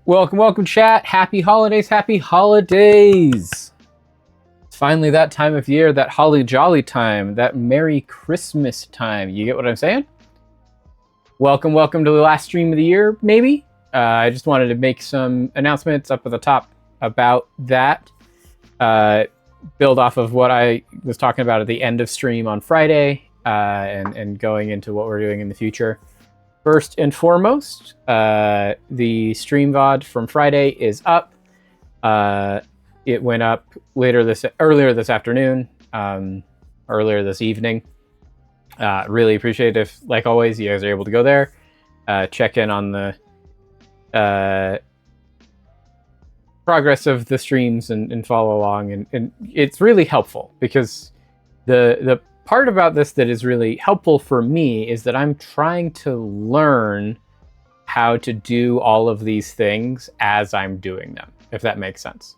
Welcome, chat. Happy holidays, happy holidays. It's finally that time of year, that holly jolly time, that Merry Christmas time. You get what I'm saying? Welcome to the last stream of the year, maybe. I just wanted to make some announcements up at the top about that. Build off of what I was talking about at the end of stream on Friday, and going into what we're doing in the future. First and foremost, the stream VOD from Friday is up. It went up earlier this afternoon, earlier this evening. Really appreciate if, like always, you guys are able to go there, check in on the progress of the streams and follow along, and it's really helpful because the part about this that is really helpful for me is that I'm trying to learn how to do all of these things as I'm doing them, if that makes sense.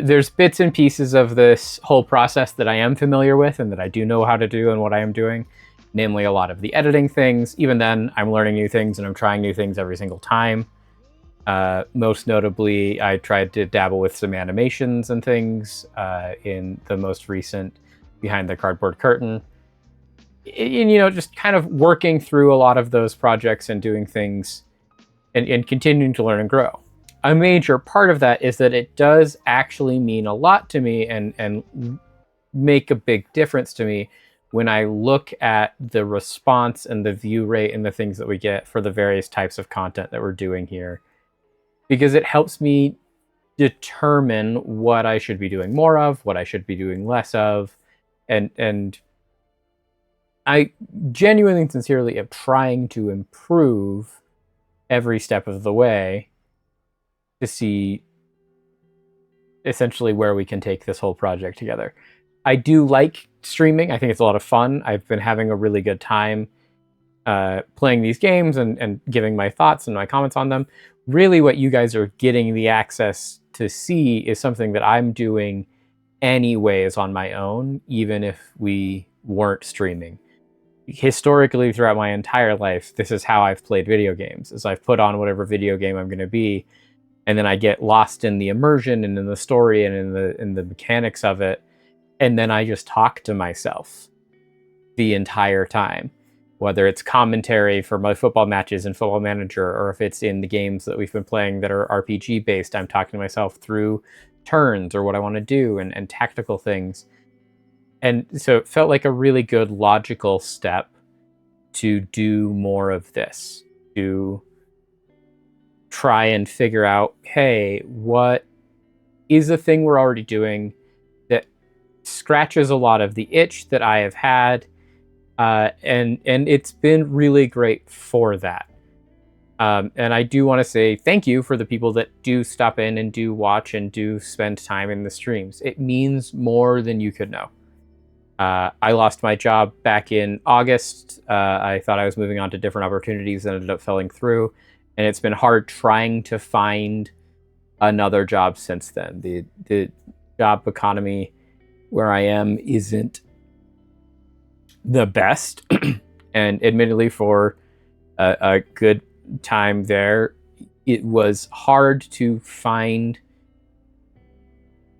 There's bits and pieces of this whole process that I am familiar with and that I do know how to do and what I am doing, namely a lot of the editing things. Even then, I'm learning new things and I'm trying new things every single time. Most notably, I tried to dabble with some animations and things in the most recent Behind the Cardboard Curtain. And, just kind of working through a lot of those projects and doing things and continuing to learn and grow. A major part of that is that it does actually mean a lot to me and make a big difference to me when I look at the response and the view rate and the things that we get for the various types of content that we're doing here. Because it helps me determine what I should be doing more of, what I should be doing less of. And I genuinely and sincerely am trying to improve every step of the way to see essentially where we can take this whole project together. I do like streaming. I think it's a lot of fun. I've been having a really good time playing these games and giving my thoughts and my comments on them. Really what you guys are getting the access to see is something that I'm doing anyways on my own, even if we weren't streaming. Historically, throughout my entire life, this is how I've played video games, is I've put on whatever video game I'm going to be, and then I get lost in the immersion and in the story and in the mechanics of it, and then I just talk to myself the entire time. Whether it's commentary for my football matches in Football Manager, or if it's in the games that we've been playing that are RPG based, I'm talking to myself through turns or what I want to do and tactical things. And so it felt like a really good logical step to do more of this, to try and figure out, hey, what is a thing we're already doing that scratches a lot of the itch that I have had, and it's been really great for that. And I do want to say thank you for the people that do stop in and do watch and do spend time in the streams. It means more than you could know. I lost my job back in August. I thought I was moving on to different opportunities and ended up falling through. And it's been hard trying to find another job since then. The job economy where I am isn't the best. And admittedly, for a good time there, it was hard to find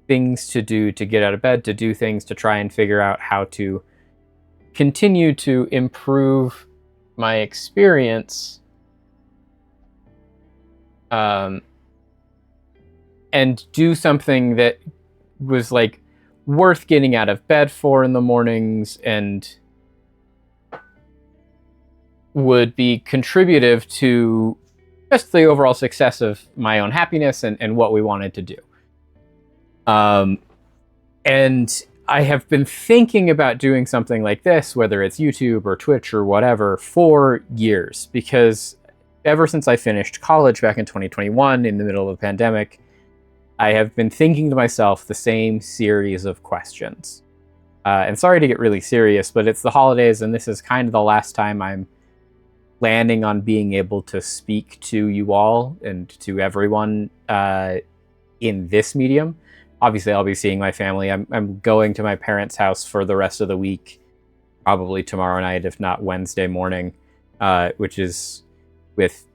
things to do, to get out of bed, to do things, to try and figure out how to continue to improve my experience, and do something that was like worth getting out of bed for in the mornings and would be contributive to just the overall success of my own happiness and what we wanted to do. And I have been thinking about doing something like this, whether it's YouTube or Twitch or whatever, for years, because ever since I finished college back in 2021 in the middle of the pandemic, I have been thinking to myself the same series of questions. And sorry to get really serious, but it's the holidays, and this is kind of the last time I'm planning on being able to speak to you all and to everyone in this medium. Obviously, I'll be seeing my family. I'm going to my parents' house for the rest of the week, probably tomorrow night, if not Wednesday morning, which is with,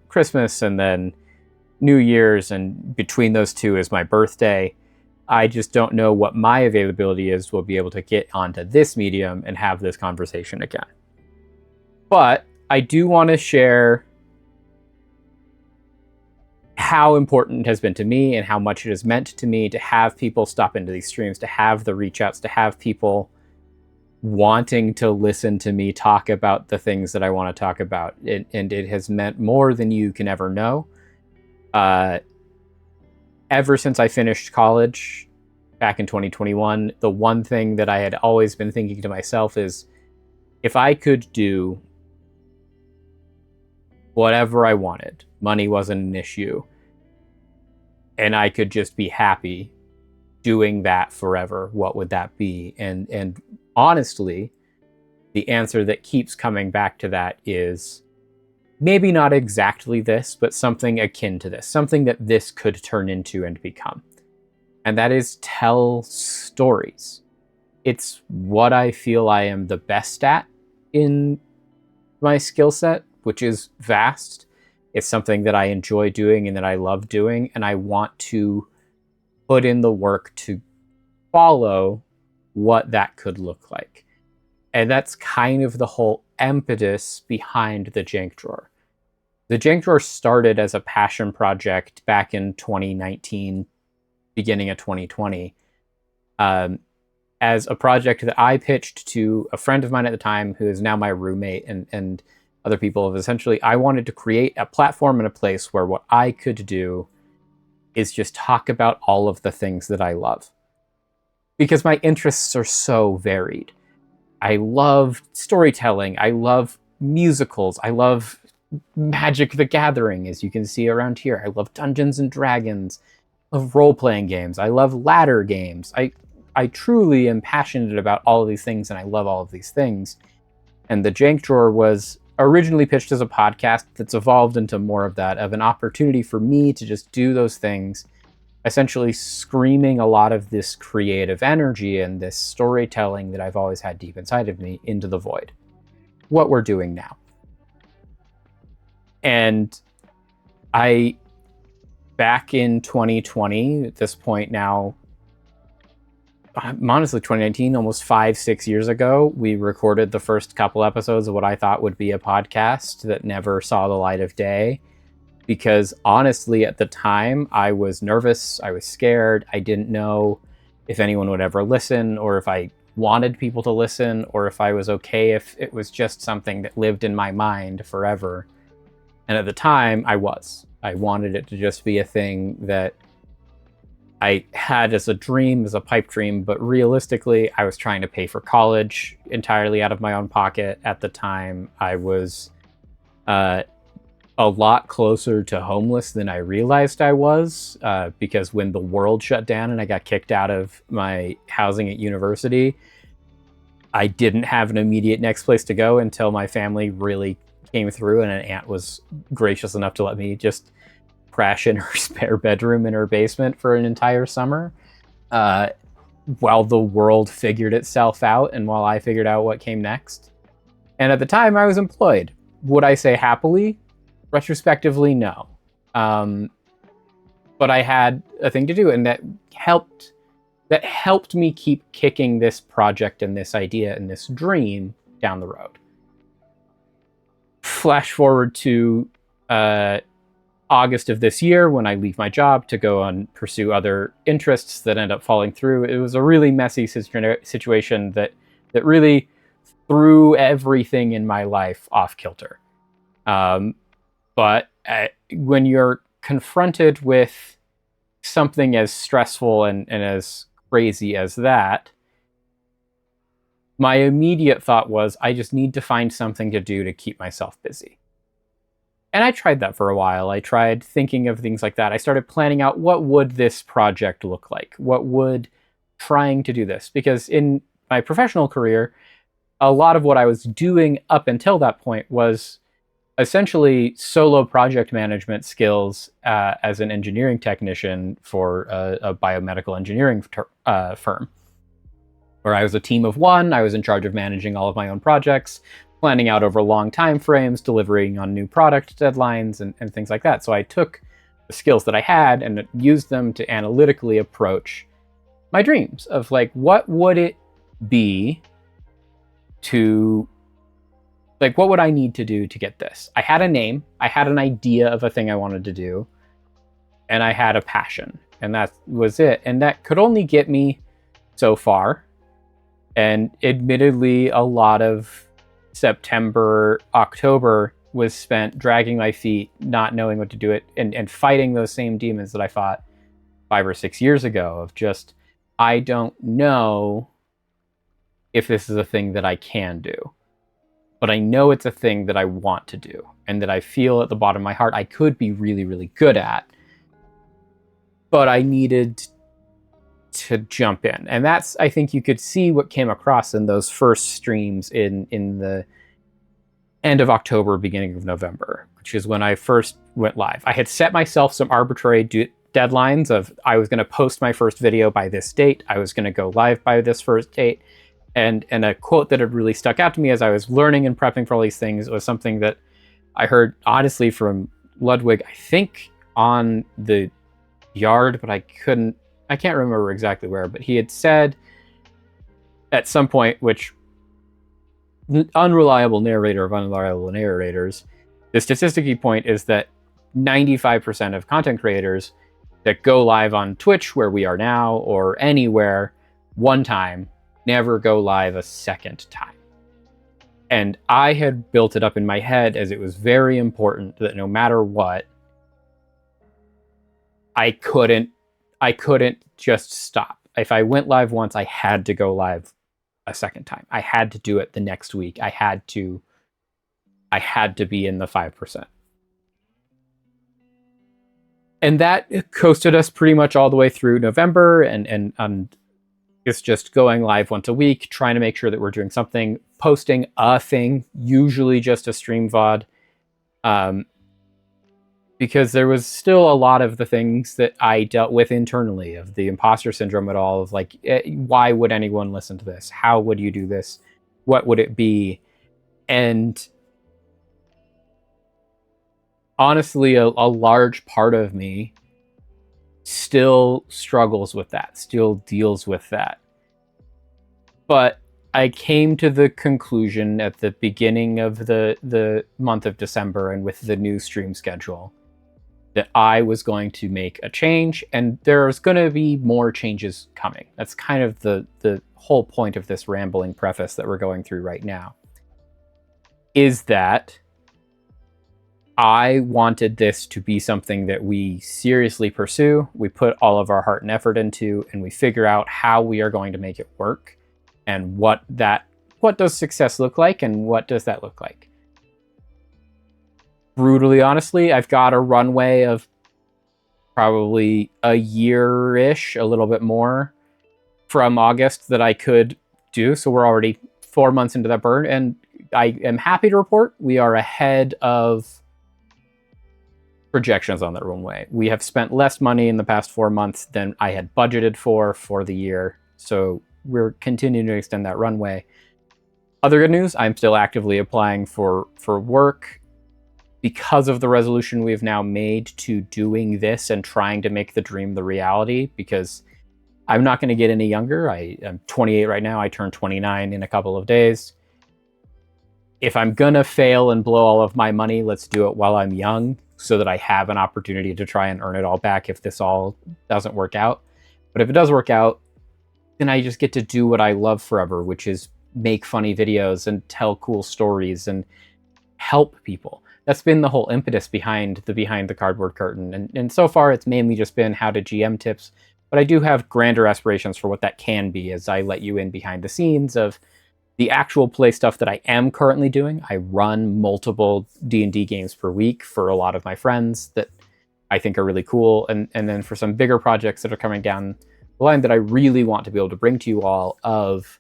Christmas and then New Year's, and between those two is my birthday. I just don't know what my availability is to be able to get onto this medium and have this conversation again. But I do want to share how important it has been to me and how much it has meant to me to have people stop into these streams, to have the reach outs, to have people wanting to listen to me talk about the things that I want to talk about. And it has meant more than you can ever know. Ever since I finished college back in 2021, the one thing that I had always been thinking to myself is, if I could do whatever I wanted, money wasn't an issue, and I could just be happy doing that forever, what would that be? And honestly, the answer that keeps coming back to that is maybe not exactly this, but something akin to this, something that this could turn into and become. And that is tell stories. It's what I feel I am the best at in my skill set, which is vast. It's something that I enjoy doing and that I love doing, and I want to put in the work to follow what that could look like. And that's kind of the whole impetus behind the Jank Drawer. The Jank Drawer started as a passion project back in 2019, beginning of 2020, as a project that I pitched to a friend of mine at the time, who is now my roommate, and other people. Of essentially, I wanted to create a platform and a place where what I could do is just talk about all of the things that I love. Because my interests are so varied. I love storytelling. I love musicals. I love Magic the Gathering, as you can see around here. I love Dungeons and Dragons. I love role-playing games. I love ladder games. I truly am passionate about all of these things, and I love all of these things. And the Jank Drawer was originally pitched as a podcast that's evolved into more of that, of an opportunity for me to just do those things, essentially screaming a lot of this creative energy and this storytelling that I've always had deep inside of me into the void. What we're doing now. And back in 2020, at this point now, honestly 2019, almost 5-6 years ago, we recorded the first couple episodes of what I thought would be a podcast that never saw the light of day. Because honestly, at the time, I was nervous, I was scared, I didn't know if anyone would ever listen, or if I wanted people to listen, or if I was okay if it was just something that lived in my mind forever. And at the time, I wanted it to just be a thing that I had as a dream, as a pipe dream, but realistically, I was trying to pay for college entirely out of my own pocket. At the time, I was a lot closer to homeless than I realized I was, because when the world shut down and I got kicked out of my housing at university, I didn't have an immediate next place to go until my family really came through, and an aunt was gracious enough to let me just crash in her spare bedroom in her basement for an entire summer, while the world figured itself out and while I figured out what came next. And at the time, I was employed. Would I say happily? Retrospectively, no. But I had a thing to do, and that helped me keep kicking this project and this idea and this dream down the road. Flash forward to August of this year, when I leave my job to go and pursue other interests that end up falling through. It was a really messy situation that really threw everything in my life off kilter. But when you're confronted with something as stressful and as crazy as that, my immediate thought was, I just need to find something to do to keep myself busy. And I tried that for a while. I tried thinking of things like that. I started planning out, what would this project look like? What would trying to do this? Because in my professional career, a lot of what I was doing up until that point was essentially solo project management skills as an engineering technician for a biomedical engineering firm, where I was a team of one. I was in charge of managing all of my own projects, planning out over long time frames, delivering on new product deadlines, and things like that. So I took the skills that I had and used them to analytically approach my dreams of like, what would it be to, like, what would I need to do to get this? I had a name, I had an idea of a thing I wanted to do, and I had a passion, and that was it. And that could only get me so far. And admittedly, a lot of September, October was spent dragging my feet, not knowing what to do it, and fighting those same demons that I fought 5 or 6 years ago of just, I don't know if this is a thing that I can do, but I know it's a thing that I want to do and that I feel at the bottom of my heart I could be really, really good at, but I needed to jump in. And that's, I think you could see what came across in those first streams in the end of October, beginning of November, which is when I first went live. I had set myself some arbitrary deadlines of I was going to post my first video by this date. I was going to go live by this first date. And a quote that had really stuck out to me as I was learning and prepping for all these things was something that I heard honestly from Ludwig, I think on the Yard, but I can't remember exactly where, but he had said at some point, which unreliable narrator of unreliable narrators, the statistical point is that 95% of content creators that go live on Twitch, where we are now, or anywhere, one time, never go live a second time. And I had built it up in my head as it was very important that no matter what, I couldn't just stop. If I went live once, I had to go live a second time. I had to do it the next week. I had to be in the 5%. And that coasted us pretty much all the way through November, and it's just going live once a week, trying to make sure that we're doing something, posting a thing, usually just a stream VOD, because there was still a lot of the things that I dealt with internally, of the imposter syndrome at all, of like, why would anyone listen to this? How would you do this? What would it be? And honestly, a large part of me still struggles with that, still deals with that. But I came to the conclusion at the beginning of the month of December, and with the new stream schedule, that I was going to make a change, and there's going to be more changes coming. That's kind of the whole point of this rambling preface that we're going through right now, is that I wanted this to be something that we seriously pursue, we put all of our heart and effort into, and we figure out how we are going to make it work, and what does success look like, and what does that look like. Brutally honestly, I've got a runway of probably a year-ish, a little bit more, from August that I could do. So we're already 4 months into that burn, and I am happy to report we are ahead of projections on that runway. We have spent less money in the past 4 months than I had budgeted for the year. So we're continuing to extend that runway. Other good news, I'm still actively applying for work, because of the resolution we've now made to doing this and trying to make the dream the reality, because I'm not going to get any younger. I'm 28 right now. I turn 29 in a couple of days. If I'm going to fail and blow all of my money, let's do it while I'm young, so that I have an opportunity to try and earn it all back if this all doesn't work out. But if it does work out, then I just get to do what I love forever, which is make funny videos and tell cool stories and help people. That's been the whole impetus behind the Cardboard Curtain. And so far, it's mainly just been how to GM tips. But I do have grander aspirations for what that can be, as I let you in behind the scenes of the actual play stuff that I am currently doing. I run multiple D&D games per week for a lot of my friends that I think are really cool. And then for some bigger projects that are coming down the line that I really want to be able to bring to you all, of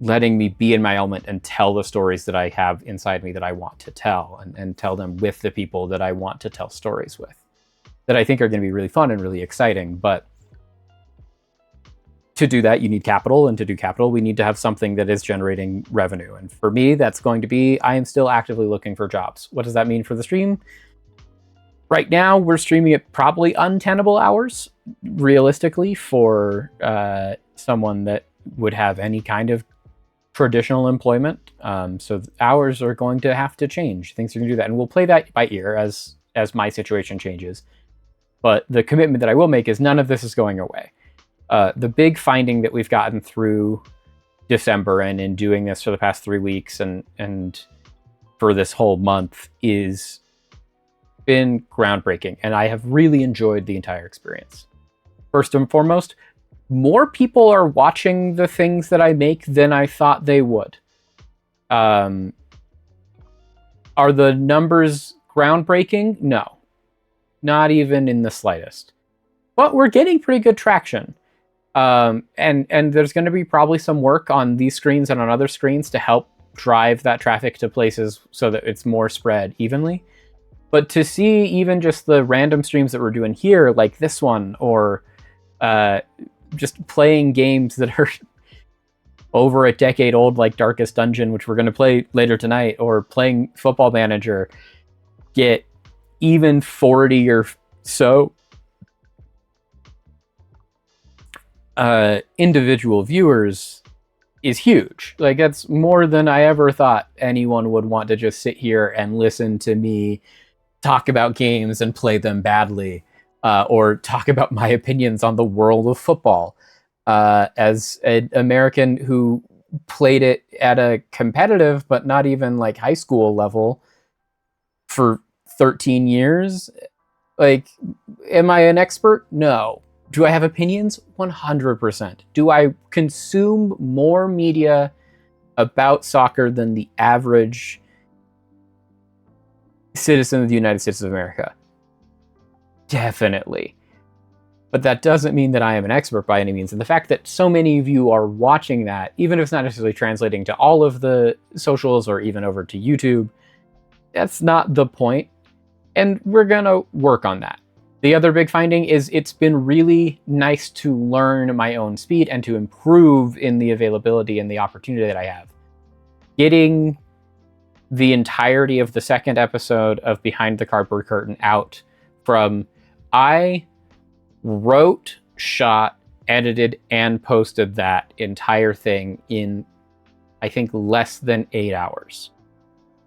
letting me be in my element and tell the stories that I have inside me that I want to tell, and tell them with the people that I want to tell stories with, that I think are going to be really fun and really exciting. But to do that, you need capital, and to do capital, we need to have something that is generating revenue. And for me, that's going to be, I am still actively looking for jobs. What does that mean for the stream? Right now, we're streaming at probably untenable hours, realistically, for someone that would have any kind of traditional employment. So hours are going to have to change. Things are going to do that, and we'll play that by ear as my situation changes. But the commitment that I will make is none of this is going away. The big finding that we've gotten through December and in doing this for the past 3 weeks and for this whole month is been groundbreaking, and I have really enjoyed the entire experience. First and foremost, more people are watching the things that I make than I thought they would. Are the numbers groundbreaking? No. Not even in the slightest. But we're getting pretty good traction. And there's going to be probably some work on these screens and on other screens to help drive that traffic to places so that it's more spread evenly. But to see even just the random streams that we're doing here, like this one, or just playing games that are over a decade old, like Darkest Dungeon, which we're going to play later tonight, or playing Football Manager, get even 40 or so individual viewers is huge. Like, that's more than I ever thought anyone would want to just sit here and listen to me talk about games and play them badly, or talk about my opinions on the world of football. As an American who played it at a competitive but not even like high school level for 13 years, like, am I an expert? No. Do I have opinions? 100%. Do I consume more media about soccer than the average citizen of the United States of America? Definitely. But that doesn't mean that I am an expert by any means. And the fact that so many of you are watching that, even if it's not necessarily translating to all of the socials or even over to YouTube, that's not the point. And we're going to work on that. The other big finding is it's been really nice to learn my own speed and to improve in the availability and the opportunity that I have. Getting the entirety of the second episode of Behind the Cardboard Curtain out from I wrote, shot, edited, and posted that entire thing in, I think, less than 8 hours.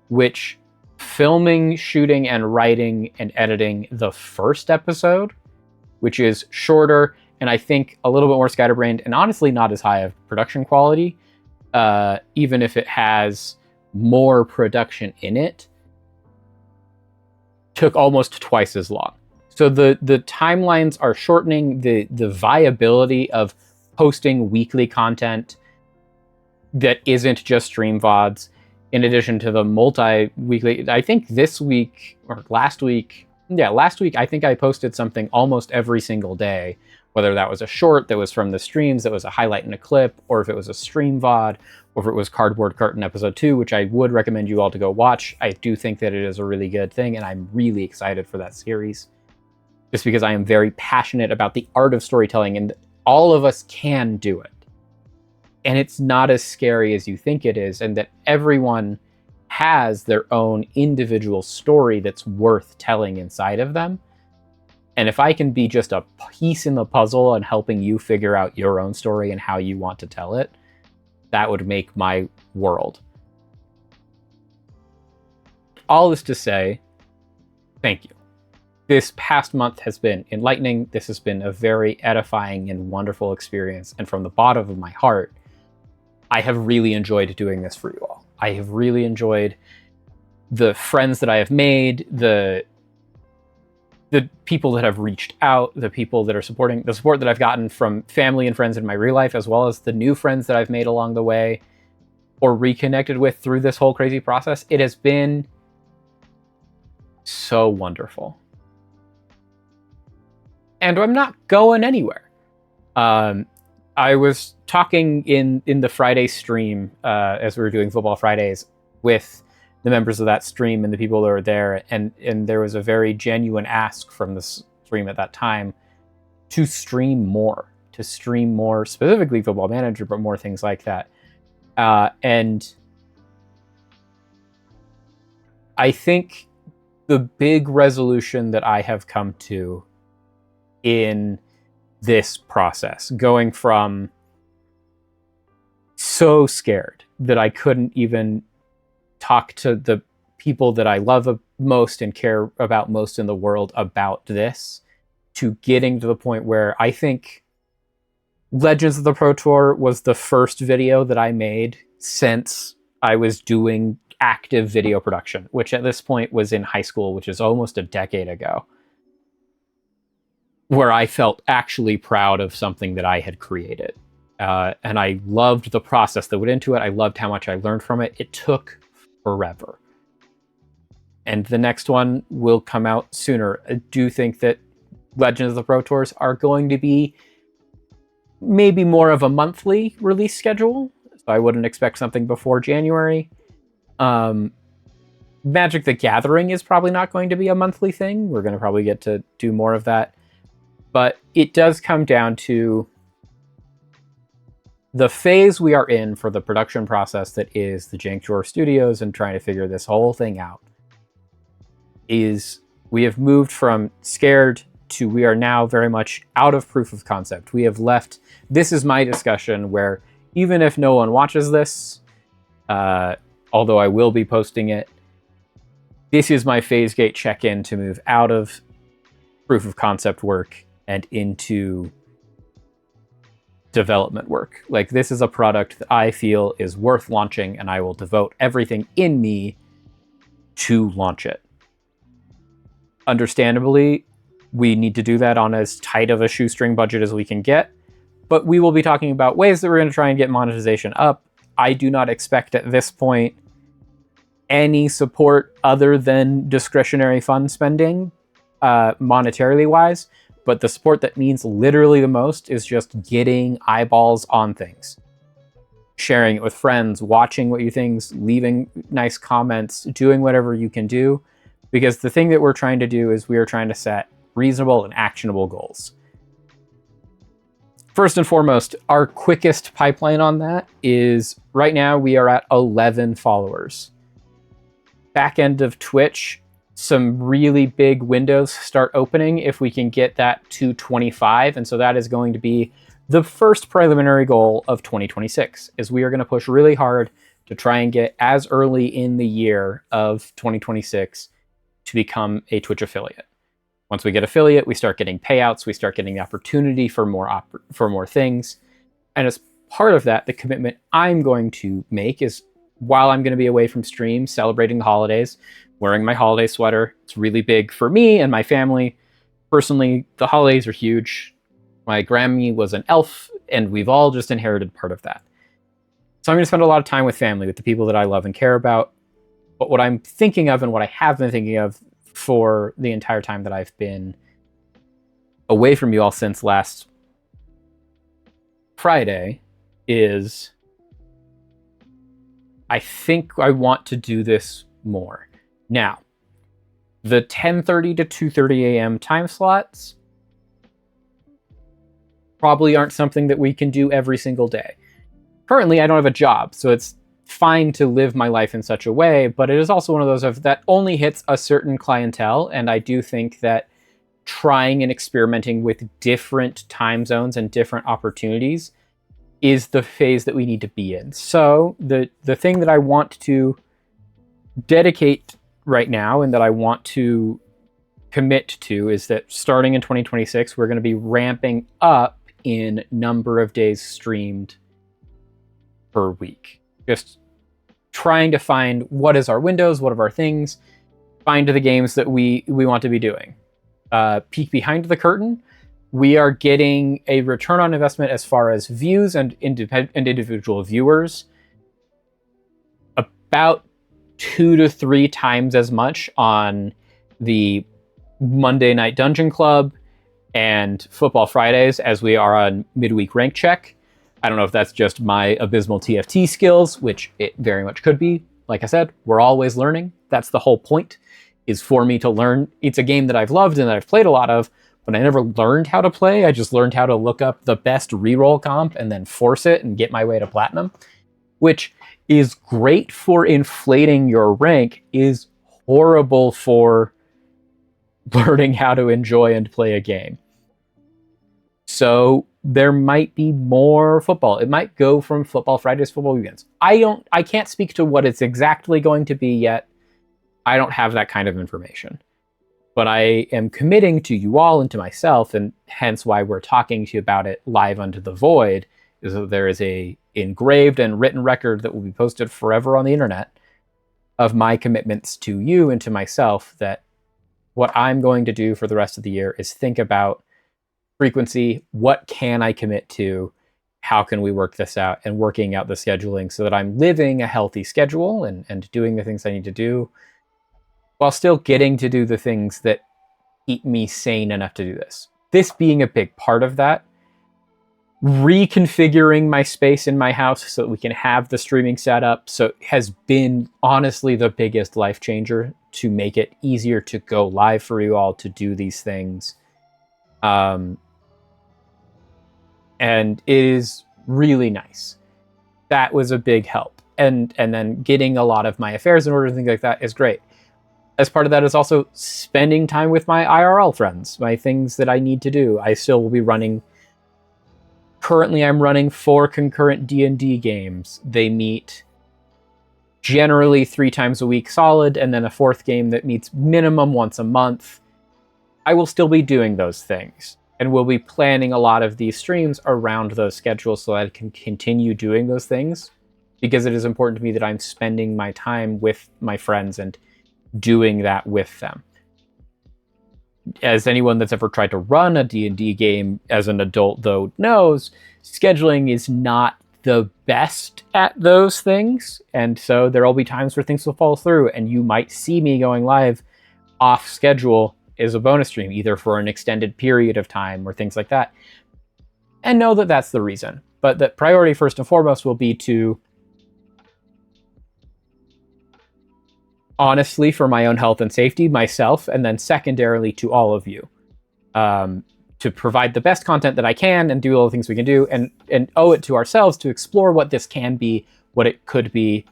Which, filming, shooting, and writing and editing the first episode, which is shorter and I think a little bit more scatterbrained and honestly not as high of production quality, even if it has more production in it, took almost twice as long. So the timelines are shortening. The viability of posting weekly content that isn't just stream VODs, in addition to the multi-weekly. I think this week or last week, I think I posted something almost every single day, whether that was a short that was from the streams, that was a highlight in a clip, or if it was a stream VOD, or if it was Cardboard Curtain Episode 2, which I would recommend you all to go watch. I do think that it is a really good thing, and I'm really excited for that series. Just because I am very passionate about the art of storytelling, and all of us can do it. And it's not as scary as you think it is, and that everyone has their own individual story that's worth telling inside of them. And if I can be just a piece in the puzzle and helping you figure out your own story and how you want to tell it, that would make my world. All this to say, thank you. This past month has been enlightening. This has been a very edifying and wonderful experience. And from the bottom of my heart, I have really enjoyed doing this for you all. I have really enjoyed the friends that I have made, the people that have reached out, the people that are supporting, the support that I've gotten from family and friends in my real life, as well as the new friends that I've made along the way or reconnected with through this whole crazy process. It has been so wonderful. And I'm not going anywhere. I was talking in the Friday stream as we were doing Football Fridays with the members of that stream and the people that were there, and there was a very genuine ask from the stream at that time to stream more, specifically Football Manager, but more things like that. And I think the big resolution that I have come to in this process, going from so scared that I couldn't even talk to the people that I love most and care about most in the world about this, to getting to the point where I think Legends of the Pro Tour was the first video that I made since I was doing active video production, which at this point was in high school, which is almost a decade ago, where I felt actually proud of something that I had created. And I loved the process that went into it. I loved how much I learned from it. It took forever. And the next one will come out sooner. I do think that Legends of the Pro Tours are going to be maybe more of a monthly release schedule. So I wouldn't expect something before January. Magic the Gathering is probably not going to be a monthly thing. We're going to probably get to do more of that. But it does come down to the phase we are in for the production process that is the Jank Drawer Studios and trying to figure this whole thing out. Is we have moved from scared to we are now very much out of proof of concept. We have left, this is my discussion where even if no one watches this, although I will be posting it, this is my phase gate check-in to move out of proof of concept work and into development work. Like, this is a product that I feel is worth launching, and I will devote everything in me to launch it. Understandably, we need to do that on as tight of a shoestring budget as we can get, but we will be talking about ways that we're going to try and get monetization up. I do not expect at this point any support other than discretionary fund spending, monetarily wise, but the support that means literally the most is just getting eyeballs on things. Sharing it with friends, watching what you think, leaving nice comments, doing whatever you can do. Because the thing that we're trying to do is we are trying to set reasonable and actionable goals. First and foremost, our quickest pipeline on that is right now we are at 11 followers. Back end of Twitch, some really big windows start opening if we can get that to 25. And so that is going to be the first preliminary goal of 2026, is we are going to push really hard to try and get as early in the year of 2026 to become a Twitch affiliate. Once we get affiliate, we start getting payouts, we start getting the opportunity for more things. And as part of that, the commitment I'm going to make is, while I'm going to be away from stream, celebrating the holidays, wearing my holiday sweater. It's really big for me and my family. Personally, the holidays are huge. My Grammy was an elf, and we've all just inherited part of that. So I'm going to spend a lot of time with family, with the people that I love and care about. But what I'm thinking of, and what I have been thinking of for the entire time that I've been away from you all since last Friday, is I think I want to do this more. Now, the 10:30 to 2:30 a.m. time slots probably aren't something that we can do every single day. Currently, I don't have a job, so it's fine to live my life in such a way, but it is also one of those that only hits a certain clientele, and I do think that trying and experimenting with different time zones and different opportunities is the phase that we need to be in. So the thing that I want to dedicate right now and that I want to commit to is that starting in 2026, we're going to be ramping up in number of days streamed per week. Just trying to find what is our windows, what are our things, find the games that we want to be doing. Peek behind the curtain, we are getting a return on investment as far as views and individual viewers about 2 to 3 times as much on the Monday Night Dungeon Club and Football Fridays as we are on Midweek Rank Check. I don't know if that's just my abysmal TFT skills, which it very much could be. Like I said, we're always learning. That's the whole point, is for me to learn. It's a game that I've loved and that I've played a lot of, but I never learned how to play. I just learned how to look up the best reroll comp and then force it and get my way to platinum, which is great for inflating your rank, is horrible for learning how to enjoy and play a game. So there might be more football. It might go from football Fridays to football weekends. I can't speak to what it's exactly going to be yet. I don't have that kind of information. But I am committing to you all and to myself, and hence why we're talking to you about it live unto the void, is that there is a engraved and written record that will be posted forever on the internet of my commitments to you and to myself, that what I'm going to do for the rest of the year is think about frequency. What can I commit to? How can we work this out? And working out the scheduling so that I'm living a healthy schedule and doing the things I need to do, while still getting to do the things that keep me sane enough to do this. This being a big part of that, reconfiguring my space in my house so that we can have the streaming set up, so it has been honestly the biggest life changer to make it easier to go live for you all to do these things. And it is really nice. That was a big help. And then getting a lot of my affairs in order and things like that is great. As part of that is also spending time with my IRL friends, my things that I need to do. I still will be running. Currently, I'm running 4 concurrent D&D games. They meet generally 3 times a week solid, and then a 4th game that meets minimum once a month. I will still be doing those things, and we'll be planning a lot of these streams around those schedules so I can continue doing those things, because it is important to me that I'm spending my time with my friends and doing that with them. As anyone that's ever tried to run a D&D game as an adult, though, knows, scheduling is not the best at those things. And so there will be times where things will fall through, and you might see me going live off schedule as a bonus stream, either for an extended period of time or things like that. And know that that's the reason. But the priority, first and foremost, will be to, honestly, for my own health and safety, myself, and then secondarily to all of you, to provide the best content that I can and do all the things we can do, and owe it to ourselves to explore what this can be, what it could be,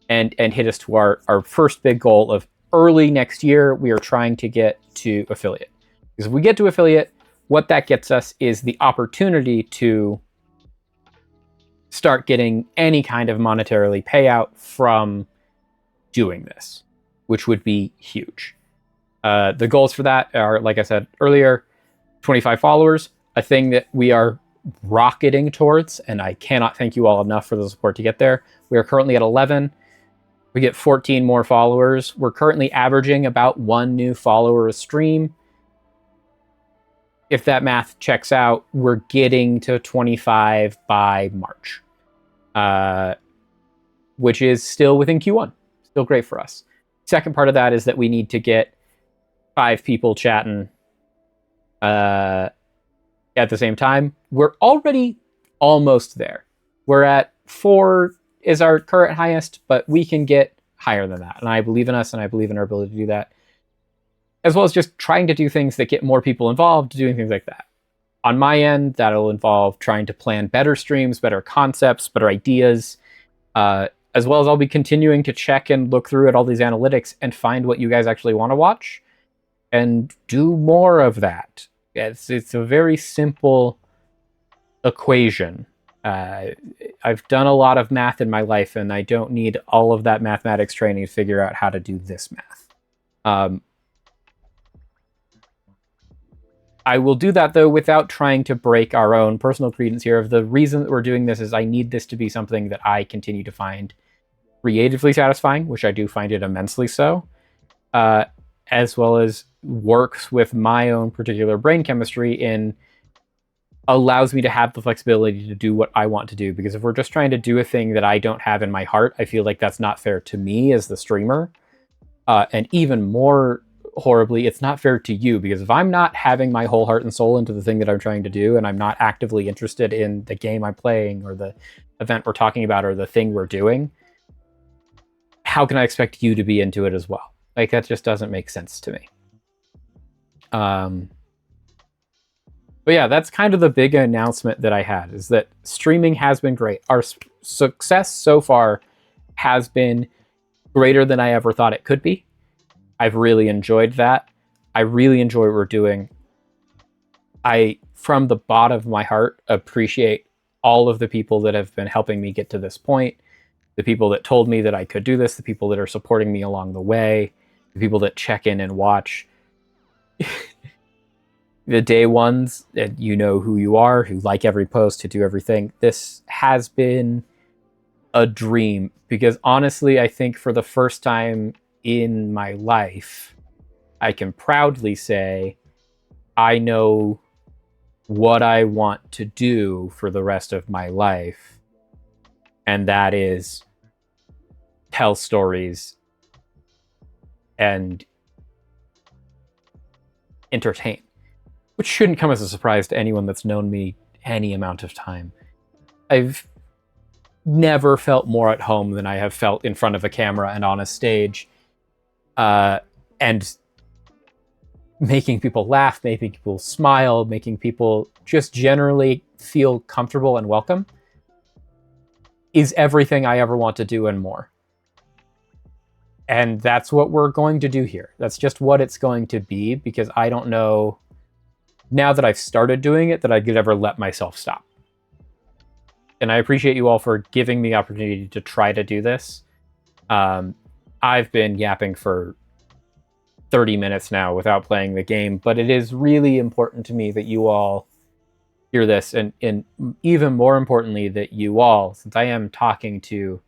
and hit us to our first big goal of early next year. We are trying to get to affiliate. Because if we get to affiliate, what that gets us is the opportunity to start getting any kind of monetarily payout from doing this, which would be huge. The goals for that are, like I said earlier, 25 followers, a thing that we are rocketing towards, and I cannot thank you all enough for the support to get there. We are currently at 11. We get 14 more followers. We're currently averaging about 1 new follower a stream. If that math checks out, we're getting to 25 by March, which is still within Q1. Still great for us. Second part of that is that we need to get 5 people chatting at the same time. We're already almost there. We're at 4 is our current highest, but we can get higher than that. And I believe in us, and I believe in our ability to do that. As well as just trying to do things that get more people involved, doing things like that. On my end, that'll involve trying to plan better streams, better concepts, better ideas, as well as I'll be continuing to check and look through at all these analytics and find what you guys actually want to watch and do more of that. It's a very simple equation. I've done a lot of math in my life, and I don't need all of that mathematics training to figure out how to do this math. I will do that, though, without trying to break our own personal credence here. Of the reason that we're doing this is I need this to be something that I continue to find creatively satisfying, which I do find it immensely so, as well as works with my own particular brain chemistry in allows me to have the flexibility to do what I want to do. Because if we're just trying to do a thing that I don't have in my heart, I feel like that's not fair to me as the streamer. And even more horribly, it's not fair to you, because if I'm not having my whole heart and soul into the thing that I'm trying to do, and I'm not actively interested in the game I'm playing or the event we're talking about or the thing we're doing, how can I expect you to be into it as well? Like, that just doesn't make sense to me. But yeah, that's kind of the big announcement that I had, is that streaming has been great. Our success so far has been greater than I ever thought it could be. I've really enjoyed that. I really enjoy what we're doing. I, from the bottom of my heart, appreciate all of the people that have been helping me get to this point, the people that told me that I could do this, the people that are supporting me along the way, the people that check in and watch. The day ones, and you know who you are, who like every post, who do everything. This has been a dream, because honestly, I think for the first time in my life, I can proudly say I know what I want to do for the rest of my life, and that is tell stories and entertain, which shouldn't come as a surprise to anyone that's known me any amount of time. I've never felt more at home than I have felt in front of a camera and on a stage, and making people laugh, making people smile, making people just generally feel comfortable and welcome is everything I ever want to do and more. And that's what we're going to do here. That's just what it's going to be, because I don't know, now that I've started doing it, that I could ever let myself stop. And I appreciate you all for giving me the opportunity to try to do this. I've been yapping for 30 minutes now without playing the game, but it is really important to me that you all hear this, and even more importantly, that you all, since I am talking to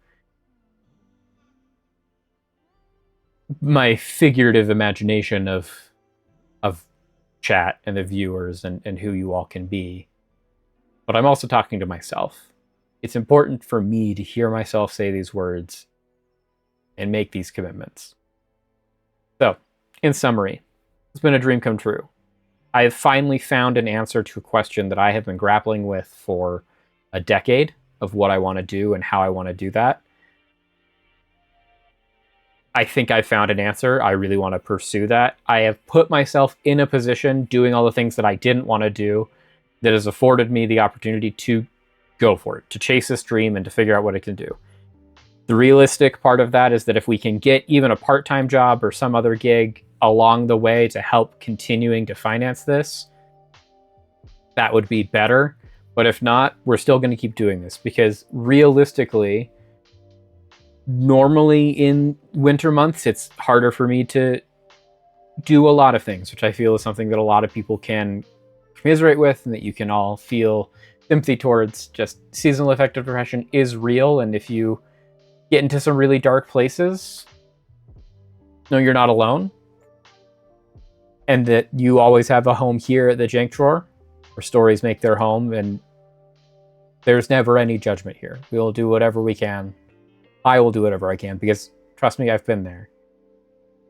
my figurative imagination of chat and the viewers and who you all can be, but I'm also talking to myself. It's important for me to hear myself say these words and make these commitments. So, in summary, it's been a dream come true. I have finally found an answer to a question that I have been grappling with for a decade, of what I want to do and how I want to do that. I think I found an answer. I really want to pursue that. I have put myself in a position doing all the things that I didn't want to do that has afforded me the opportunity to go for it, to chase this dream and to figure out what it can do. The realistic part of that is that if we can get even a part-time job or some other gig along the way to help continuing to finance this, that would be better. But if not, we're still going to keep doing this, because realistically, normally in winter months, it's harder for me to do a lot of things, which I feel is something that a lot of people can commiserate with, and that you can all feel sympathy towards. Just seasonal affective depression is real, and if you get into some really dark places, no, you're not alone, and that you always have a home here at the Jank Drawer, where stories make their home, and there's never any judgment here. We will do whatever we can. I will do whatever I can, because trust me, I've been there.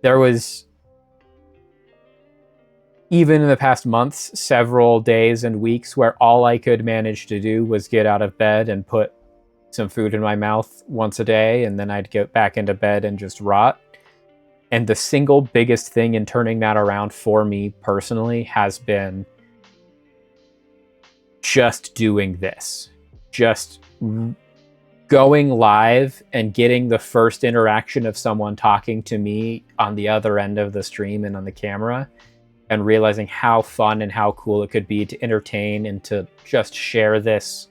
There was, even in the past months, several days and weeks where all I could manage to do was get out of bed and put some food in my mouth once a day, and then I'd get back into bed and just rot. And the single biggest thing in turning that around for me personally has been just doing this. Just going live and getting the first interaction of someone talking to me on the other end of the stream and on the camera, and realizing how fun and how cool it could be to entertain and to just share this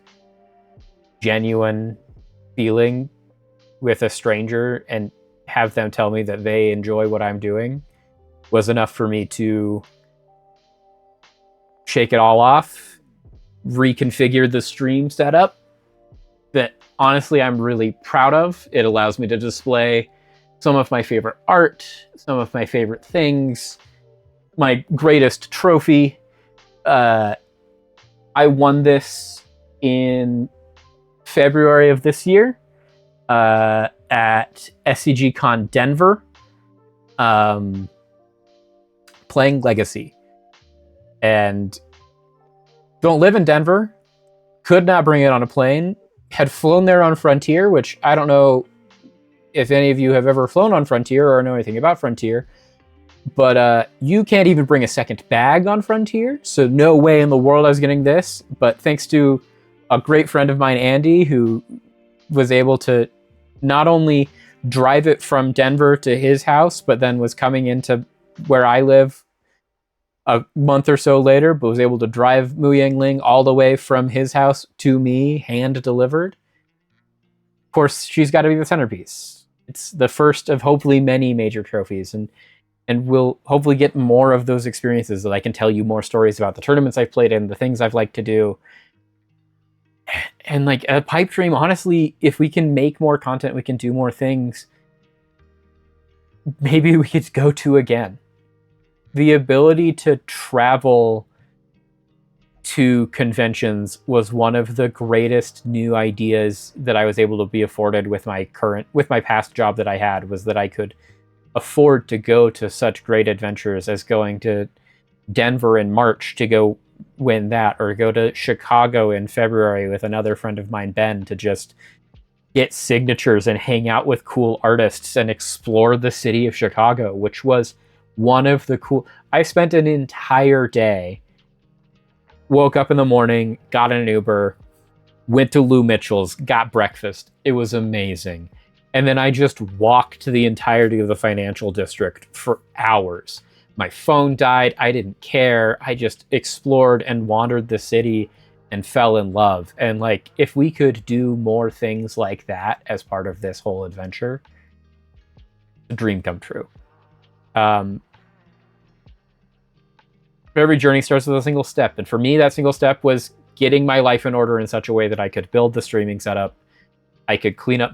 genuine feeling with a stranger and have them tell me that they enjoy what I'm doing, was enough for me to shake it all off, reconfigure the stream setup that honestly I'm really proud of. It allows me to display some of my favorite art, some of my favorite things, my greatest trophy. I won this in February of this year at SCGCon Denver, playing Legacy. And don't live in Denver, could not bring it on a plane, had flown there on Frontier, which I don't know if any of you have ever flown on Frontier or know anything about Frontier, but you can't even bring a second bag on Frontier, so no way in the world I was getting this. But thanks to a great friend of mine, Andy, who was able to not only drive it from Denver to his house, but then was coming into where I live a month or so later, but was able to drive Mu Yangling all the way from his house to me, hand delivered. Of course, she's got to be the centerpiece. It's the first of hopefully many major trophies, and we'll hopefully get more of those experiences that I can tell you more stories about the tournaments I've played in, the things I've liked to do. And like a pipe dream, honestly, if we can make more content, we can do more things. Maybe we could go to again. The ability to travel to conventions was one of the greatest new ideas that I was able to be afforded with my past job that I had, was that I could afford to go to such great adventures as going to Denver in March to go win that, or go to Chicago in February with another friend of mine, Ben, to just get signatures and hang out with cool artists and explore the city of Chicago, which was one of the cool... I spent an entire day, woke up in the morning, got an Uber, went to Lou Mitchell's, got breakfast. It was amazing. And then I just walked the entirety of the financial district for hours. My phone died. I didn't care. I just explored and wandered the city and fell in love. And like, if we could do more things like that as part of this whole adventure, a dream come true. Every journey starts with a single step. And for me, that single step was getting my life in order in such a way that I could build the streaming setup. I could clean up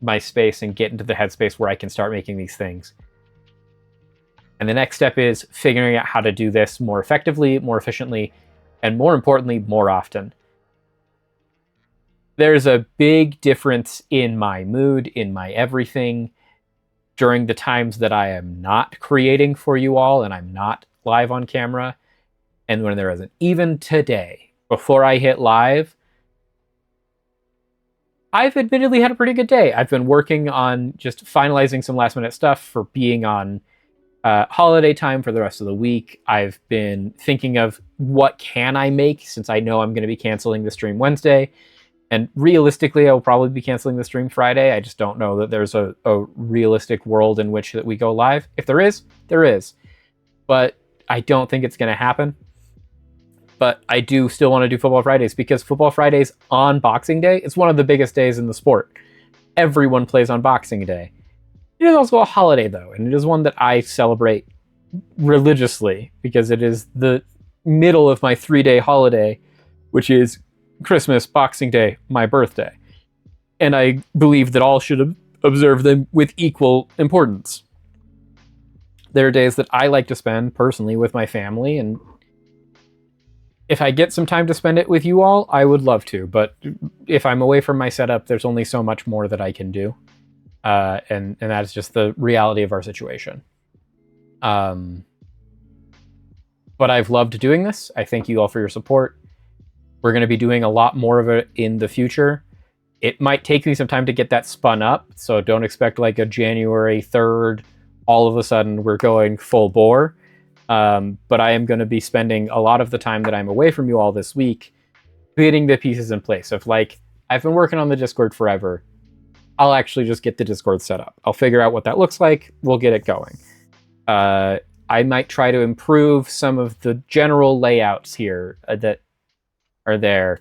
my space and get into the headspace where I can start making these things. And the next step is figuring out how to do this more effectively, more efficiently, and more importantly, more often. There's a big difference in my mood, in my everything, during the times that I am not creating for you all and I'm not live on camera, and when there isn't. Even today, before I hit live, I've admittedly had a pretty good day. I've been working on just finalizing some last minute stuff for being on holiday time for the rest of the week. I've been thinking of what can I make, since I know I'm going to be canceling the stream Wednesday. And realistically, I will probably be canceling the stream Friday. I just don't know that there's a realistic world in which that we go live. If there is, there is. But I don't think it's going to happen. But I do still want to do Football Fridays, because Football Fridays on Boxing Day is one of the biggest days in the sport. Everyone plays on Boxing Day. It is also a holiday, though, and it is one that I celebrate religiously, because it is the middle of my 3-day holiday, which is Christmas, Boxing Day, my birthday. And I believe that all should observe them with equal importance. There are days that I like to spend personally with my family, and if I get some time to spend it with you all, I would love to. But if I'm away from my setup, there's only so much more that I can do. And that's just the reality of our situation. But I've loved doing this. I thank you all for your support. We're going to be doing a lot more of it in the future. It might take me some time to get that spun up, so don't expect like a January 3rd, all of a sudden we're going full bore. But I am going to be spending a lot of the time that I'm away from you all this week getting the pieces in place of, like, I've been working on the Discord forever. I'll actually just get the Discord set up. I'll figure out what that looks like. We'll get it going. I might try to improve some of the general layouts here that are there.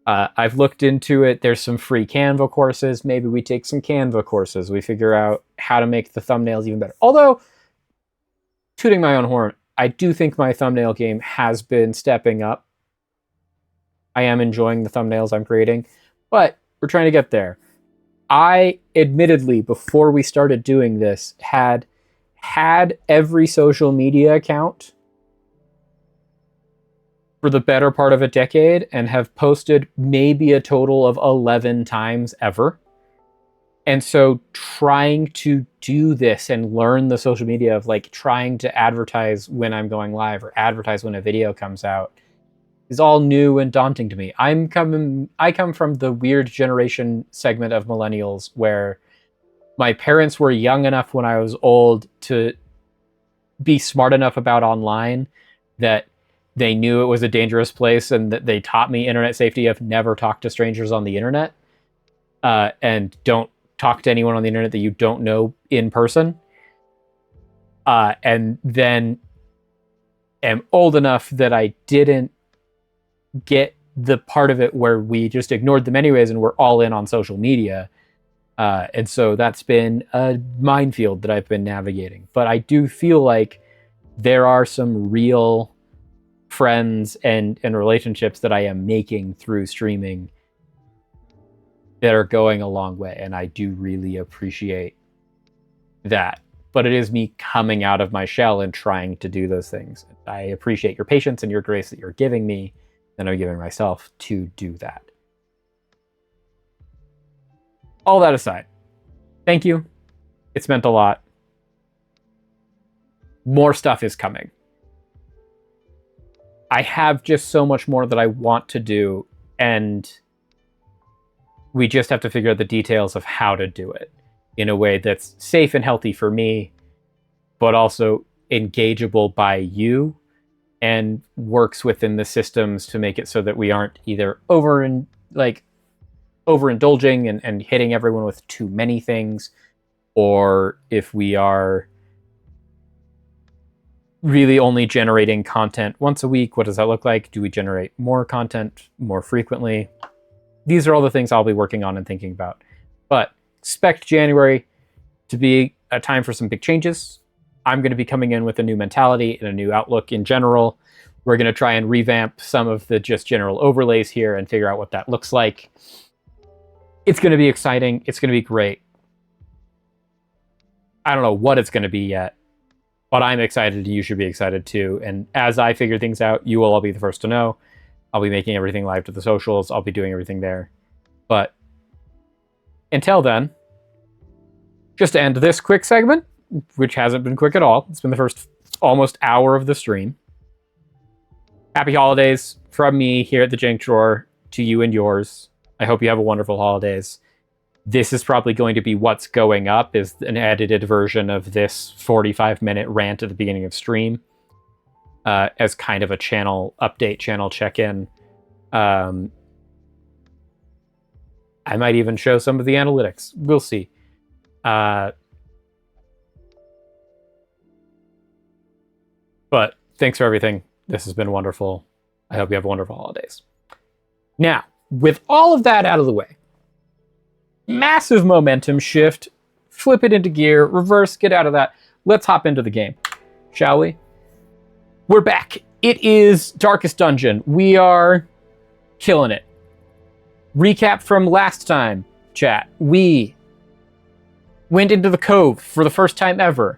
I've looked into it. There's some free Canva courses. Maybe we take some Canva courses. We figure out how to make the thumbnails even better. Although, tooting my own horn, I do think my thumbnail game has been stepping up. I am enjoying the thumbnails I'm creating, but we're trying to get there. I, admittedly, before we started doing this, had every social media account for the better part of a decade and have posted maybe a total of 11 times ever. And so trying to do this and learn the social media of, like, trying to advertise when I'm going live or advertise when a video comes out is all new and daunting to me. I come from the weird generation segment of millennials where my parents were young enough when I was old to be smart enough about online that they knew it was a dangerous place, and that they taught me internet safety of never talk to strangers on the internet, and don't talk to anyone on the internet that you don't know in person. And then am old enough that I didn't get the part of it where we just ignored them anyways and we're all in on social media. And so that's been a minefield that I've been navigating. But I do feel like there are some real friends and relationships that I am making through streaming that are going a long way. And I do really appreciate that. But it is me coming out of my shell and trying to do those things. I appreciate your patience and your grace that you're giving me, and I'm giving myself to do that. All that aside, thank you. It's meant a lot. More stuff is coming. I have just so much more that I want to do, and we just have to figure out the details of how to do it in a way that's safe and healthy for me, but also engageable by you and works within the systems to make it so that we aren't either overindulging and hitting everyone with too many things, or if we are really only generating content once a week, what does that look like? Do we generate more content more frequently? These are all the things I'll be working on and thinking about. But expect January to be a time for some big changes. I'm going to be coming in with a new mentality and a new outlook in general. We're going to try and revamp some of the just general overlays here and figure out what that looks like. It's going to be exciting. It's going to be great. I don't know what it's going to be yet, but I'm excited and you should be excited too. And as I figure things out, you will all be the first to know. I'll be making everything live to the socials. I'll be doing everything there. But until then, just to end this quick segment, which hasn't been quick at all. It's been the first almost hour of the stream. Happy holidays from me here at the Jank Drawer to you and yours. I hope you have a wonderful holidays. This is probably going to be what's going up, is an edited version of this 45-minute rant at the beginning of stream, as kind of a channel update, channel check-in. I might even show some of the analytics. We'll see. But thanks for everything. This has been wonderful. I hope you have wonderful holidays. Now, with all of that out of the way, massive momentum shift, flip it into gear, reverse, get out of that. Let's hop into the game, shall we? We're back. It is Darkest Dungeon. We are killing it. Recap from last time, chat. We went into the cove for the first time ever.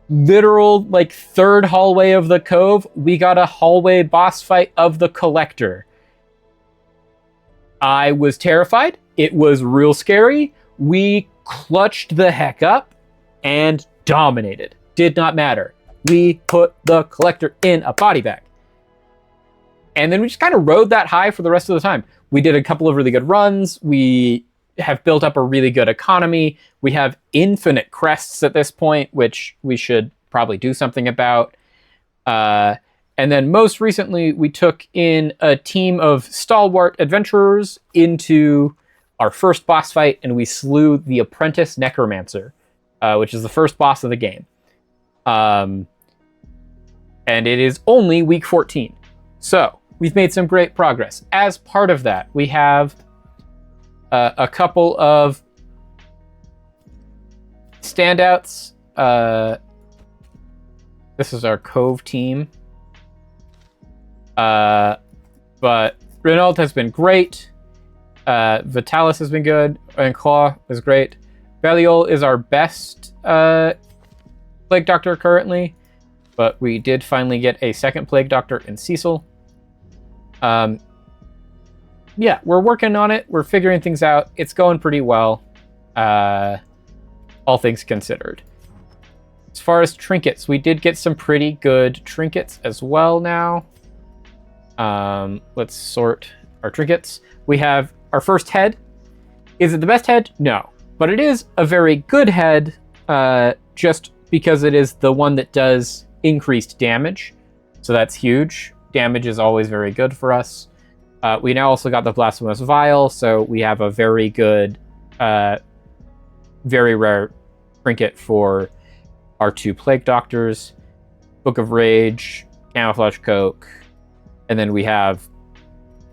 Literal, third hallway of the cove, we got a hallway boss fight of the Collector. I was terrified. It was real scary. We clutched the heck up and dominated. Did not matter. We put the Collector in a body bag. And then we just kind of rode that high for the rest of the time. We did a couple of really good runs. We have built up a really good economy. We have infinite crests at this point, which we should probably do something about. And then most recently, we took in a team of stalwart adventurers into our first boss fight, and we slew the Apprentice Necromancer, which is the first boss of the game. And it is only week 14. So we've made some great progress. As part of that, we have a couple of standouts. This is our Cove team. But Renault has been great. Vitalis has been good. And Claw is great. Belial is our best Plague Doctor currently. But we did finally get a second Plague Doctor in Cecil. Yeah, we're working on it. We're figuring things out. It's going pretty well, all things considered. As far as trinkets, we did get some pretty good trinkets as well now. Let's sort our trinkets. We have our first head. Is it the best head? No. But it is a very good head, just because it is the one that does increased damage. So that's huge. Damage is always very good for us. We now also got the Blasphemous Vial, so we have a very good, very rare trinket for our two Plague Doctors. Book of Rage camouflage coke, and then we have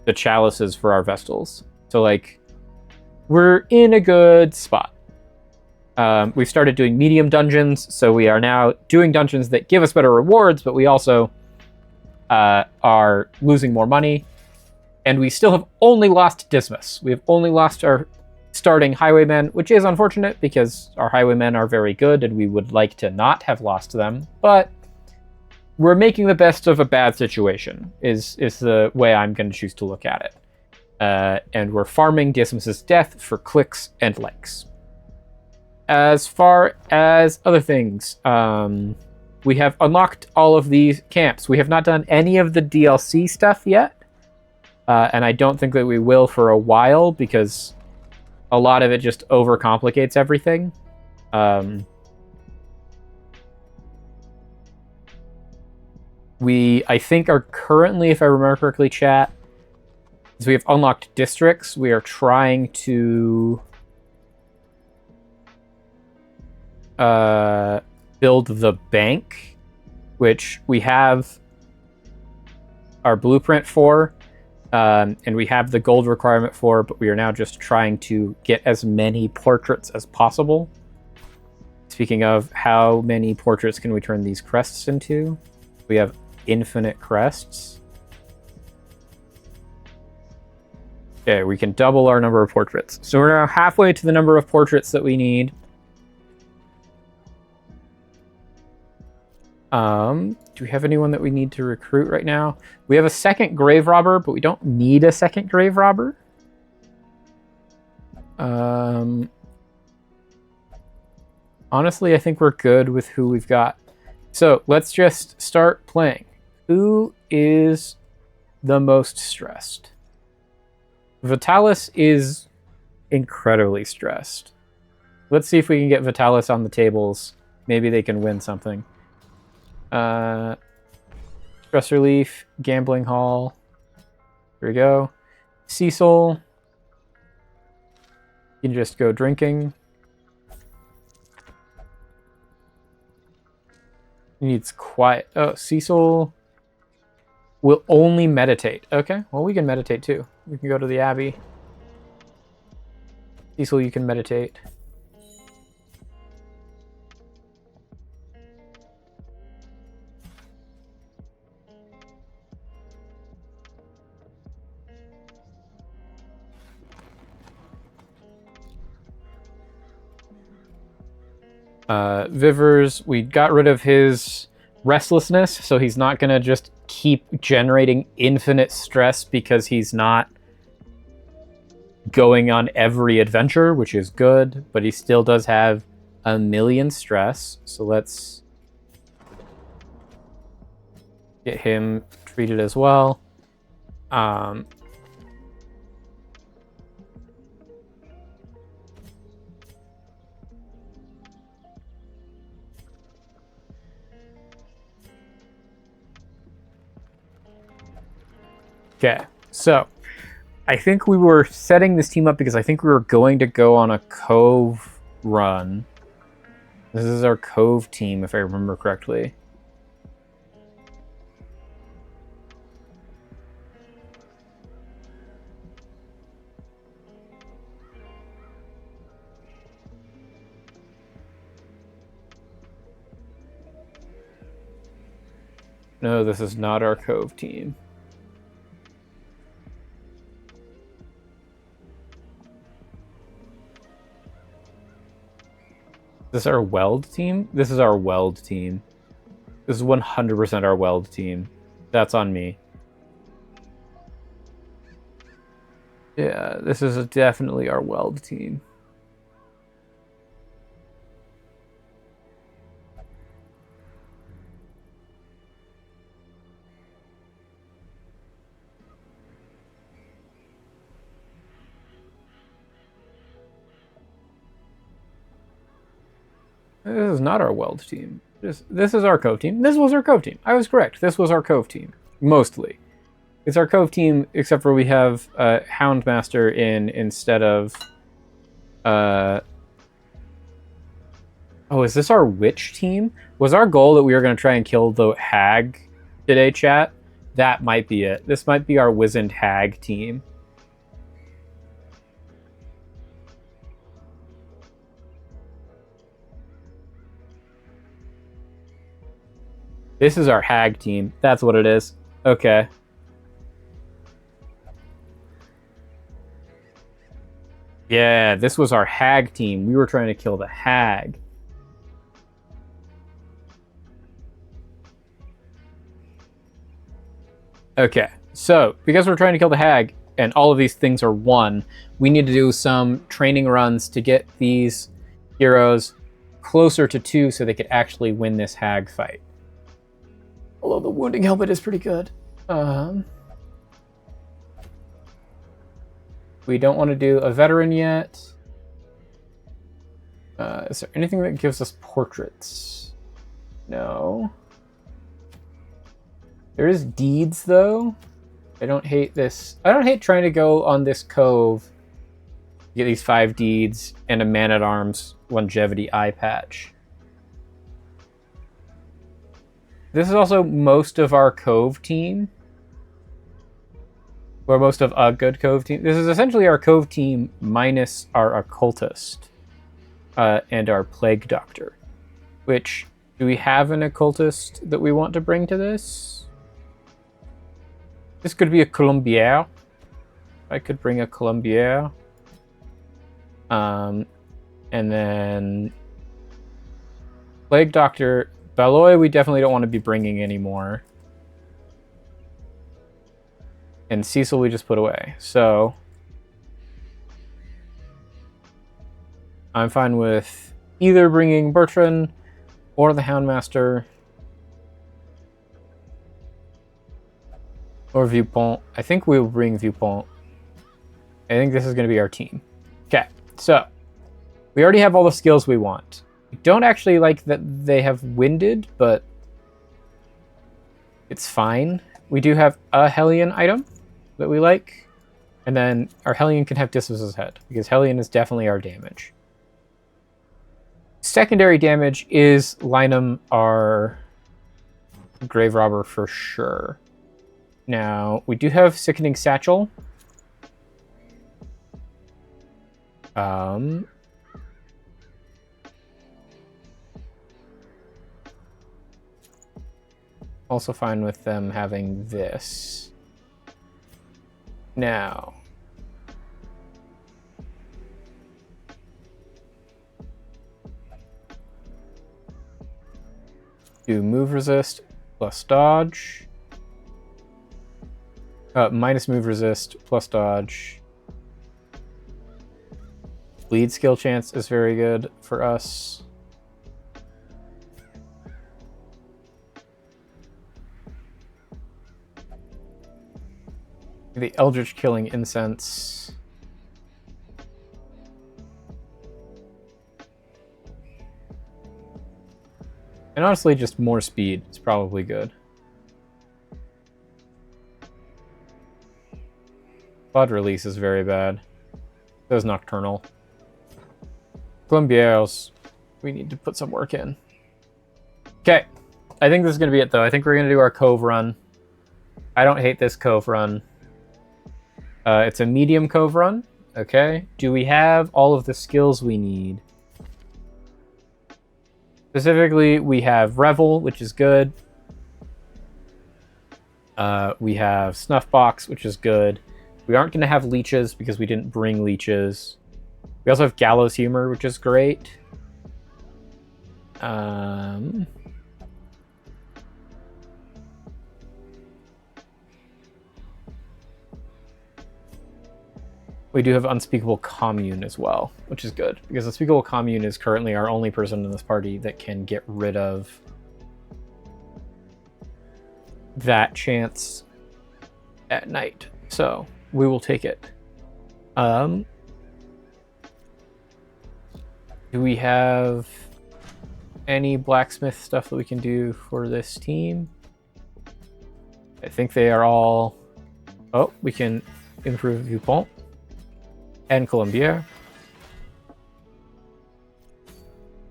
the chalices for our vestals. So like, we're in a good spot. We've started doing medium dungeons, so we are now doing dungeons that give us better rewards, but we also are losing more money. And we still have only lost Dismas. We have only lost our starting highwaymen, which is unfortunate because our highwaymen are very good and we would like to not have lost them. But we're making the best of a bad situation, is the way I'm going to choose to look at it. And we're farming Dismas's death for clicks and likes. As far as other things, we have unlocked all of these camps. We have not done any of the DLC stuff yet. And I don't think that we will for a while because a lot of it just overcomplicates everything. We, I think, are currently, if I remember correctly, chat, is we have unlocked districts. We are trying to build the bank, which we have our blueprint for. And we have the gold requirement for, but we are now just trying to get as many portraits as possible. Speaking of, how many portraits can we turn these crests into? We have infinite crests. Okay, we can double our number of portraits. So we're now halfway to the number of portraits that we need. Do we have anyone that we need to recruit right now? We have a second grave robber, but we don't need a second grave robber. Honestly, I think we're good with who we've got. So let's just start playing. Who is the most stressed? Vitalis is incredibly stressed. Let's see if we can get Vitalis on the tables. Maybe they can win something. Stress relief, gambling hall. Here we go. Cecil. You can just go drinking. He needs quiet. Oh, Cecil will only meditate. Okay, well, we can meditate too. We can go to the Abbey. Cecil, you can meditate. Vivers, we got rid of his restlessness, so he's not going to just keep generating infinite stress because he's not going on every adventure, which is good, but he still does have 1,000,000 stress. So let's get him treated as well. Okay, so I think we were setting this team up because I think we were going to go on a Cove run. This is our Cove team, if I remember correctly. No, this is not our Cove team. Is this our Weld team? This is our Weld team. This is 100% our Weld team. That's on me. Yeah, this is definitely our Weld team. This is not our Weld team. This is our Cove team. This was our Cove team. I was correct. This was our Cove team. Mostly. It's our Cove team, except for we have Houndmaster in instead of... Oh, is this our Witch team? Was our goal that we were going to try and kill the Hag today, chat, that might be it. This might be our wizened hag team. This is our hag team. That's what it is. Okay. Yeah, this was our hag team. We were trying to kill the hag. Okay, so because we're trying to kill the hag and all of these things are 1, we need to do some training runs to get these heroes closer to 2 so they could actually win this hag fight. Although the wounding helmet is pretty good. We don't want to do a veteran yet. Is there anything that gives us portraits? No. There is deeds, though. I don't hate this. I don't hate trying to go on this cove, get these 5 deeds, and a man-at-arms longevity eye patch. This is also most of our cove team. Or most of a good cove team. This is essentially our cove team minus our occultist and our plague doctor. Which, do we have an occultist that we want to bring to this? This could be a Colombier. I could bring a Colombier. And then plague doctor. Baloy we definitely don't want to be bringing anymore. And Cecil we just put away. So I'm fine with either bringing Bertrand or the Houndmaster or Viewpont. I think we'll bring Viewpont. I think this is going to be our team. Okay, so we already have all the skills we want. We don't actually like that they have winded, but it's fine. We do have a Hellion item that we like, and then our Hellion can have Dismas's head, because Hellion is definitely our damage. Secondary damage is Linum, our Grave Robber for sure. Now, we do have Sickening Satchel. Also fine with them having this. Now, do move resist plus dodge. Minus move resist plus dodge. Bleed skill chance is very good for us. The Eldritch Killing Incense. And honestly, just more speed is probably good. Blood release is very bad. So is Nocturnal. Colombiers, we need to put some work in. Okay, I think this is going to be it though. I think we're going to do our cove run. I don't hate this cove run. It's a medium cove run. Okay, do we have all of the skills we need? Specifically, we have Revel, which is good. We have Snuffbox, which is good. We aren't going to have leeches because we didn't bring leeches. We also have Gallows Humor, which is great. We do have Unspeakable Commune as well, which is good, because Unspeakable Commune is currently our only person in this party that can get rid of that chance at night. So we will take it. Do we have any blacksmith stuff that we can do for this team? I think they are all... Oh, we can improve Viewpont and Colombier.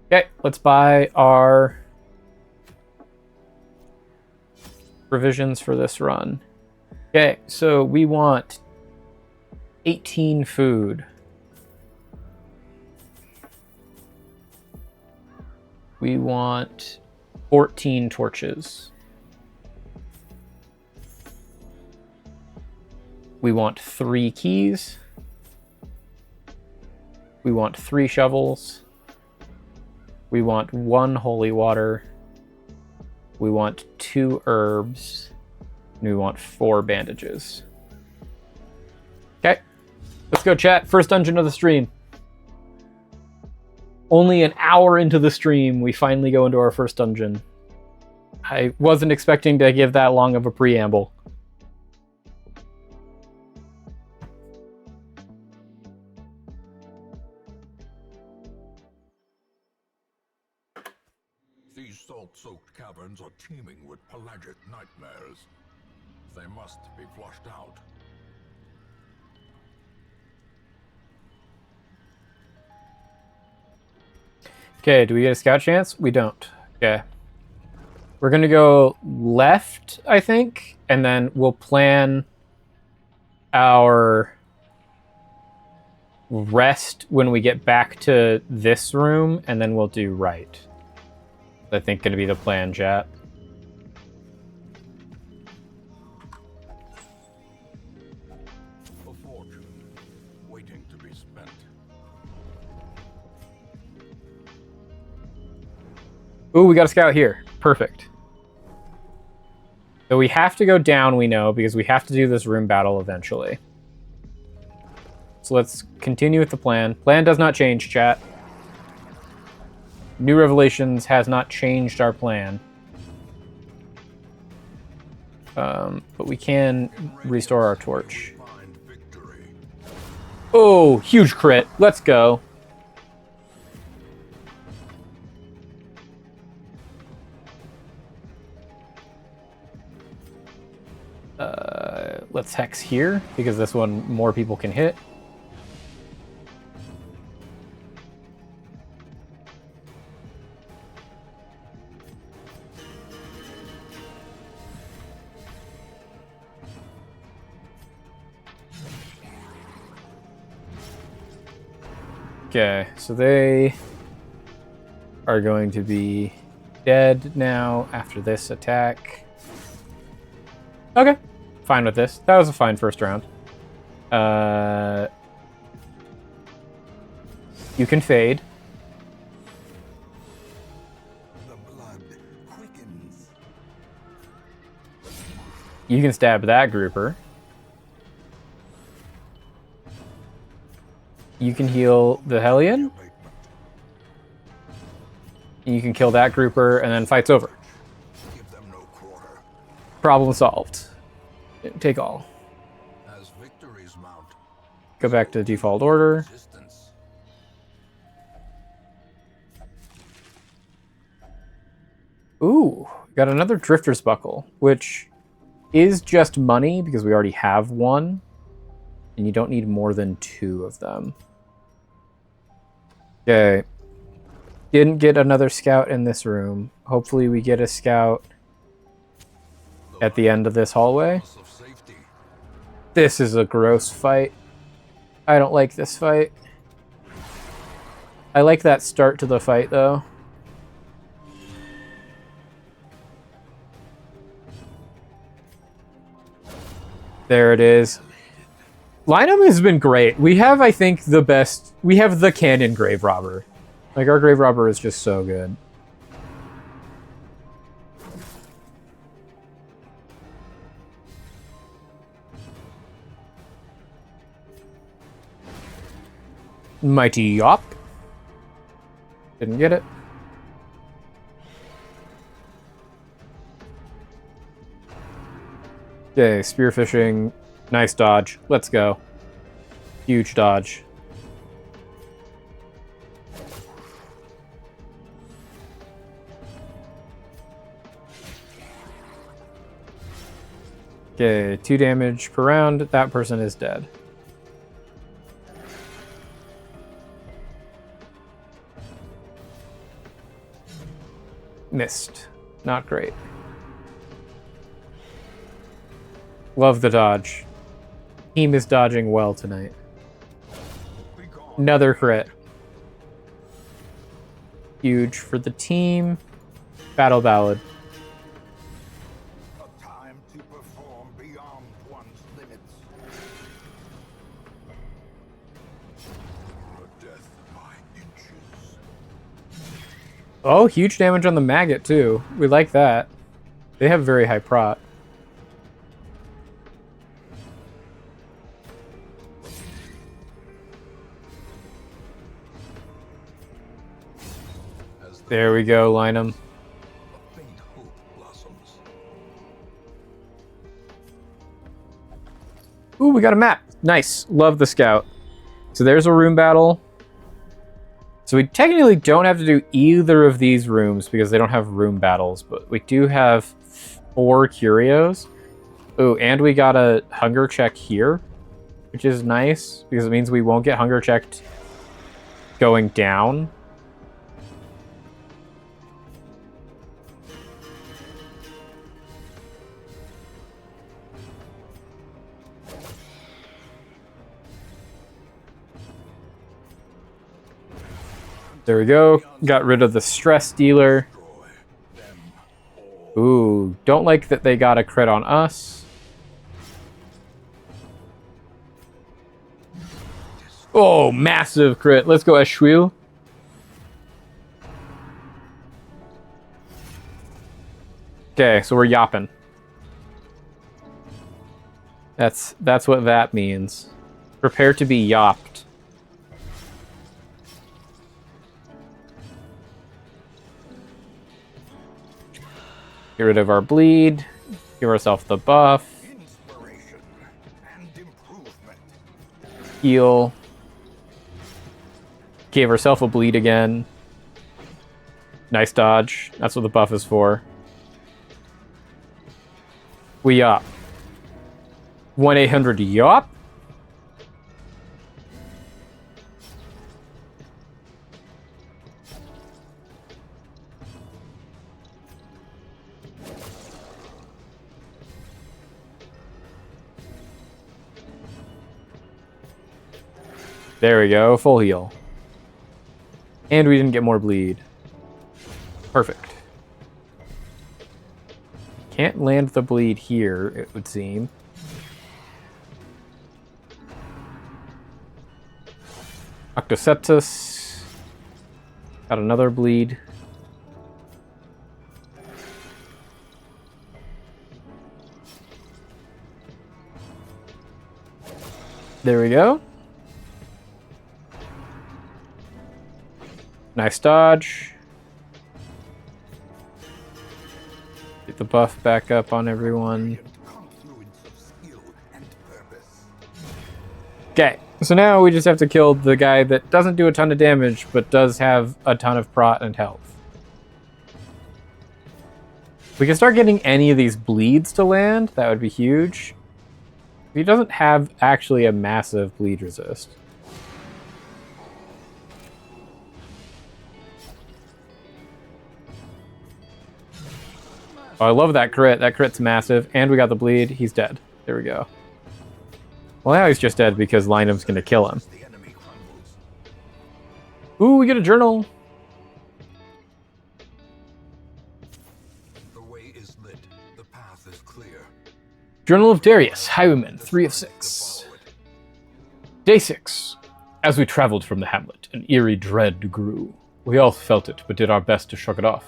Okay, let's buy our provisions for this run. Okay, so we want 18 food. We want 14 torches. We want 3 keys. We want 3 shovels. We want 1 holy water. We want 2 herbs. And we want 4 bandages. Okay, let's go, chat. First dungeon of the stream. Only an hour into the stream, we finally go into our first dungeon. I wasn't expecting to give that long of a preamble. These salt-soaked caverns are teeming with pelagic nightmares. They must be flushed out. Okay, do we get a scout chance? We don't. Okay. We're going to go left, I think, and then we'll plan our rest when we get back to this room, and then we'll do right. I think going to be the plan, chat. A fortune waiting to be spent. Ooh, we got a scout here. Perfect. So we have to go down, we know, because we have to do this room battle eventually. So let's continue with the plan. Plan does not change, chat. New Revelations has not changed our plan. But we can restore our torch. Oh, huge crit. Let's go. Let's hex here, because this one more people can hit. Okay, so they are going to be dead now after this attack. Okay, fine with this. That was a fine first round. You can fade. The blood quickens. You can stab that grouper. You can heal the Hellion. You can kill that grouper, and then fight's over. Give them no quarter. Problem solved. Take all. As victories mount, Go back to default order. resistance. Ooh, got another Drifter's Buckle, which is just money because we already have one, and you don't need more than 2 of them. Okay. Didn't get another scout in this room. Hopefully we get a scout at the end of this hallway. Loss of safety. This is a gross fight. I don't like this fight. I like that start to the fight, though. There it is. Lineup has been great. We have, I think, the best... We have the canon Grave Robber. Like, our Grave Robber is just so good. Mighty Yop. Didn't get it. Okay, spearfishing. Nice dodge. Let's go. Huge dodge. Okay, 2 damage per round. That person is dead. Missed. Not great. Love the dodge. Team is dodging well tonight. Another crit. Huge for the team. Battle Ballad. A time to perform beyond one's limits. A death by inches. Oh, huge damage on the maggot too. We like that. They have very high prot. There we go, line them. A faint hope blossoms. Ooh, we got a map. Nice. Love the scout. So there's a room battle. So we technically don't have to do either of these rooms because they don't have room battles, but we do have 4 curios. Ooh, and we got a hunger check here, which is nice because it means we won't get hunger checked going down. There we go. Got rid of the stress dealer. Ooh, don't like that they got a crit on us. Oh, massive crit. Let's go, Eshwil. Okay, so we're yopping. That's what that means. Prepare to be yopped. Get rid of our bleed. Give ourselves the buff. Inspiration and improvement. Heal. Gave ourselves a bleed again. Nice dodge. That's what the buff is for. We yop. 1-800 yop. There we go, full heal. And we didn't get more bleed. Perfect. Can't land the bleed here, it would seem. Octoseptus. Got another bleed. There we go. Nice dodge. Get the buff back up on everyone. Okay, so now we just have to kill the guy that doesn't do a ton of damage, but does have a ton of prot and health. We can start getting any of these bleeds to land. That would be huge. He doesn't have actually a massive bleed resist. Oh, I love that crit. That crit's massive. And we got the bleed. He's dead. There we go. Well, now he's just dead because Linum's going to kill him. Ooh, we get a journal. The way is lit. The path is clear. Journal of Darius, Highwayman, 3 of 6. Day 6. As we traveled from the hamlet, an eerie dread grew. We all felt it, but did our best to shrug it off.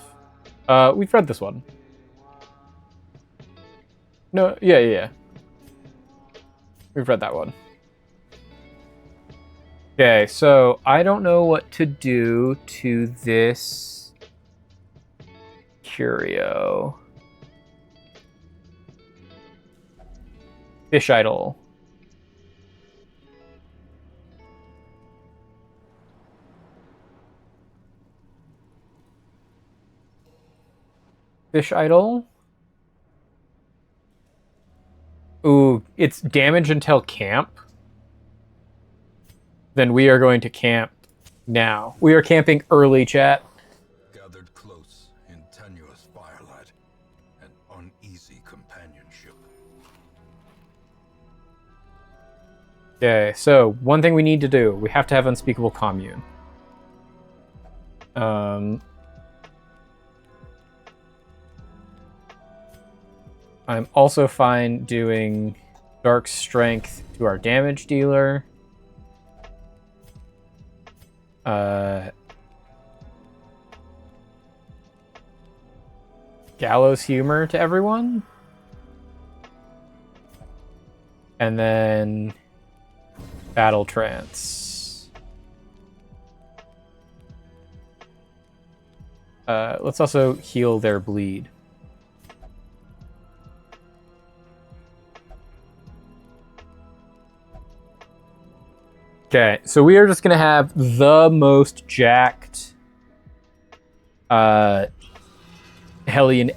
We've read this one. No, yeah. We've read that one. Okay, so I don't know what to do to this curio. Fish idol. Fish idol. Ooh, it's damage until camp. Then we are going to camp now. We are camping early, chat. Gathered close in tenuous firelight and uneasy companionship. Okay, so one thing we need to do, we have to have Unspeakable Commune. I'm also fine doing Dark Strength to our damage dealer. Gallows Humor to everyone. And then Battle Trance. Let's also heal their bleed. Okay, so we are just going to have the most jacked Hellion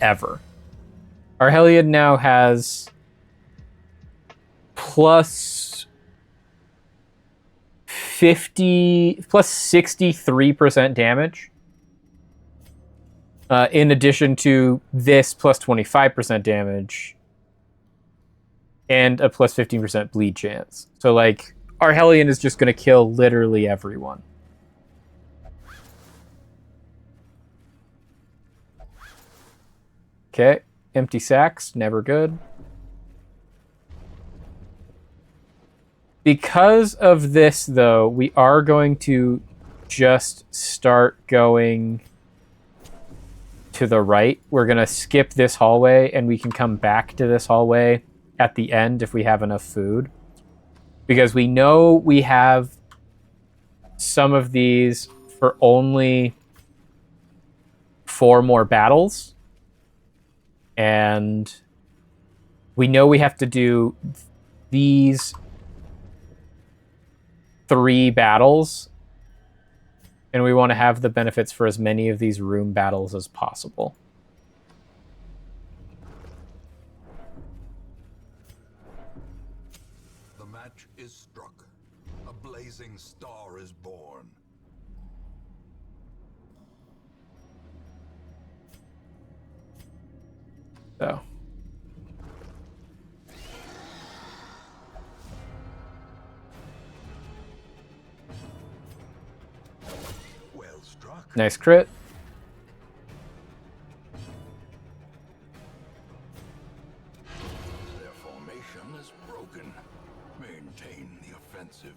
ever. Our Hellion now has plus 63% damage. In addition to this plus 25% damage and a plus 15% bleed chance. So like our Hellion is just going to kill literally everyone. Okay, empty sacks, never good. Because of this, though, we are going to just start going to the right. We're going to skip this hallway, and we can come back to this hallway at the end if we have enough food. Because we know we have some of these for only 4 more battles. And we know we have to do these 3 battles. And we want to have the benefits for as many of these room battles as possible. The match is struck. A blazing star is born. So. Well struck. Nice crit. Their formation is broken. Maintain the offensive.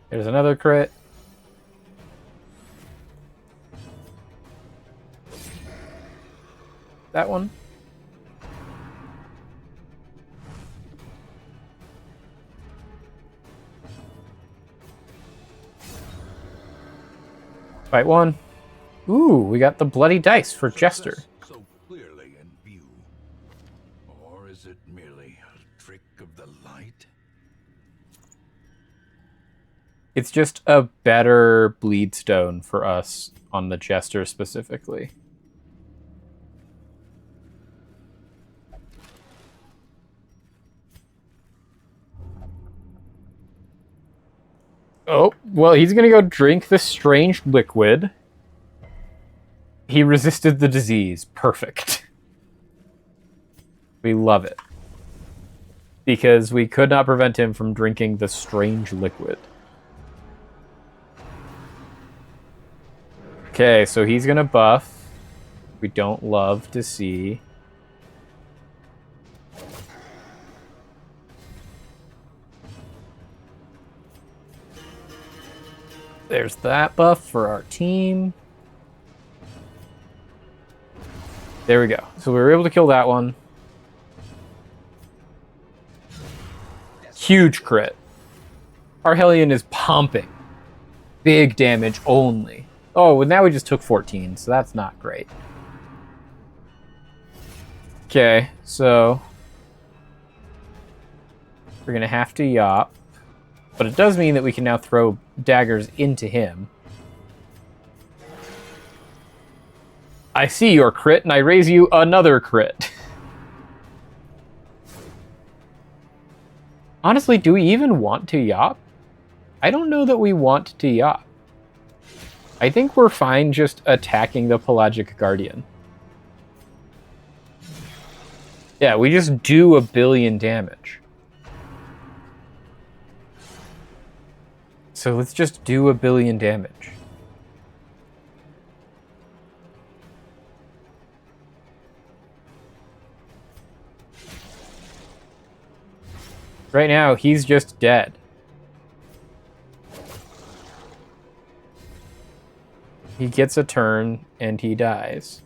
There's another crit. That one. Fight 1. Ooh, we got the bloody dice for Jester. So clearly in view. Or is it merely a trick of the light? It's just a better bleed stone for us on the Jester specifically. Oh, well, he's gonna go drink this strange liquid. He resisted the disease. Perfect. We love it. Because we could not prevent him from drinking the strange liquid. Okay, so he's gonna buff. We don't love to see. There's that buff for our team. There we go. So we were able to kill that one. Huge crit. Our Hellion is pumping. Big damage only. Oh, well, now we just took 14, so that's not great. Okay, so we're going to have to yop. But it does mean that we can now throw daggers into him. I see your crit, and I raise you another crit. Honestly, do we even want to yop? I don't know that we want to yop. I think we're fine just attacking the Pelagic Guardian. Yeah, we just do a billion damage. So let's just do 1 billion damage. Right now, he's just dead. He gets a turn, and he dies.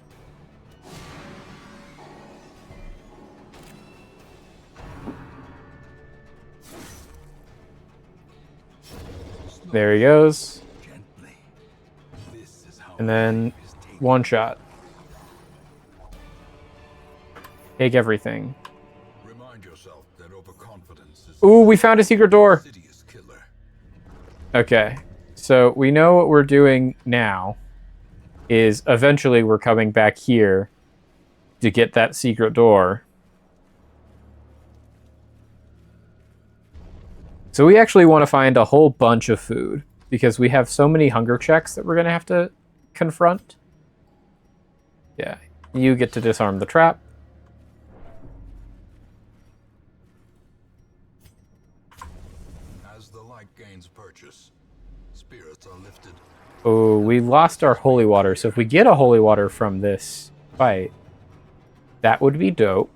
There he goes. And then one shot. Take everything. Ooh, we found a secret door. Okay, so we know what we're doing now is eventually we're coming back here to get that secret door. So we actually want to find a whole bunch of food because we have so many hunger checks that we're going to have to confront. Yeah, you get to disarm the trap. As the light gains purchase, spirits are lifted. Oh, we lost our holy water. So if we get a holy water from this fight, that would be dope.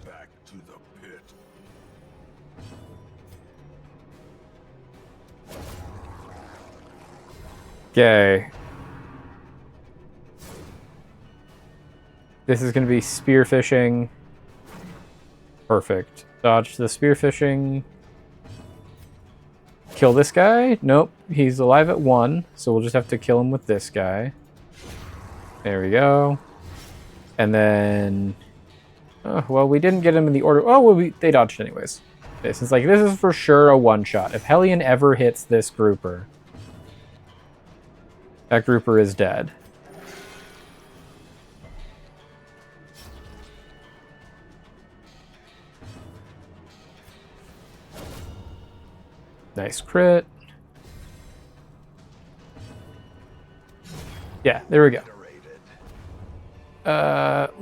Back to the pit. Okay. This is going to be spearfishing. Perfect. Dodge the spearfishing. Kill this guy? Nope. He's alive at 1, so we'll just have to kill him with this guy. There we go. And then... Oh, well, we didn't get him in the order... Oh, well, they dodged anyways. This is like, this is for sure a one-shot. If Hellion ever hits this grouper, that grouper is dead. Nice crit. Yeah, there we go.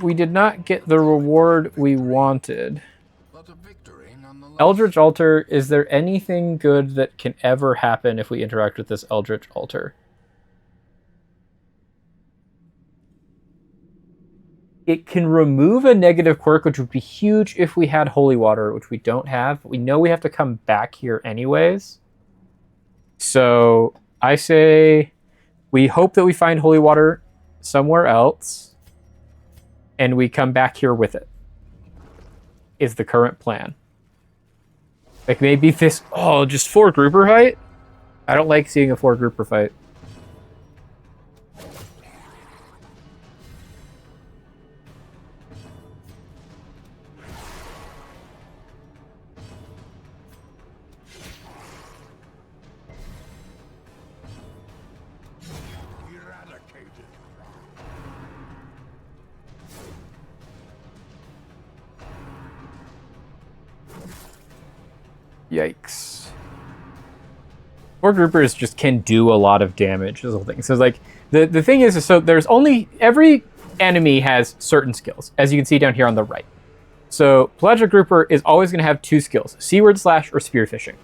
We did not get the reward we wanted. But a victory nonetheless. Eldritch Altar, is there anything good that can ever happen if we interact with this Eldritch Altar? It can remove a negative quirk, which would be huge if we had Holy Water, which we don't have. But we know we have to come back here anyways. So I say we hope that we find Holy Water somewhere else, and we come back here with it, is the current plan. Like maybe this... Oh, just 4 grouper fight? I don't like seeing a 4 grouper fight. Yikes. 4 groupers just can do a lot of damage, is the whole thing. So like the thing is so there's only every enemy has certain skills, as you can see down here on the right. So Pelagic Grouper is always going to have 2 skills, Seaward Slash or Spearfishing.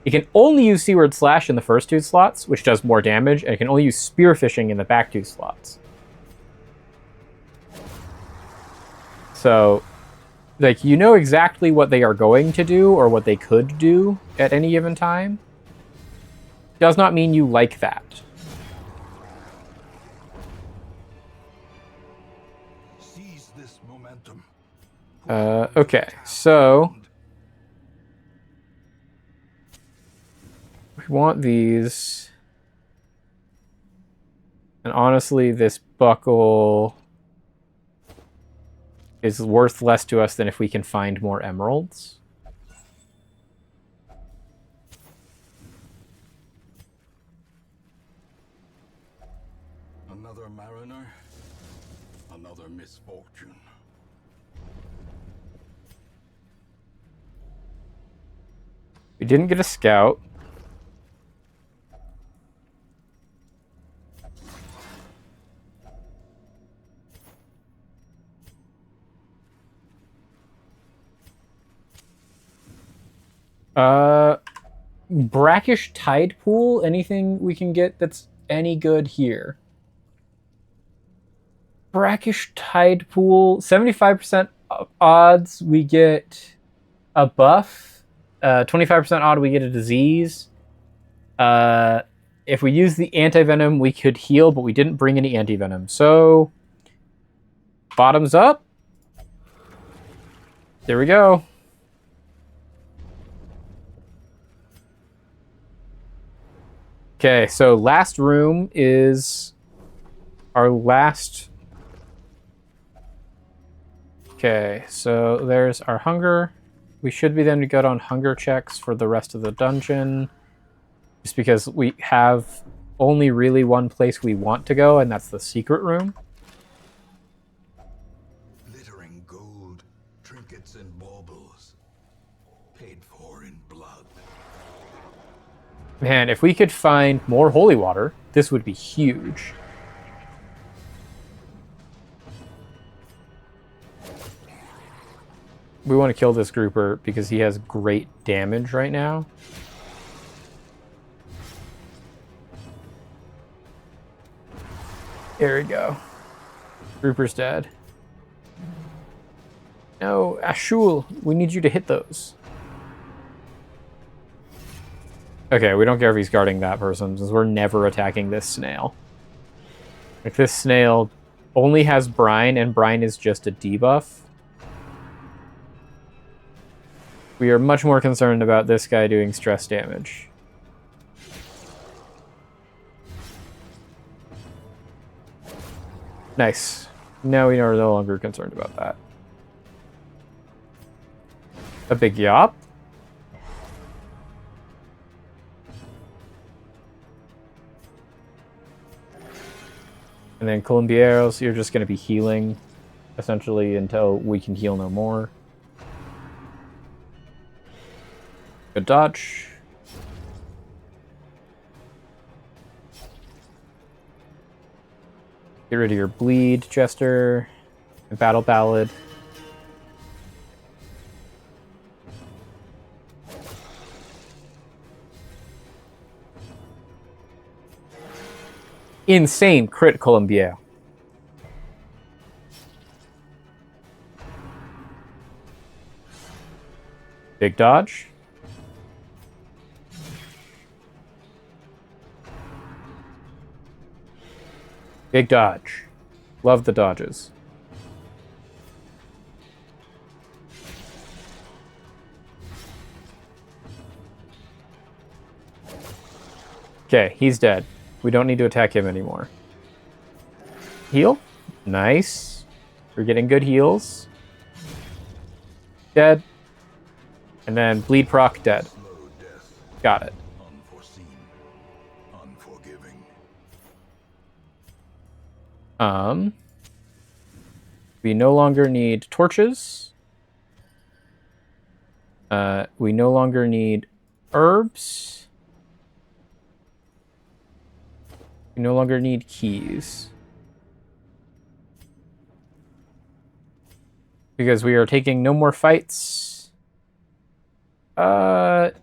It can only use Seaward Slash in the first 2 slots, which does more damage, and it can only use Spearfishing in the back 2 slots. So like, you know exactly what they are going to do or what they could do at any given time. Does not mean you like that. Seize this momentum. Okay, so we want these. And honestly, this buckle is worth less to us than if we can find more emeralds. Another mariner, another misfortune. We didn't get a scout. Brackish Tide Pool. Anything we can get that's any good here? Brackish Tide Pool. 75% odds we get a buff. 25% odd we get a disease. If we use the anti-venom, we could heal, but we didn't bring any anti-venom. So, bottoms up. There we go. Okay, so last room is our last. Okay, so there's our hunger. We should be then good on hunger checks for the rest of the dungeon. Just because we have only really one place we want to go, and that's the secret room. Glittering gold, trinkets and baubles, paid for in blood. Man, if we could find more holy water, this would be huge. We want to kill this grouper because he has great damage right now. There we go. Grouper's dead. No, Ashul, we need you to hit those. Okay, we don't care if he's guarding that person, since we're never attacking this snail. Like, this snail only has brine, and brine is just a debuff. We are much more concerned about this guy doing stress damage. Nice. Now we are no longer concerned about that. A big yop. And then Columbieros, you're just going to be healing, essentially, until we can heal no more. Good dodge. Get rid of your bleed, Jester. Battle Ballad. Insane crit Colombier. Big dodge. Big dodge. Love the dodges. Okay, he's dead. We don't need to attack him anymore. Heal. Nice. We're getting good heals. Dead. And then bleed proc, dead. Got it. Unforeseen, unforgiving. We no longer need torches. We no longer need herbs. We no longer need keys. Because we are taking no more fights.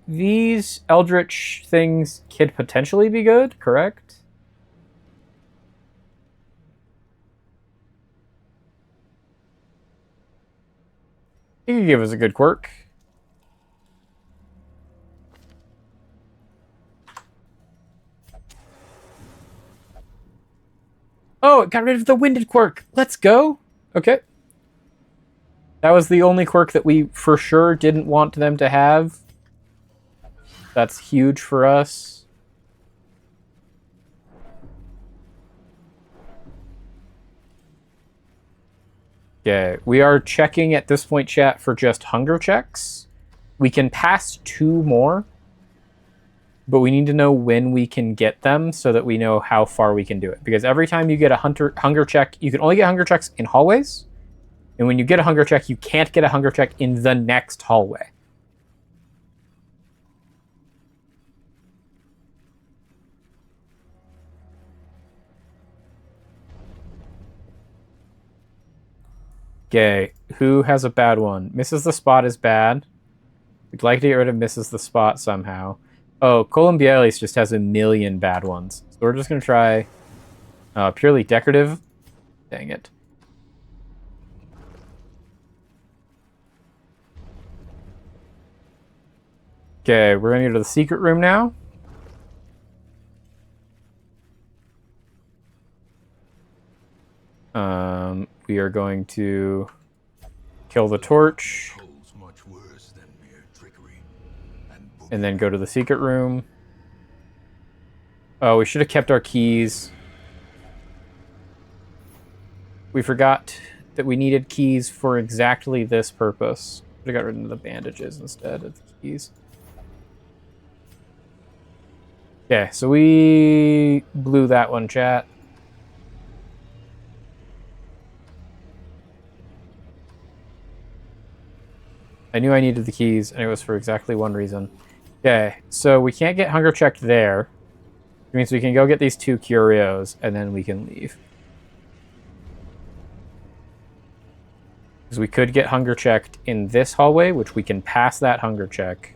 These Eldritch things could potentially be good, correct? He could give us a good quirk. Oh, it got rid of the winded quirk. Let's go. Okay. That was the only quirk that we for sure didn't want them to have. That's huge for us. Okay, we are checking at this point, chat, for just hunger checks. We can pass 2 more, but we need to know when we can get them so that we know how far we can do it. Because every time you get a hunger check, you can only get hunger checks in hallways. And when you get a hunger check, you can't get a hunger check in the next hallway. Okay, who has a bad one? Misses the spot is bad. We'd like to get rid of Mrs. the Spot somehow. Oh, Columbialis just has a million bad ones. So we're just going to try purely decorative. Dang it. Okay, we're going to go to the secret room now. We are going to kill the torch. And then go to the secret room. Oh, we should have kept our keys. We forgot that we needed keys for exactly this purpose. Should have got rid of the bandages instead of the keys. Okay, so we blew that one, chat. I knew I needed the keys, and it was for exactly one reason. Okay, so we can't get hunger checked there. Which means we can go get these 2 curios, and then we can leave. Because we could get hunger checked in this hallway, which we can pass that hunger check.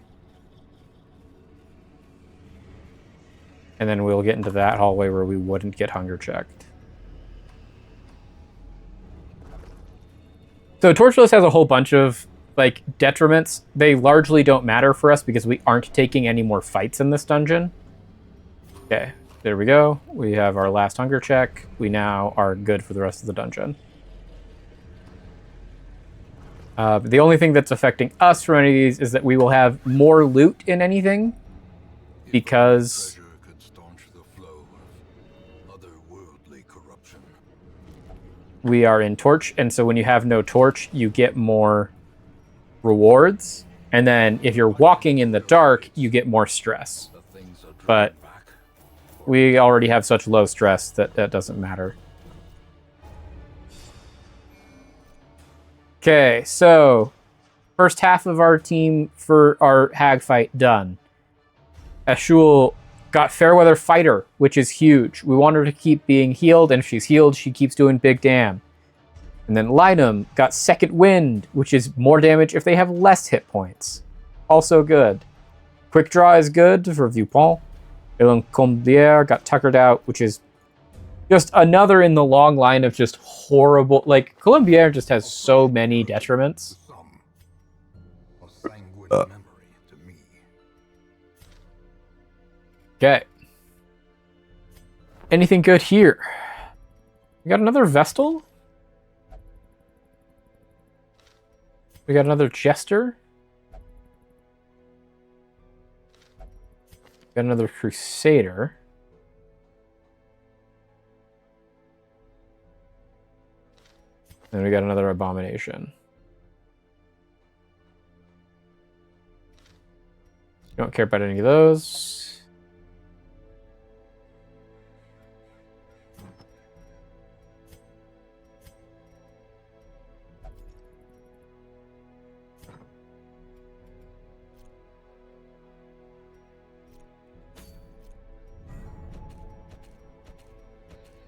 And then we'll get into that hallway where we wouldn't get hunger checked. So Torchless has a whole bunch of like detriments. They largely don't matter for us because we aren't taking any more fights in this dungeon. Okay, there we go. We have our last hunger check. We now are good for the rest of the dungeon. The only thing that's affecting us from any of these is that we will have more loot in anything because we are in torch, and so when you have no torch, you get more rewards, and then if you're walking in the dark, you get more stress. But we already have such low stress that that doesn't matter. Okay, so first half of our team for our hag fight done. Ashul got Fairweather Fighter, which is huge. We want her to keep being healed, and if she's healed, she keeps doing big damn. And then Linum got Second Wind, which is more damage if they have less hit points. Also good. Quick Draw is good for Viewpont. Elon Combier got Tuckered Out, which is just another in the long line of just horrible... Like, Colombier just has so many detriments. Okay. Anything good here? We got another Vestal? We got another Jester? Got another Crusader. And we got another Abomination. Don't care about any of those.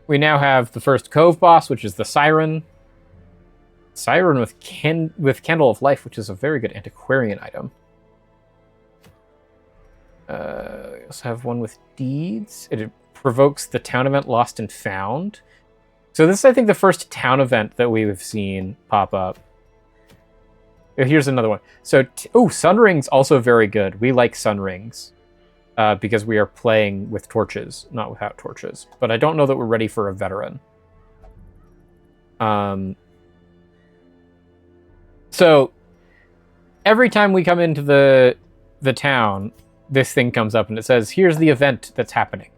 We now have the first Cove boss, which is the Siren. Siren with Candle of Life, which is a very good antiquarian item. We also have one with Deeds. It provokes the town event Lost and Found. So this is, I think, the first town event that we've seen pop up. Here's another one. So, Sun Ring's also very good. We like Sun Rings. Because we are playing with torches, not without torches. But I don't know that we're ready for a veteran. So, every time we come into the town, this thing comes up and it says, here's the event that's happening.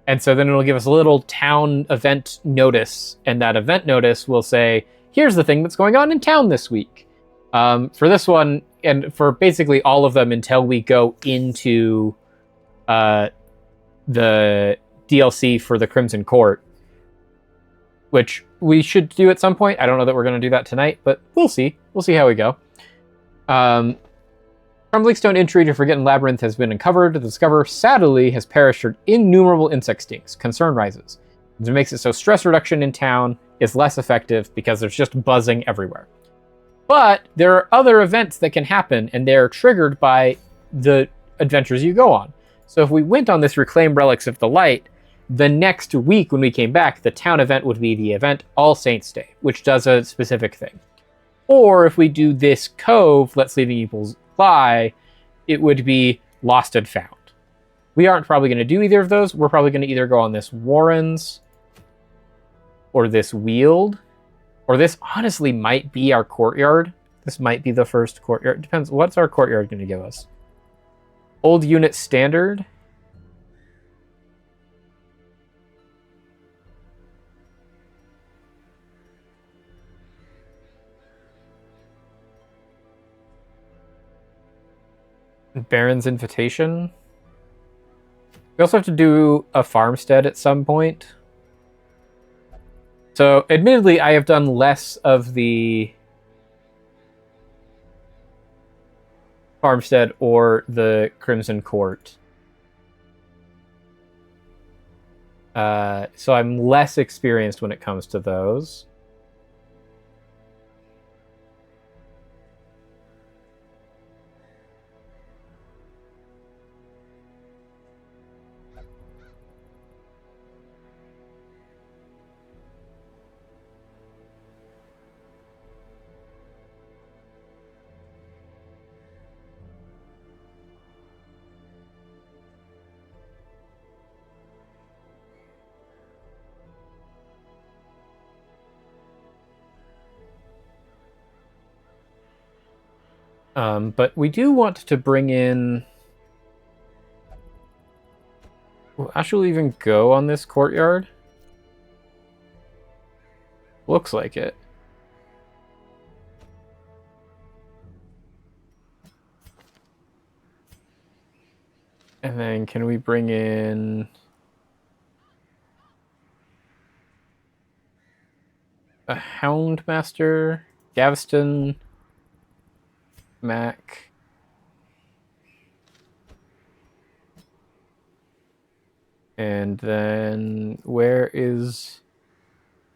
And so then it'll give us a little town event notice, and that event notice will say, here's the thing that's going on in town this week. For this one, and for basically all of them until we go into... the DLC for the Crimson Court, which we should do at some point. I don't know that we're going to do that tonight, but we'll see. We'll see how we go. Crumbling Stone Entry to Forgotten Labyrinth has been uncovered. The discoverer sadly has perished from innumerable insect stings. Concern rises. It makes it so stress reduction in town is less effective because there's just buzzing everywhere. But there are other events that can happen, and they're triggered by the adventures you go on. So if we went on this Reclaim Relics of the Light, the next week when we came back, the town event would be the event All Saints Day, which does a specific thing. Or if we do this Cove, Let Sleeping Evils Lie, it would be Lost and Found. We aren't probably going to do either of those. We're probably going to either go on this Warrens, or this Weald, or this honestly might be our courtyard. This might be the first courtyard. Depends. What's our courtyard going to give us? Old unit standard. Baron's Invitation. We also have to do a farmstead at some point. So, admittedly, I have done less of the farmstead or the Crimson Court. So I'm less experienced when it comes to those. But we do want to bring in... Will Ashley even go on this courtyard? Looks like it. And then can we bring in... a Houndmaster, Gaveston, Mac. And then where is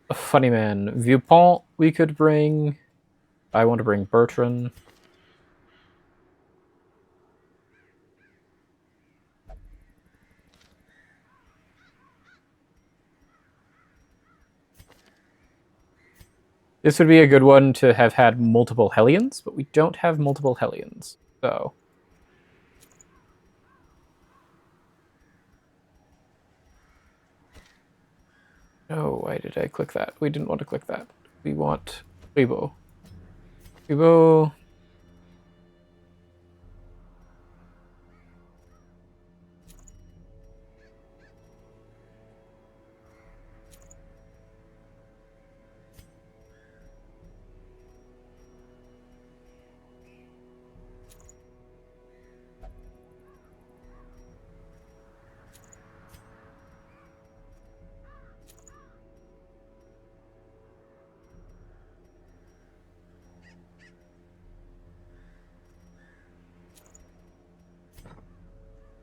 a funny man? Viewpont we could bring. I want to bring Bertrand. This would be a good one to have had multiple Hellions, but we don't have multiple Hellions, so... Oh, why did I click that? We didn't want to click that. We want Weibo. Weibo.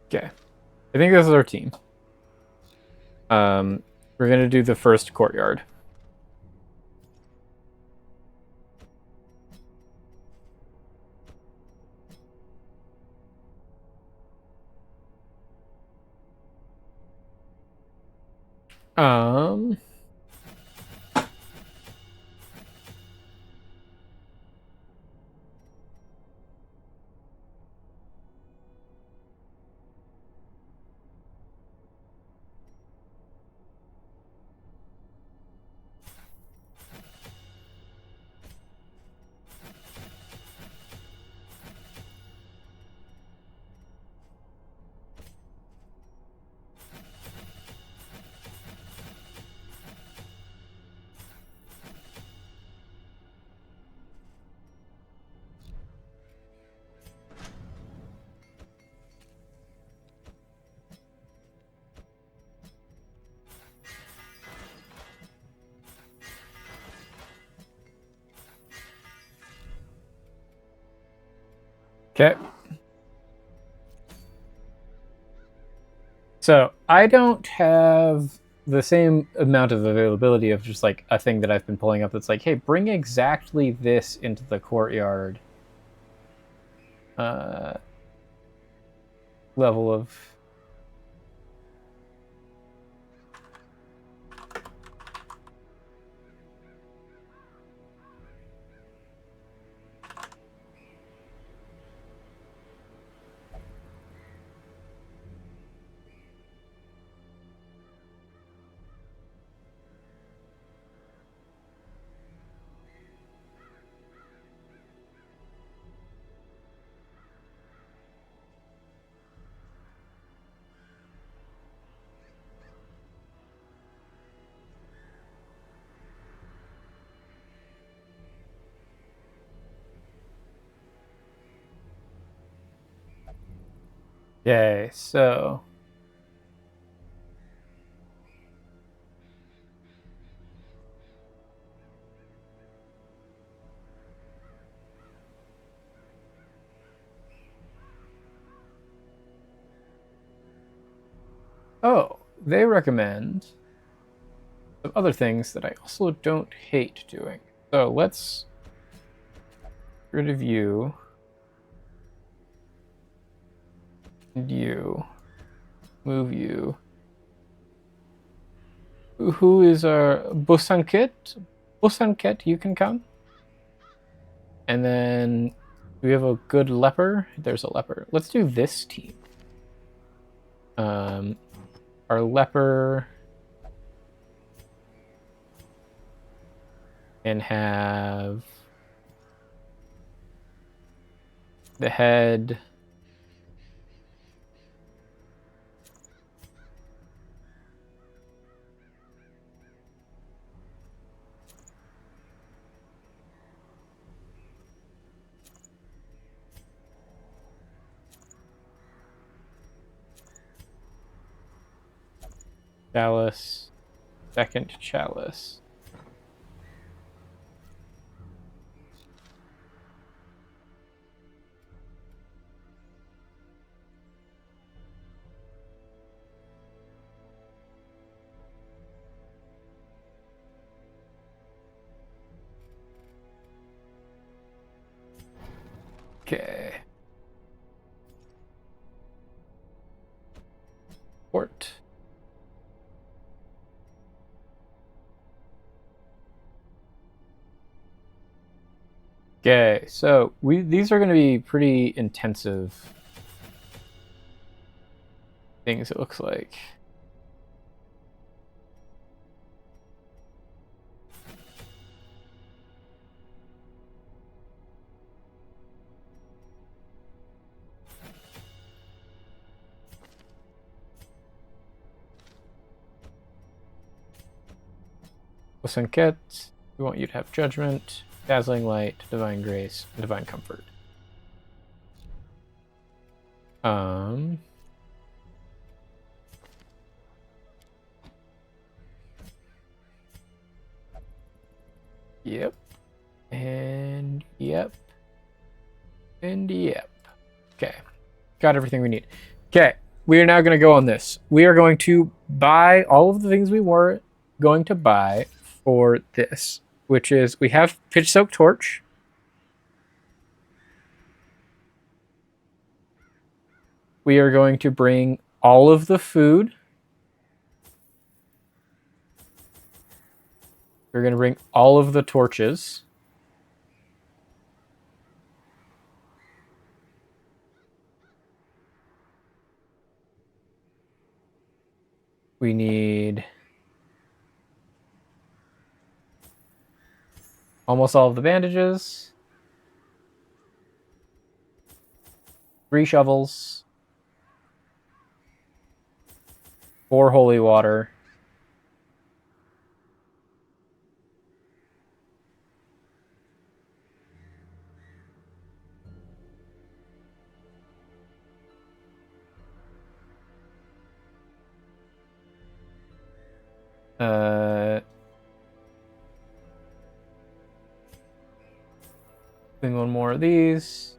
Okay. I think this is our team. We're going to do the first courtyard. Okay. So I don't have the same amount of availability of just like a thing that I've been pulling up that's like, hey, bring exactly this into the courtyard level of. Okay, so they recommend some other things that I also don't hate doing. So let's get rid of you and you, move you. Who is our Bosanket? Bosanket, you can come. And then we have a good leper. There's a leper. Let's do this team. Our leper can have the head. Chalice, second chalice. Okay. Port. Okay, so these are going to be pretty intensive things, it looks like. Sanket, we want you to have judgment, dazzling light, divine grace, and divine comfort. Yep. And yep. And yep. Okay. Got everything we need. Okay. We are now going to go on this. We are going to buy all of the things we were going to buy for this, which is we have pitch soaked torch. We are going to bring all of the food. We're going to bring all of the torches. We need almost all of the bandages. 3 shovels. 4 holy water. Bring one more of these.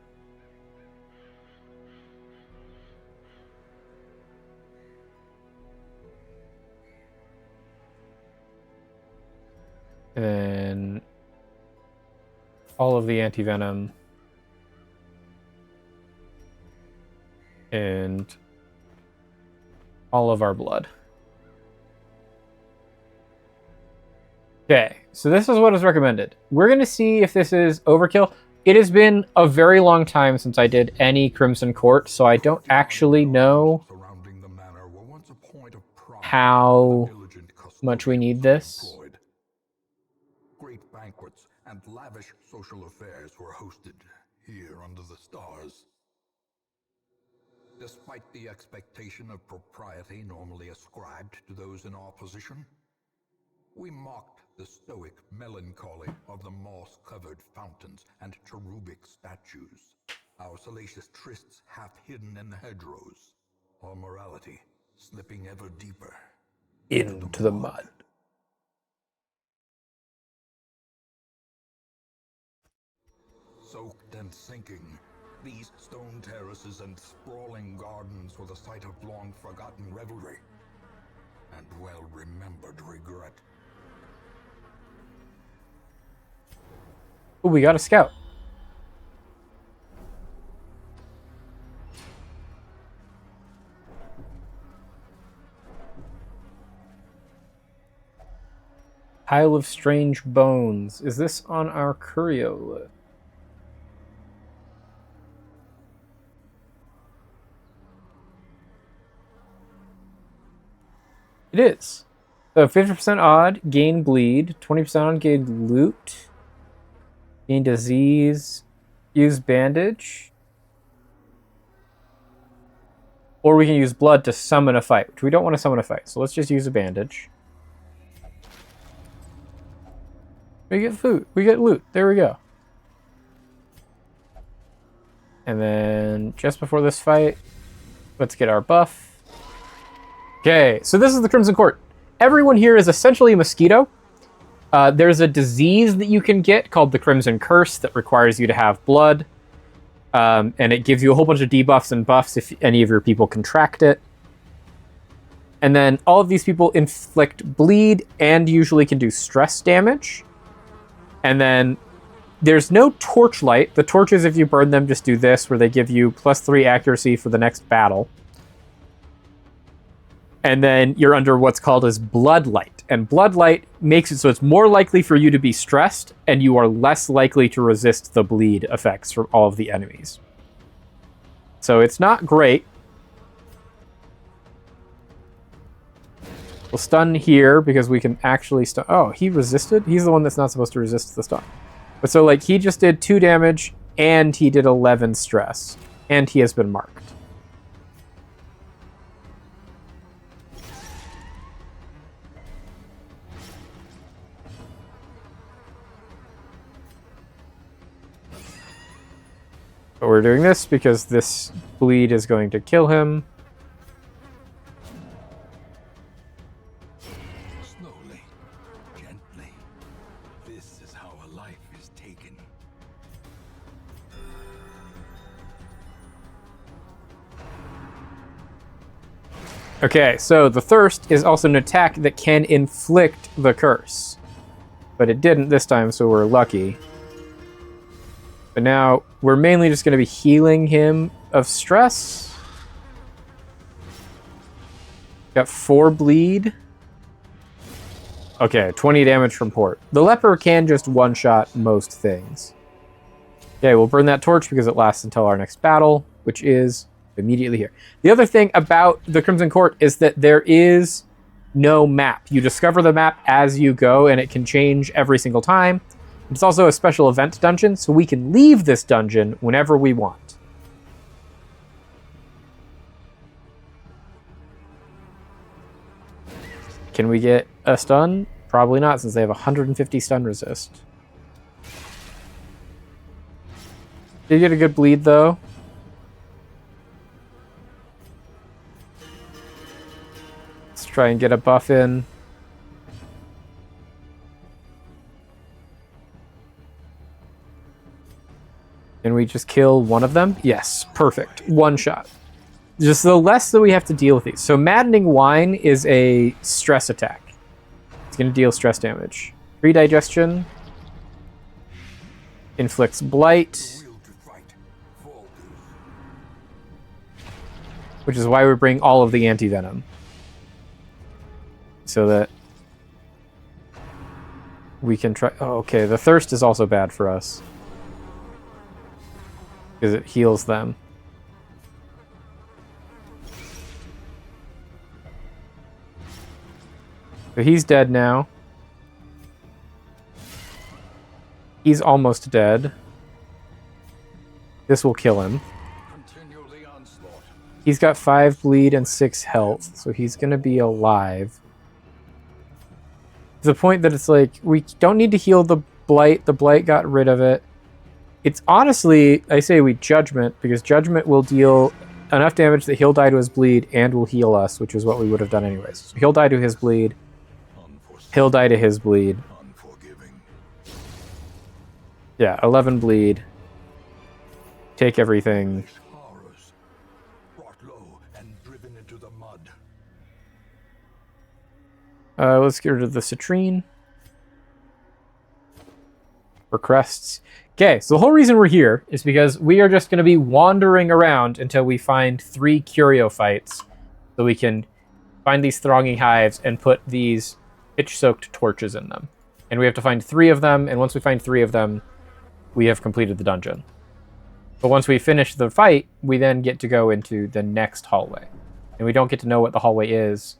And then all of the anti-venom. And all of our blood. Okay, so this is what is recommended. We're going to see if this is overkill. It has been a very long time since I did any Crimson Court, so I don't actually know how much we need this. Great banquets and lavish social affairs were hosted here under the stars. Despite the expectation of propriety normally ascribed to those in our position, we mocked the stoic melancholy of the moss-covered fountains and cherubic statues, our salacious trysts half hidden in the hedgerows, our morality slipping ever deeper into the mud. Soaked and sinking, these stone terraces and sprawling gardens were the site of long-forgotten revelry and well-remembered regret. Oh, we got a scout. Pile of strange bones. Is this on our curio list? It is. So 50% odd, gain bleed, 20% on gain loot, gain disease, use bandage. Or we can use blood to summon a fight, which we don't want to summon a fight. So let's just use a bandage. We get food. We get loot. There we go. And then just before this fight, let's get our buff. Okay, so this is the Crimson Court. Everyone here is essentially a mosquito. There's a disease that you can get called the Crimson Curse that requires you to have blood. And it gives you a whole bunch of debuffs and buffs if any of your people contract it. And then all of these people inflict bleed and usually can do stress damage. And then there's no torchlight. The torches, if you burn them, just do this, where they give you +3 accuracy for the next battle. And then you're under what's called as Bloodlight. And Bloodlight makes it so it's more likely for you to be stressed, and you are less likely to resist the bleed effects from all of the enemies. So it's not great. We'll stun here because we can actually stun. Oh, he resisted? He's the one that's not supposed to resist the stun. But so, like, he just did 2 damage, and he did 11 stress. And he has been marked. But we're doing this because this bleed is going to kill him. Slowly, gently. This is how a life is taken. Okay, so the Thirst is also an attack that can inflict the curse. But it didn't this time, so we're lucky. But now, we're mainly just going to be healing him of stress. Got 4 bleed. Okay, 20 damage from port. The leper can just one-shot most things. Okay, we'll burn that torch because it lasts until our next battle, which is immediately here. The other thing about the Crimson Court is that there is no map. You discover the map as you go, and it can change every single time. It's also a special event dungeon, so we can leave this dungeon whenever we want. Can we get a stun? Probably not, since they have 150 stun resist. Did you get a good bleed, though? Let's try and get a buff in. Can we just kill one of them? Yes, perfect. One shot. Just the less that we have to deal with these. So Maddening Wine is a stress attack. It's going to deal stress damage. Redigestion. Inflicts blight. Which is why we bring all of the anti-venom. So that we can try... Oh, okay, the thirst is also bad for us. Because it heals them. So he's dead now. He's almost dead. This will kill him. He's got 5 bleed and 6 health, so he's going to be alive. To the point that it's like, we don't need to heal the blight. The blight got rid of it. It's honestly, I say we Judgment, because Judgment will deal enough damage that he'll die to his bleed and will heal us, which is what we would have done anyways. So he'll die to his bleed. He'll die to his bleed. Yeah, 11 bleed. Take everything. Let's get rid of the citrine. For crests. Okay, so the whole reason we're here is because we are just going to be wandering around until we find 3 curio fights. So we can find these thronging hives and put these pitch-soaked torches in them. And we have to find 3 of them, and once we find 3 of them, we have completed the dungeon. But once we finish the fight, we then get to go into the next hallway. And we don't get to know what the hallway is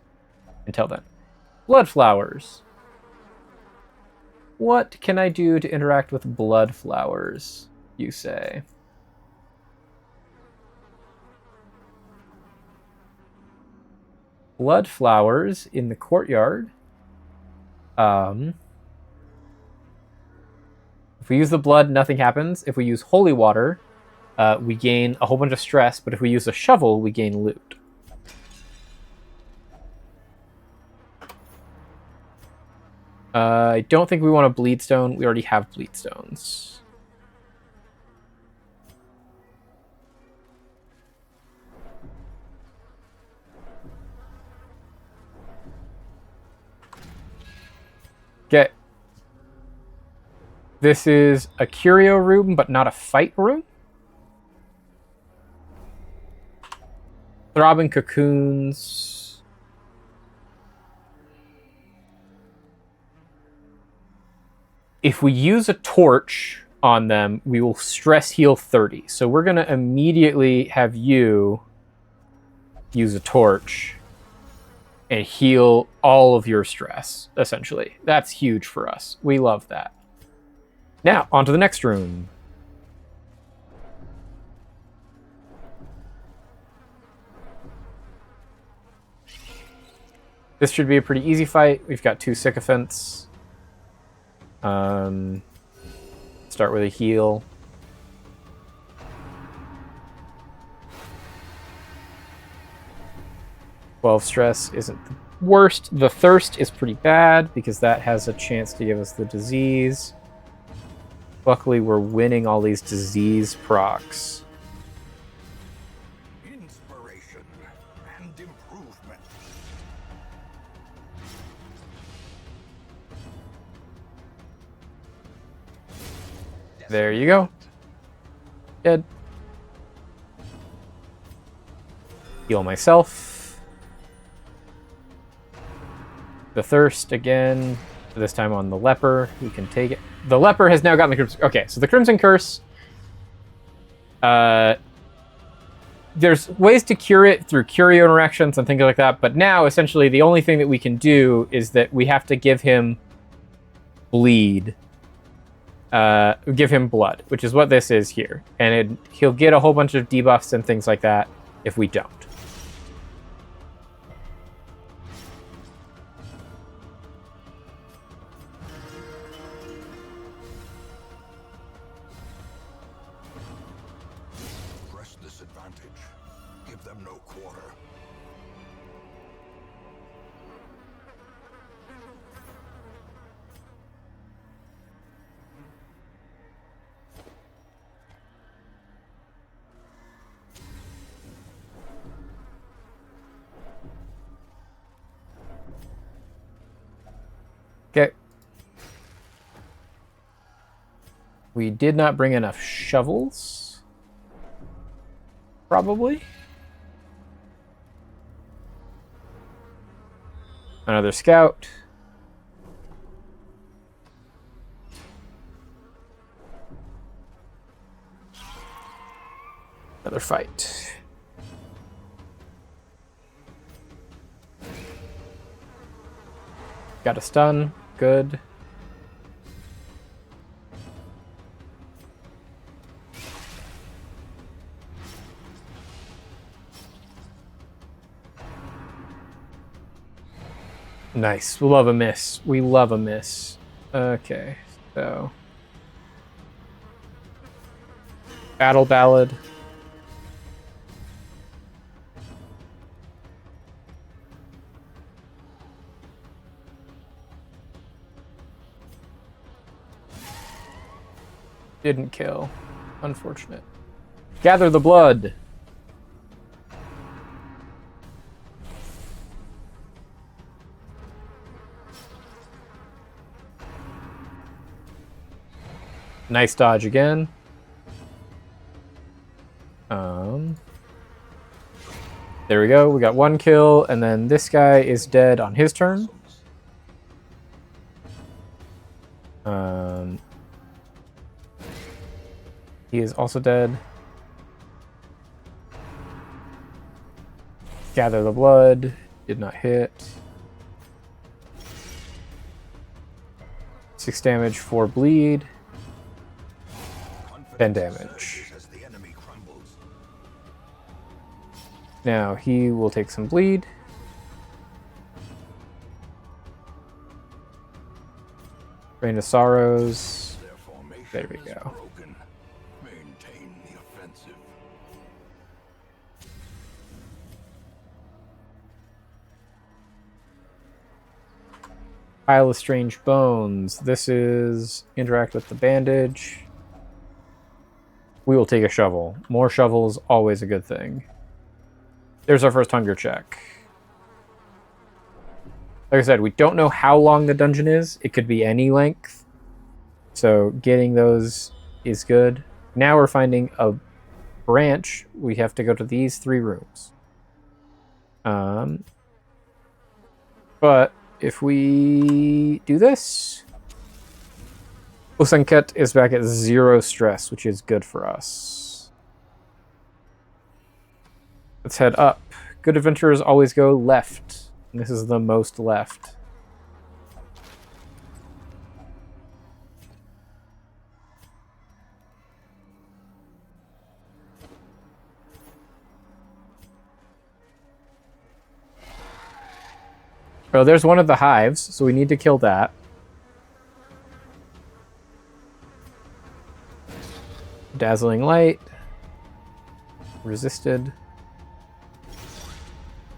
until then. Blood flowers. What can I do to interact with blood flowers, you say? Blood flowers in the courtyard. If we use the blood, nothing happens. If we use holy water, we gain a whole bunch of stress, but if we use a shovel, we gain loot. I don't think we want a bleed stone. We already have bleed stones. Okay. This is a curio room, but not a fight room. Throbbing cocoons. If we use a torch on them, we will stress heal 30. So we're going to immediately have you use a torch and heal all of your stress, essentially. That's huge for us. We love that. Now, on to the next room. This should be a pretty easy fight. We've got 2 sycophants. Start with a heal. Twelve stress isn't the worst. The thirst is pretty bad because that has a chance to give us the disease. Luckily, we're winning all these disease procs. Inspiration and improvement. There you go. Dead. Heal myself. The thirst again. This time on the leper. He can take it. The leper has now gotten the crimson. Okay, so the Crimson Curse. There's ways to cure it through curio interactions and things like that, but now essentially the only thing that we can do is that we have to give him bleed. Give him blood, which is what this is here. And he'll get a whole bunch of debuffs and things like that if we don't. Press this advantage. Give them no quarter. Okay. We did not bring enough shovels. Probably. Another scout. Another fight. Got a stun. Good. Nice. We love a miss. We love a miss. Okay, so Battle Ballad. Didn't kill. Unfortunate. Gather the blood. Nice dodge again. There we go. We got one kill, and then this guy is dead on his turn. He is also dead. Gather the blood. Did not hit. 6 damage, 4 bleed. 10 damage. Now he will take some bleed. Rain of Sorrows. There we go. Pile of Strange Bones. This is interact with the bandage. We will take a shovel. More shovels, always a good thing. There's our first hunger check. Like I said, we don't know how long the dungeon is. It could be any length. So getting those is good. Now we're finding a branch. We have to go to these 3 rooms. But if we do this, Usanket is back at 0 stress, which is good for us. Let's head up. Good adventurers always go left. And this is the most left. Oh, there's one of the hives, so we need to kill that. Dazzling Light. Resisted.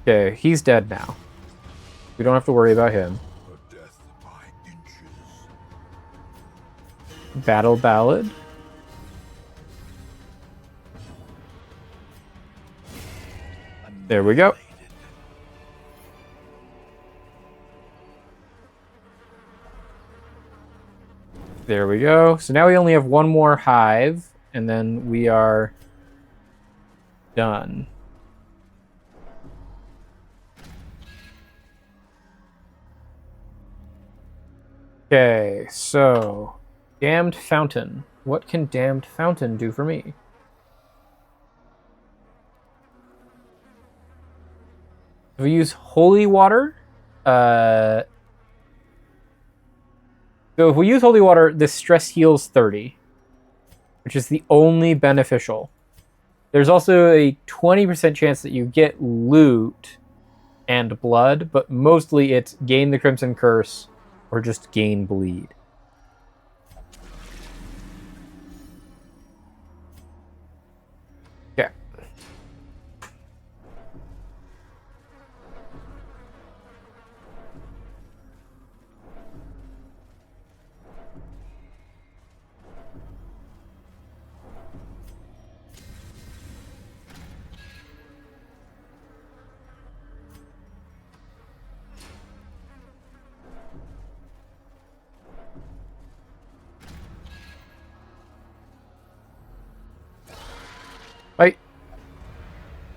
Okay, he's dead now. We don't have to worry about him. Battle Ballad. There we go. There we go. So now we only have one more hive, and then we are done. Okay, so Damned Fountain. What can Damned Fountain do for me? If we use holy water, so if we use holy water, this stress heals 30, which is the only beneficial. There's also a 20% chance that you get loot and blood, but mostly it's gain the Crimson Curse or just gain bleed. Okay.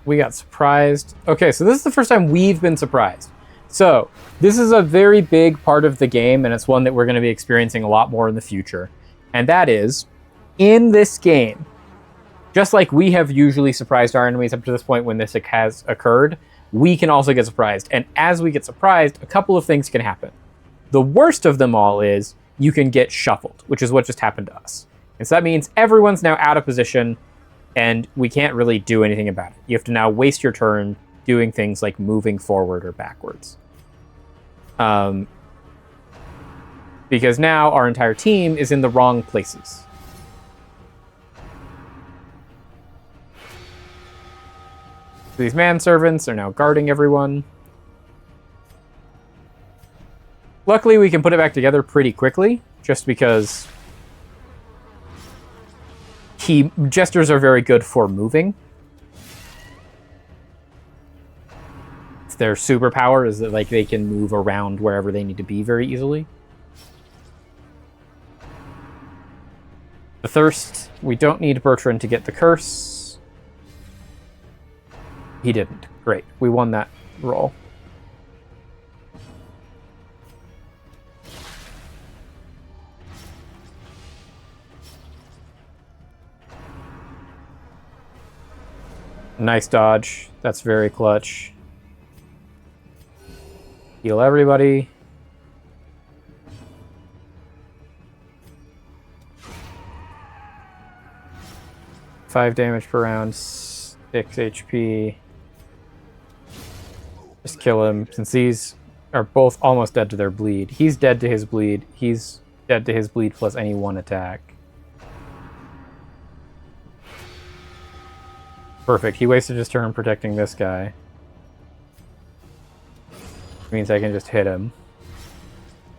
We got surprised. Okay, so this is the first time we've been surprised. So this is a very big part of the game, and it's one that we're going to be experiencing a lot more in the future. And that is, in this game, just like we have usually surprised our enemies up to this point when this has occurred, we can also get surprised. And as we get surprised, a couple of things can happen. The worst of them all is you can get shuffled, which is what just happened to us. And so that means everyone's now out of position, and we can't really do anything about it. You have to now waste your turn doing things like moving forward or backwards. Because now our entire team is in the wrong places. These manservants are now guarding everyone. Luckily, we can put it back together pretty quickly, just because jesters are very good for moving. It's their superpower is that like they can move around wherever they need to be very easily. The thirst, we don't need Bertrand to get the curse. He didn't. Great. We won that roll. Nice dodge. That's very clutch. Heal everybody. Five damage per round. 6 HP. Just kill him, since these are both almost dead to their bleed. He's dead to his bleed. He's dead to his bleed plus any one attack. Perfect. He wasted his turn protecting this guy. Which means I can just hit him.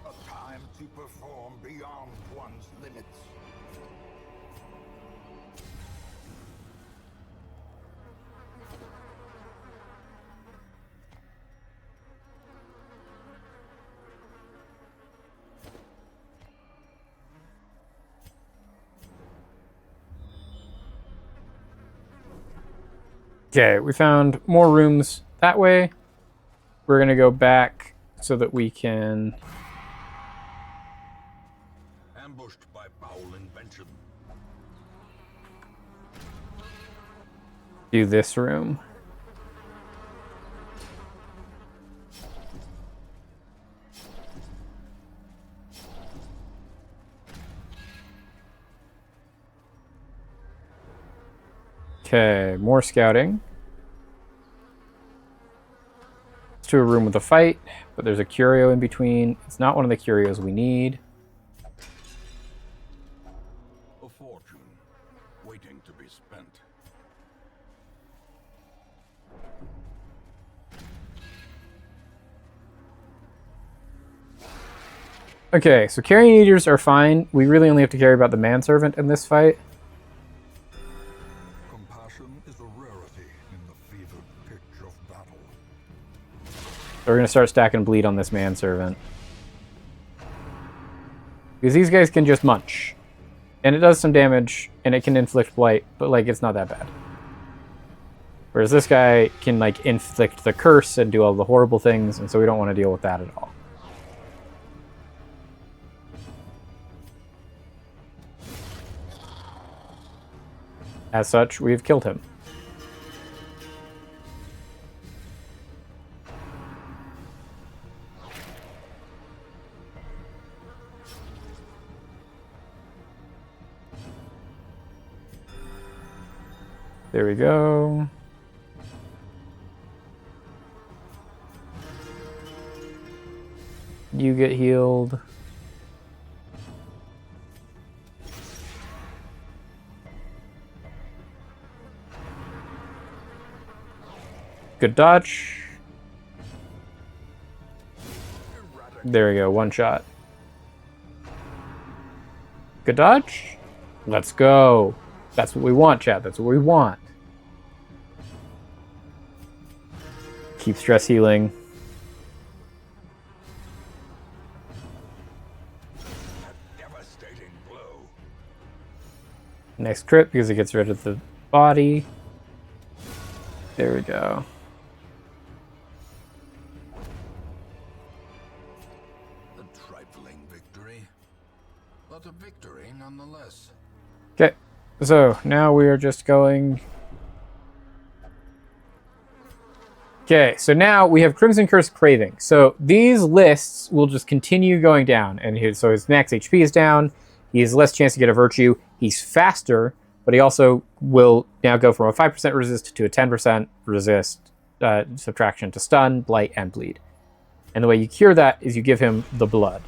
A time to perform beyond one's limits. Okay, we found more rooms that way. We're going to go back so that we can Ambushed by foul invention. do this room. Okay, more scouting. Let's do a room with a fight, but there's a curio in between. It's not one of the curios we need. A fortune waiting to be spent. Okay, so carrying eaters are fine. We really only have to carry about the manservant in this fight. Compassion is a rarity in the fevered pitch of battle. So we're going to start stacking bleed on this manservant. Because these guys can just munch. And it does some damage, and it can inflict blight, but like it's not that bad. Whereas this guy can like inflict the curse and do all the horrible things, and so we don't want to deal with that at all. As such, we've killed him. There we go. You get healed. Good dodge. There we go, one shot. Good dodge. Let's go. That's what we want, chat. That's what we want. Keep stress healing. A devastating blow. Next crit because it gets rid of the body. There we go. A trifling victory, but a victory nonetheless. Okay, so now we are just going... Okay, so now we have Crimson Curse Craving. So these lists will just continue going down. And so his max HP is down. He has less chance to get a Virtue. He's faster, but he also will now go from a 5% resist to a 10% resist, subtraction to stun, blight, and bleed. And the way you cure that is you give him the blood.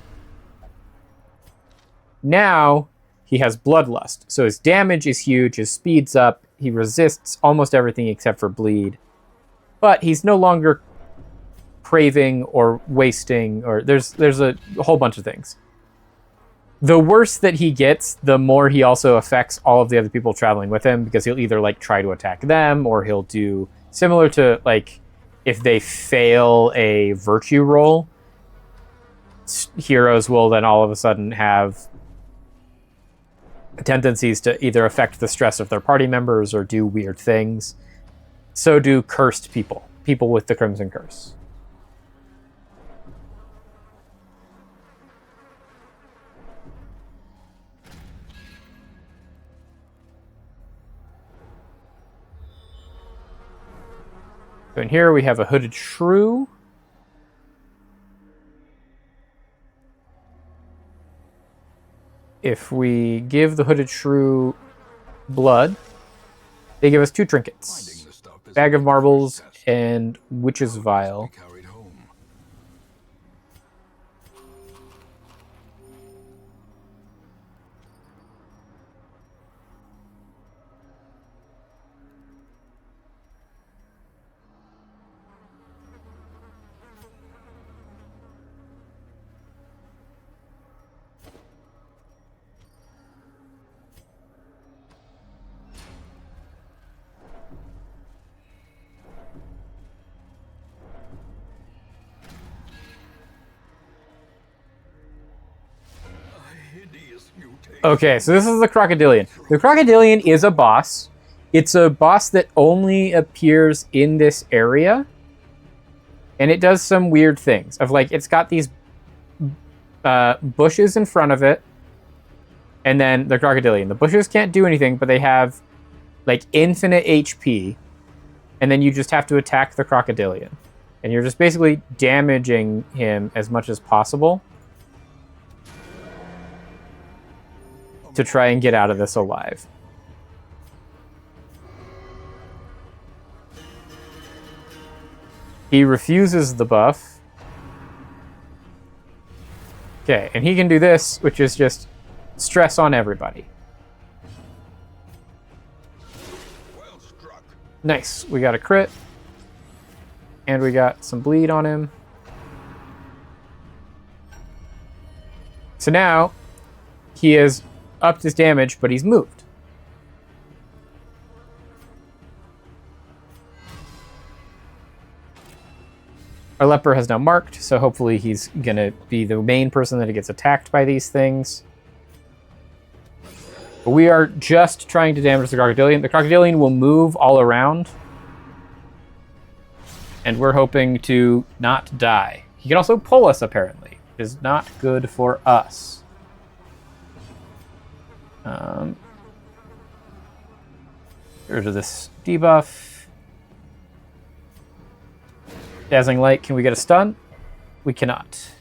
Now he has Bloodlust. So his damage is huge, his speed's up, he resists almost everything except for bleed. But he's no longer craving or wasting, or there's a whole bunch of things. The worse that he gets, the more he also affects all of the other people traveling with him, because he'll either like try to attack them, or he'll do similar to like if they fail a virtue roll, heroes will then all of a sudden have tendencies to either affect the stress of their party members or do weird things. So do cursed people, people with the Crimson Curse. So in here we have a Hooded Shrew. If we give the Hooded Shrew blood, they give us 2 trinkets. Bag of Marbles and Witch's Vial. Okay, so this is the Crocodilian. The Crocodilian is a boss. It's a boss that only appears in this area. And it does some weird things. Of like, it's got these bushes in front of it. And then the Crocodilian. The bushes can't do anything, but they have like infinite HP. And then you just have to attack the Crocodilian. And you're just basically damaging him as much as possible to try and get out of this alive. He refuses the buff. Okay, and he can do this, which is just stress on everybody. Well struck. Nice, we got a crit. And we got some bleed on him. So now, he has upped his damage, but he's moved. Our leper has now marked, so hopefully he's gonna be the main person that gets attacked by these things. But we are just trying to damage the Crocodilian. The Crocodilian will move all around. And we're hoping to not die. He can also pull us, apparently. Which is not good for us. Get rid of this debuff. Dazzling Light, can we get a stun? We cannot.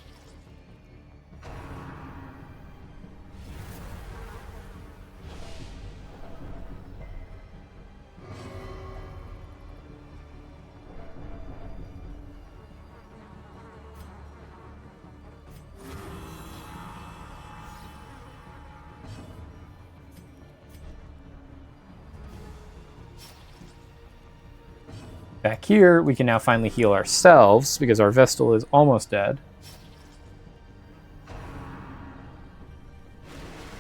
Back here, we can now finally heal ourselves because our Vestal is almost dead.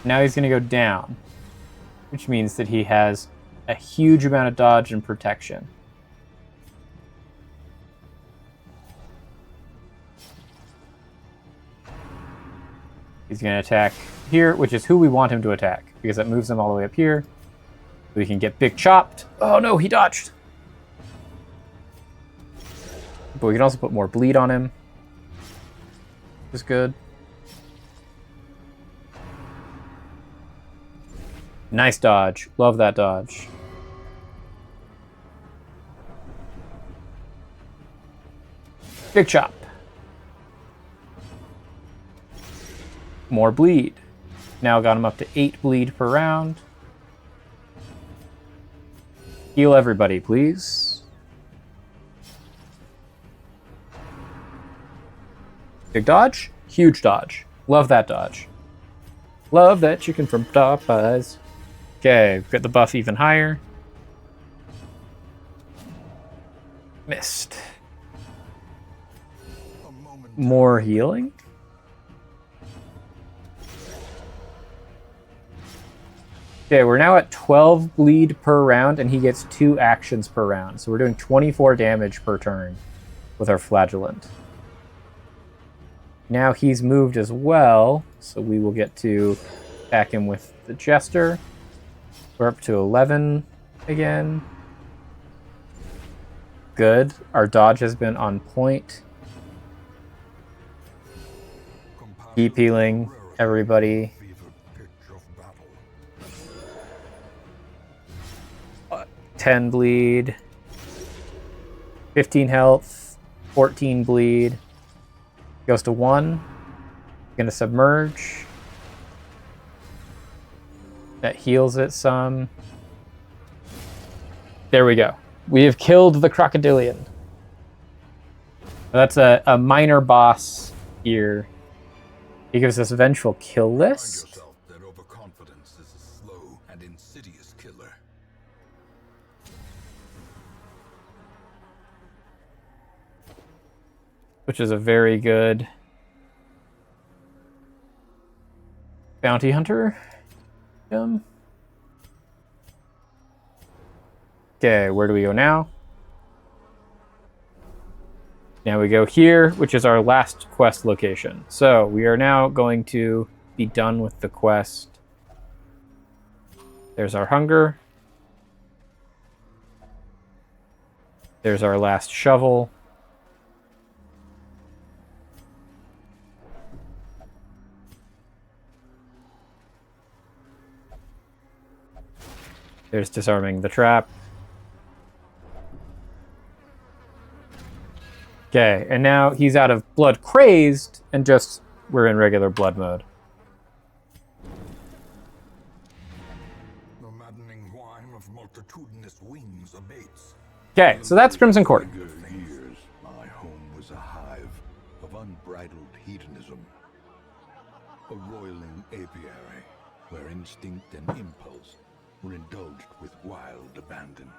Now he's going to go down, which means that he has a huge amount of dodge and protection. He's going to attack here, which is who we want him to attack, because that moves him all the way up here. We can get big chopped. Oh no, he dodged. But we can also put more bleed on him. Which is good. Nice dodge. Love that dodge. Big chop. More bleed. Now got him up to 8 bleed per round. Heal everybody, please. Big dodge. Huge dodge. Love that dodge. Love that chicken from Popeyes. Okay, get the buff even higher. Missed. More healing. Okay, we're now at 12 bleed per round, and he gets 2 actions per round. So we're doing 24 damage per turn with our flagellant. Now he's moved as well, so we will get to attack him with the Jester. We're up to 11 again. Good. Our dodge has been on point. Keep healing everybody. 10 bleed. 15 health. 14 bleed. Goes to 1. Gonna submerge. That heals it some. There we go. We have killed the Crocodilian. That's a minor boss here. He gives us Vengeful Kill List. Remind yourself that overconfidence is a slow and insidious killer. Which is a very good bounty hunter. Okay, where do we go now? Now we go here, which is our last quest location. So we are now going to be done with the quest. There's our hunger. There's our last shovel. There's disarming the trap. Okay, and now he's out of blood crazed, and just we're in regular blood mode. The maddening whine of multitudinous wings abates. Okay, so that's Crimson Court. For years, my home was a hive of unbridled hedonism. A roiling apiary where instinct and impulse were indulged with wild abandon.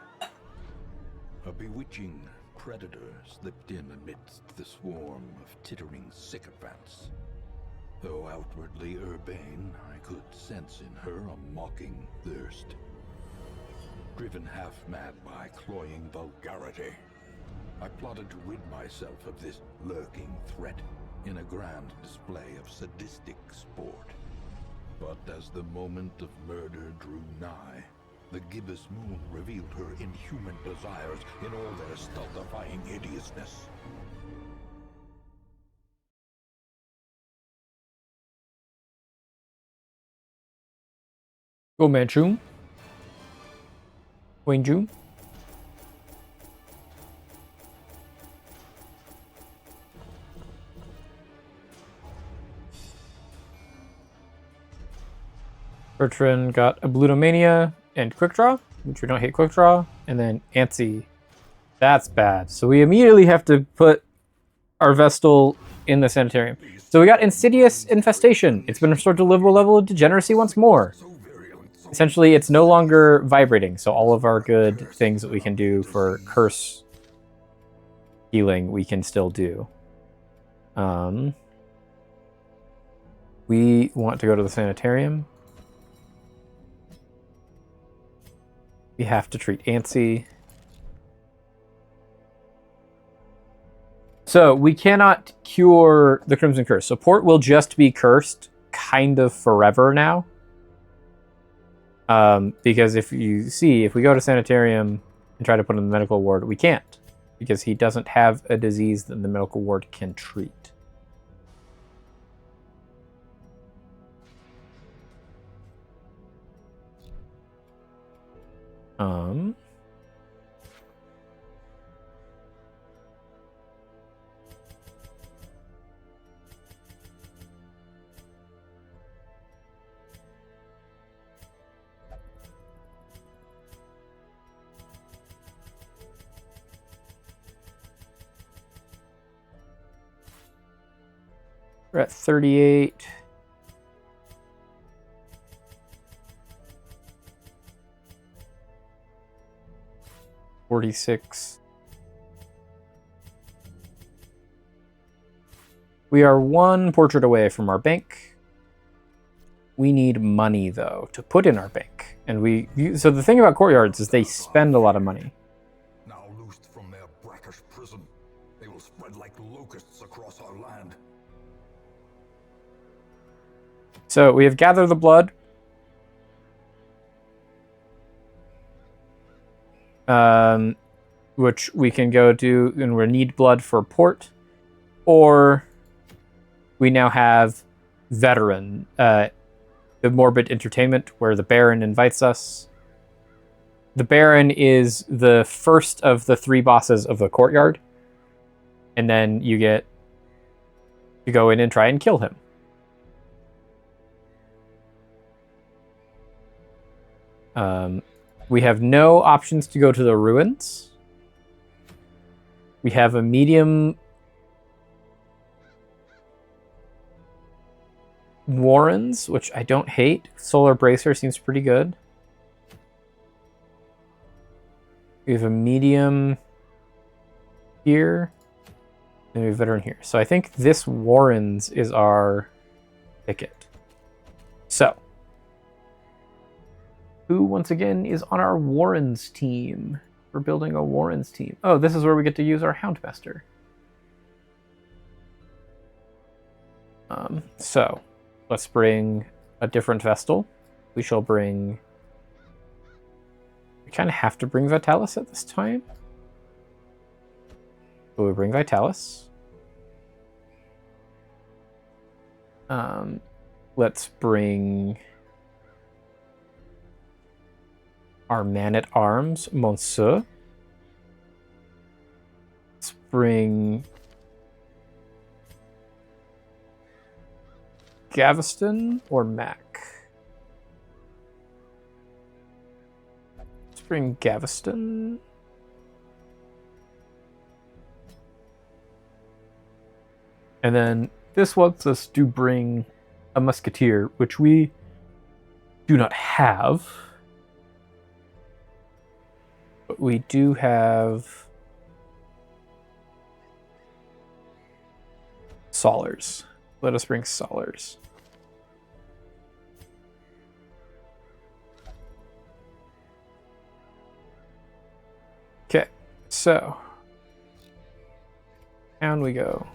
A bewitching predator slipped in amidst the swarm of tittering sycophants. Though outwardly urbane, I could sense in her a mocking thirst. Driven half-mad by cloying vulgarity, I plotted to rid myself of this lurking threat in a grand display of sadistic sport. But as the moment of murder drew nigh, the gibbous moon revealed her inhuman desires in all their stultifying hideousness. Go Manchu. Wayne June. Bertrand got a Blutomania and Quick Draw, which we don't hate Quick Draw, and then Antsy. That's bad. So we immediately have to put our Vestal in the Sanitarium. So we got Insidious Infestation. It's been restored to livable level of degeneracy once more. Essentially, it's no longer vibrating, so all of our good things that we can do for curse healing, we can still do. We want to go to the Sanitarium. We have to treat Antsy. So we cannot cure the Crimson Curse. So Port will just be cursed kind of forever now. Because if you see, if we go to Sanitarium and try to put him in the medical ward, we can't. because he doesn't have a disease that the medical ward can treat. We're at 38. $46. We are one portrait away from our bank. We need money, though, to put in our bank. And so the thing about courtyards is they spend a lot of money. Now loosed from their brackish prison, they will spread like locusts across our land. So we have Gather the Blood. Which we can go do, and we need blood for port. Or we now have Veteran, the Morbid Entertainment, where the Baron invites us. The Baron is the first of the 3 bosses of the courtyard. And then you get to go in and try and kill him. We have no options to go to the ruins. We have a medium Warrens, which I don't hate. Solar Bracer seems pretty good. We have a medium here. And we have a veteran here. So I think this Warrens is our ticket. So, who, once again, is on our Warrens team? We're building a Warrens team. Oh, this is where we get to use our Houndmaster. So, let's bring a different Vestal. We shall bring... We kind of have to bring Vitalis at this time. So we bring Vitalis. Let's bring... our Man-at-Arms, Monsieur. Let's bring Gaveston or Mac. Let's bring Gaveston. And then this wants us to bring a Musketeer, which we do not have. But we do have Solars. Let us bring Solars. Okay, so down we go.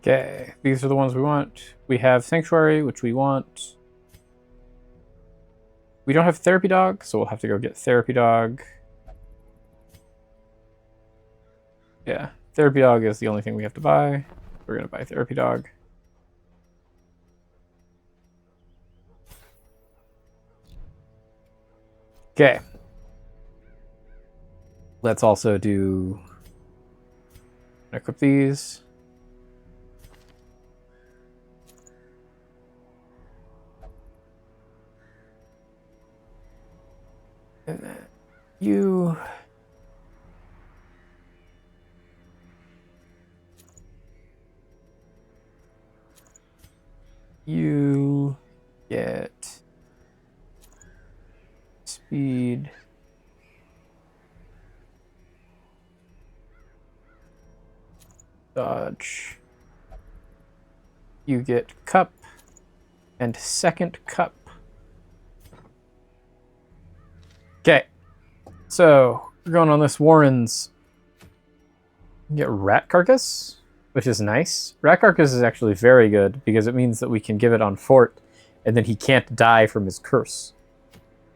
Okay, these are the ones we want. We have Sanctuary, which we want. We don't have Therapy Dog, so we'll have to go get Therapy Dog. Yeah, therapy dog is the only thing we have to buy. We're gonna buy therapy dog. Okay. Let's also do equip these. And then you get speed. Dodge. You get cup and second cup. Okay, so we're going on this Warren's. Get rat carcass, which is nice. Rat carcass is actually very good because it means that we can give it on Fort, and then he can't die from his curse.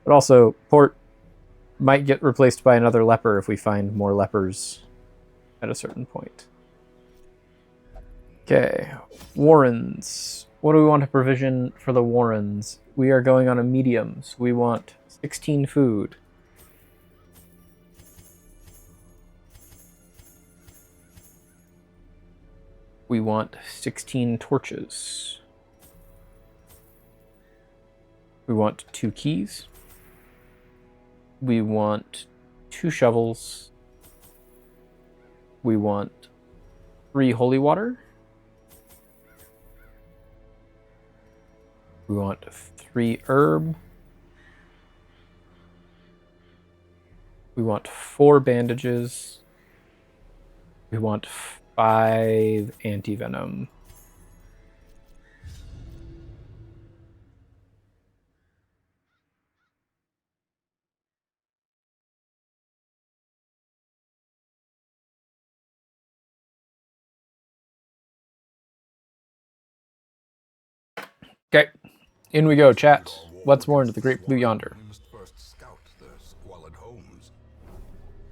But also, Fort might get replaced by another leper if we find more lepers at a certain point. Okay, Warrens. What do we want to provision for the Warrens? We are going on a mediums. We want 16 food. We want 16 torches. We want 2 keys. We want 2 shovels. We want 3 holy water. We want 3 herb. We want 4 bandages. We want 5 anti-venom. Okay, in we go, chat. What's more into the Great Blue Yonder?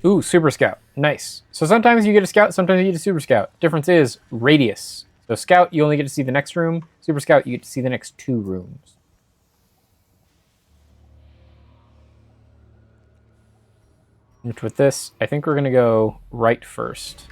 Ooh, Super Scout. Nice. So sometimes you get a Scout, sometimes you get a Super Scout. Difference is radius. So Scout, you only get to see the next room. Super Scout, you get to see the next 2 rooms. Which with this, I think we're going to go right first.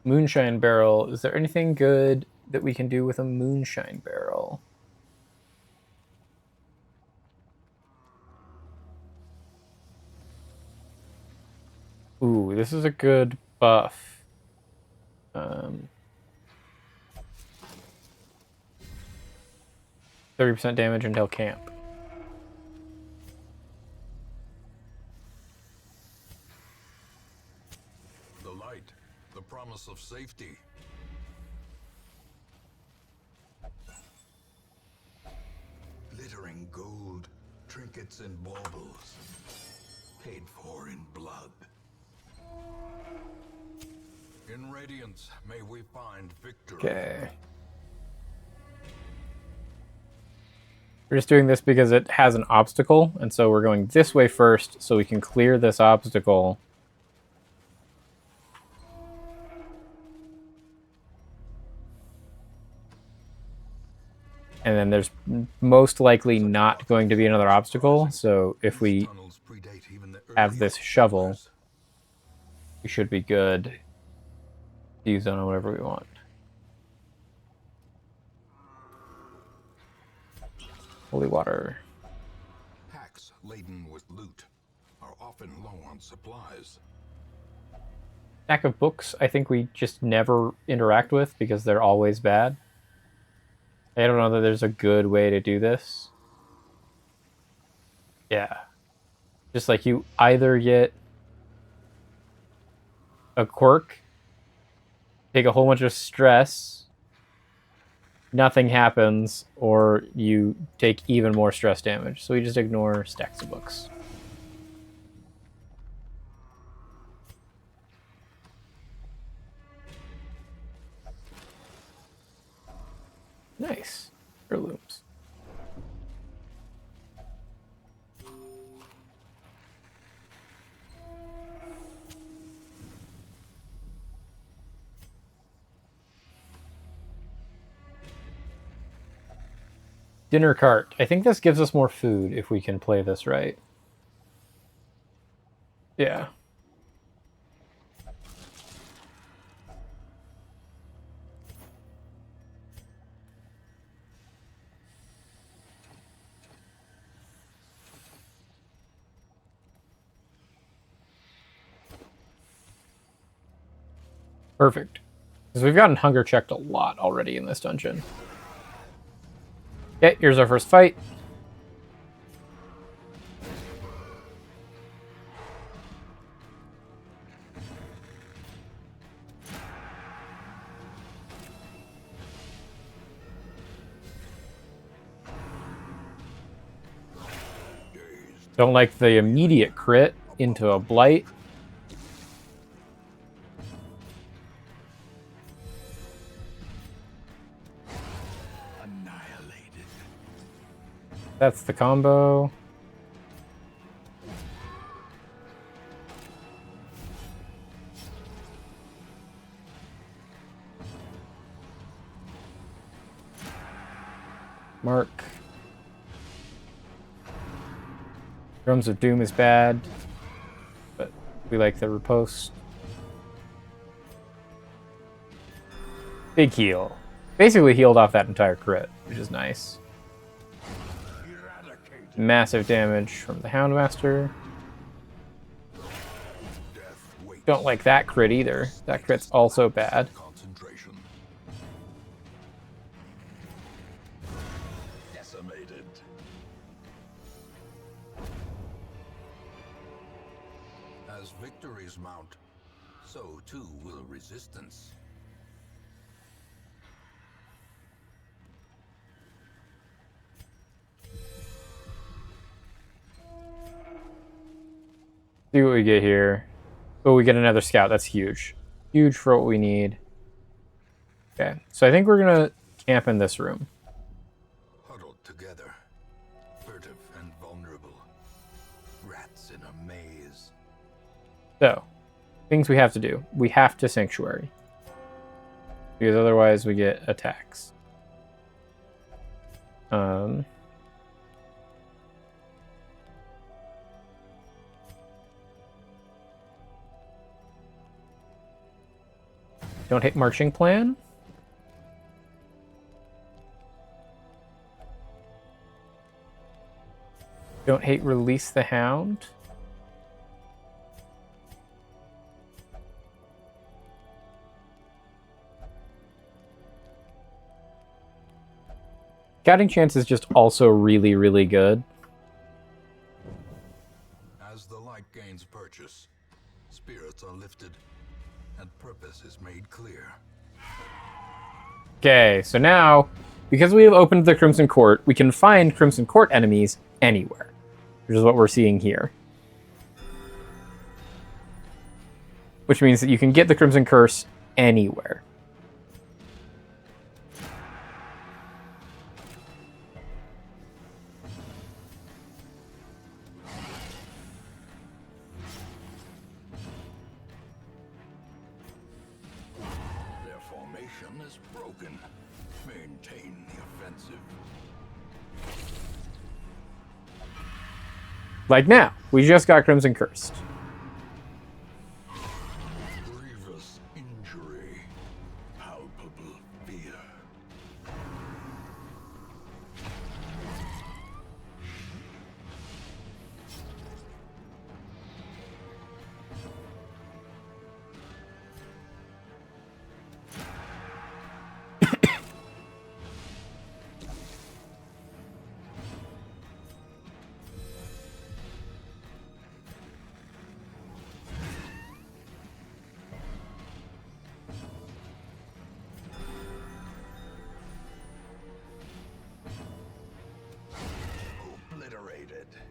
Moonshine barrel. Is there anything good that we can do with a moonshine barrel? Ooh, this is a good buff. 30% damage until camp. The light, the promise of safety. Glittering gold, trinkets and baubles, paid for in blood. In radiance, may we find victory. Okay. We're just doing this because it has an obstacle, and so we're going this way first so we can clear this obstacle. And then there's most likely not going to be another obstacle, so if we have this shovel, we should be good to use on whatever we want. Holy water. Packs laden with loot are often low on supplies. Stack of books, I think we just never interact with because they're always bad. I don't know that there's a good way to do this. Yeah. Just like you either get a quirk, take a whole bunch of stress, nothing happens, or you take even more stress damage. So we just ignore stacks of books. Nice. Heirlooms. Dinner cart. I think this gives us more food if we can play this right. Yeah. Perfect. Because we've gotten hunger checked a lot already in this dungeon. Okay, here's our first fight. Don't like the immediate crit into a blight. Annihilated. That's the combo. Mark. Drums of Doom is bad, but we like the riposte. Big heal. Basically healed off that entire crit, which is nice. Massive damage from the Houndmaster. Don't like that crit either. That crit's also bad. Decimated. As victories mount, so too will resistance. See what we get here. Oh, we get another scout. That's huge. Huge for what we need. Okay, so I think we're going to camp in this room. Huddled together, furtive and vulnerable. Rats in a maze. So, things we have to do. We have to Sanctuary. Because otherwise we get attacks. Don't hit marching plan. Don't hate release the hound. Scouting chance is just also really, really good. As the light gains purchase, spirits are lifted, and purpose is made clear. Okay, so now, because we have opened the Crimson Court, we can find Crimson Court enemies anywhere, which is what we're seeing here. Which means that you can get the Crimson Curse anywhere. Their formation is broken. Maintain the offensive. Like now, we just got Crimson Cursed. Grievous injury. Palpable fear. dead.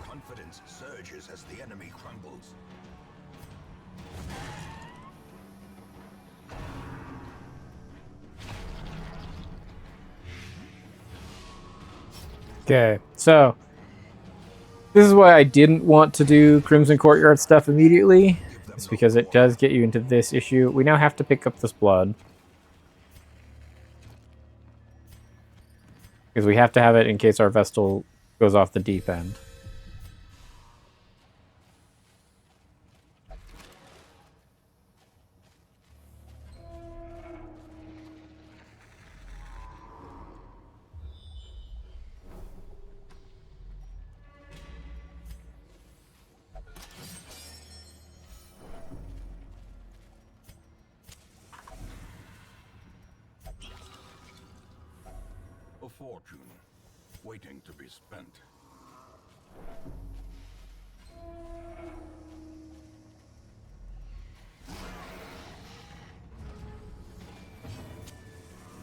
Confidence surges as the enemy crumbles. Okay, so this is why I didn't want to do Crimson Courtyard stuff immediately. It's because it does get you into this issue. We now have to pick up this blood. Because we have to have it in case our Vestal goes off the deep end. A fortune waiting to be spent.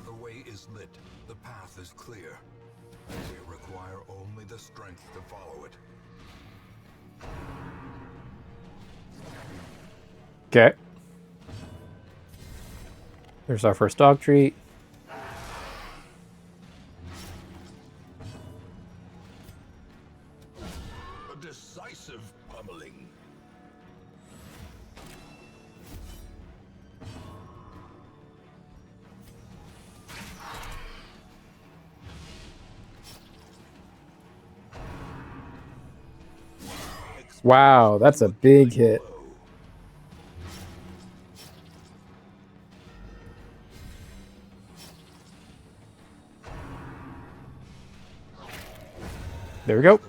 The way is lit. The path is clear. We require only the strength to follow it. Okay. There's our first dog treat. A decisive pummeling. Wow, that's a big hit. There we go.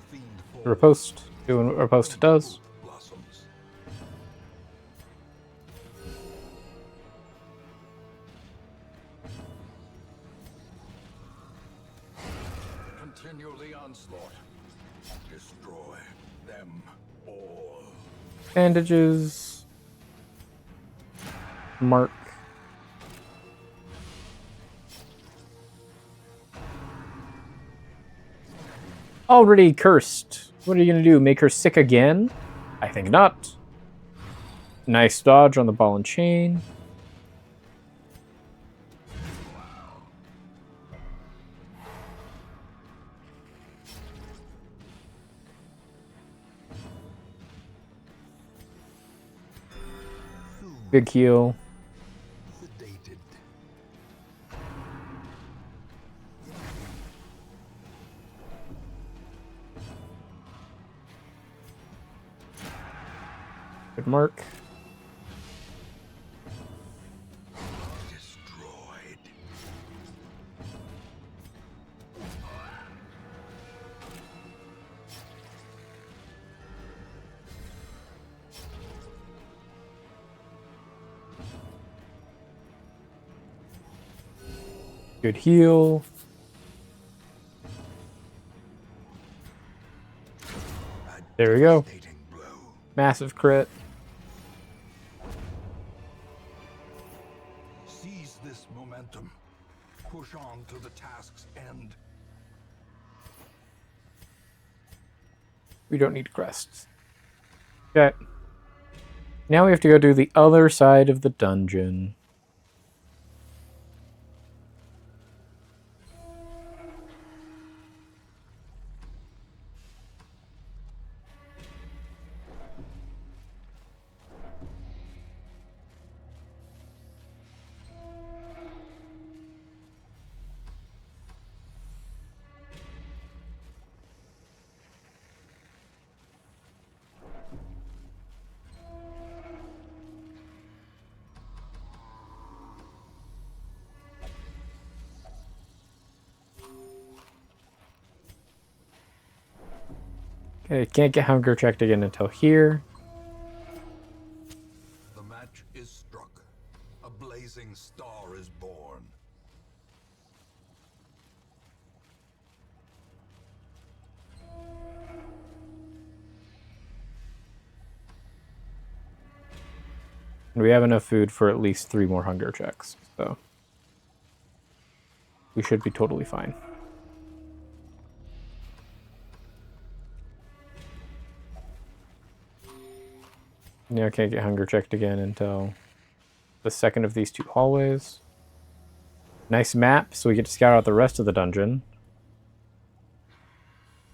Riposte. Doing what Riposte does. Blossoms. Continue the onslaught. Destroy them all. Bandages. Mark. Already cursed. What are you going to do? Make her sick again? I think not. Nice dodge on the ball and chain. Big heal. Sedated. Good mark. Destroyed. Good heal. There we go. Devastating blow. Massive crit. Seize this momentum. Push on to the task's end. We don't need crests. Okay. Now we have to go to the other side of the dungeon. Okay, can't get hunger checked again until here. The match is struck. A blazing star is born. And we have enough food for at least 3 more hunger checks, so we should be totally fine. Yeah, I can't get hunger checked again until the second of these 2 hallways. Nice map, so we get to scout out the rest of the dungeon.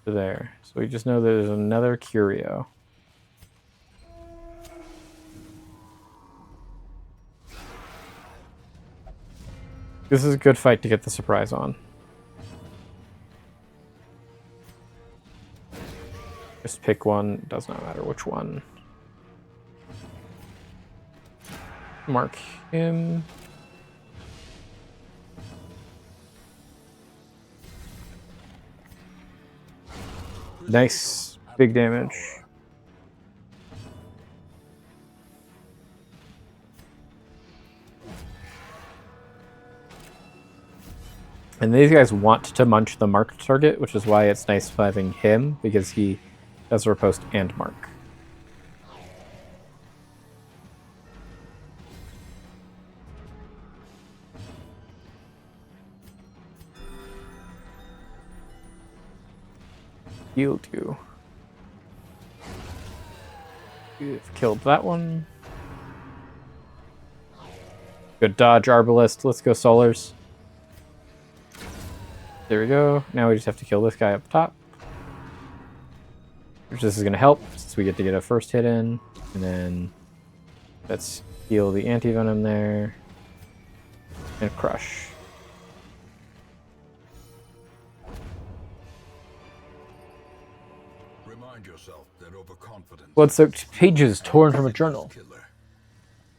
There. So we just know there's another curio. This is a good fight to get the surprise on. Just pick one, does not matter which one. Mark him. Nice. Big damage. And these guys want to munch the marked target, which is why it's nice having him, because he does riposte and mark. Healed you. You've killed that one. Good dodge, Arbalist. Let's go, Solars. There we go. Now we just have to kill this guy up top. Which this is going to help, since we get to get a first hit in. And then let's heal the anti-venom there. And crush. Remind yourself that overconfidence. Blood-soaked pages torn from a journal.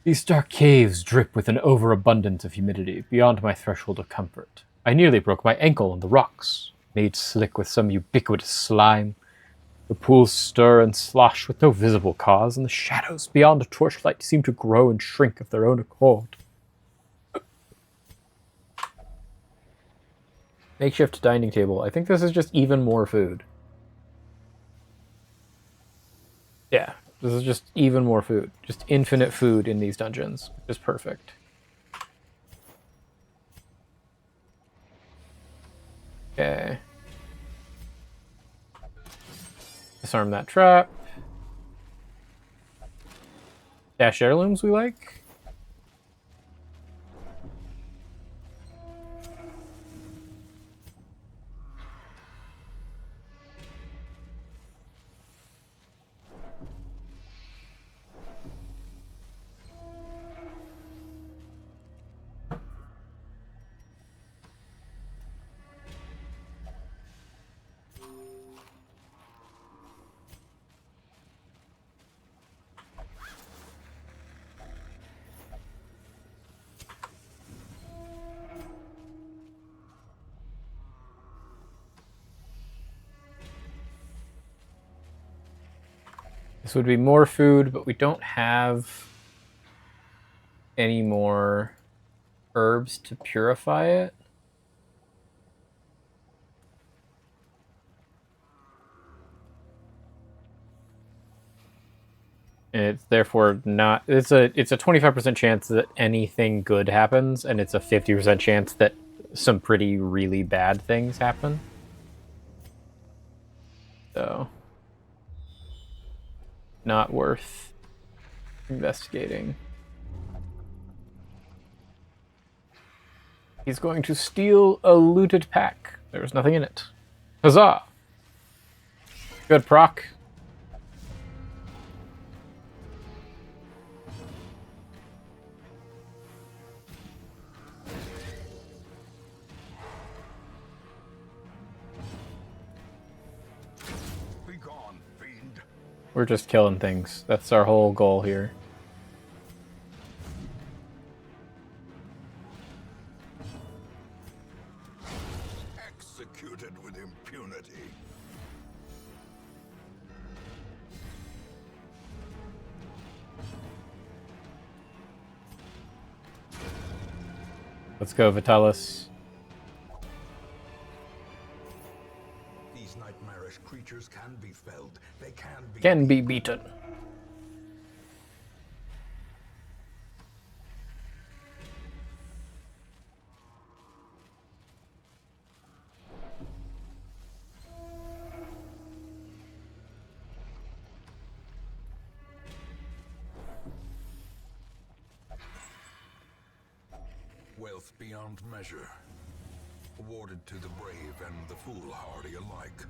These dark caves drip with an overabundance of humidity beyond my threshold of comfort. I nearly broke my ankle on the rocks, made slick with some ubiquitous slime. The pools stir and slosh with no visible cause, and the shadows beyond a torchlight seem to grow and shrink of their own accord. Makeshift dining table. I think this is just even more food. Yeah, this is just even more food. Just infinite food in these dungeons, which is perfect. Okay. Disarm that trap. Dash heirlooms we like. This would be more food, but we don't have any more herbs to purify it. And it's therefore not, it's a 25% chance that anything good happens, and it's a 50% chance that some pretty really bad things happen. So not worth investigating. He's going to steal a looted pack. There's nothing in it. Huzzah! Good proc. Be gone, fiend. We're just killing things. That's our whole goal here. Executed with impunity. Let's go, Vitalis. These nightmarish creatures can be felled. They Can be beaten. Wealth beyond measure, awarded to the brave and the foolhardy alike.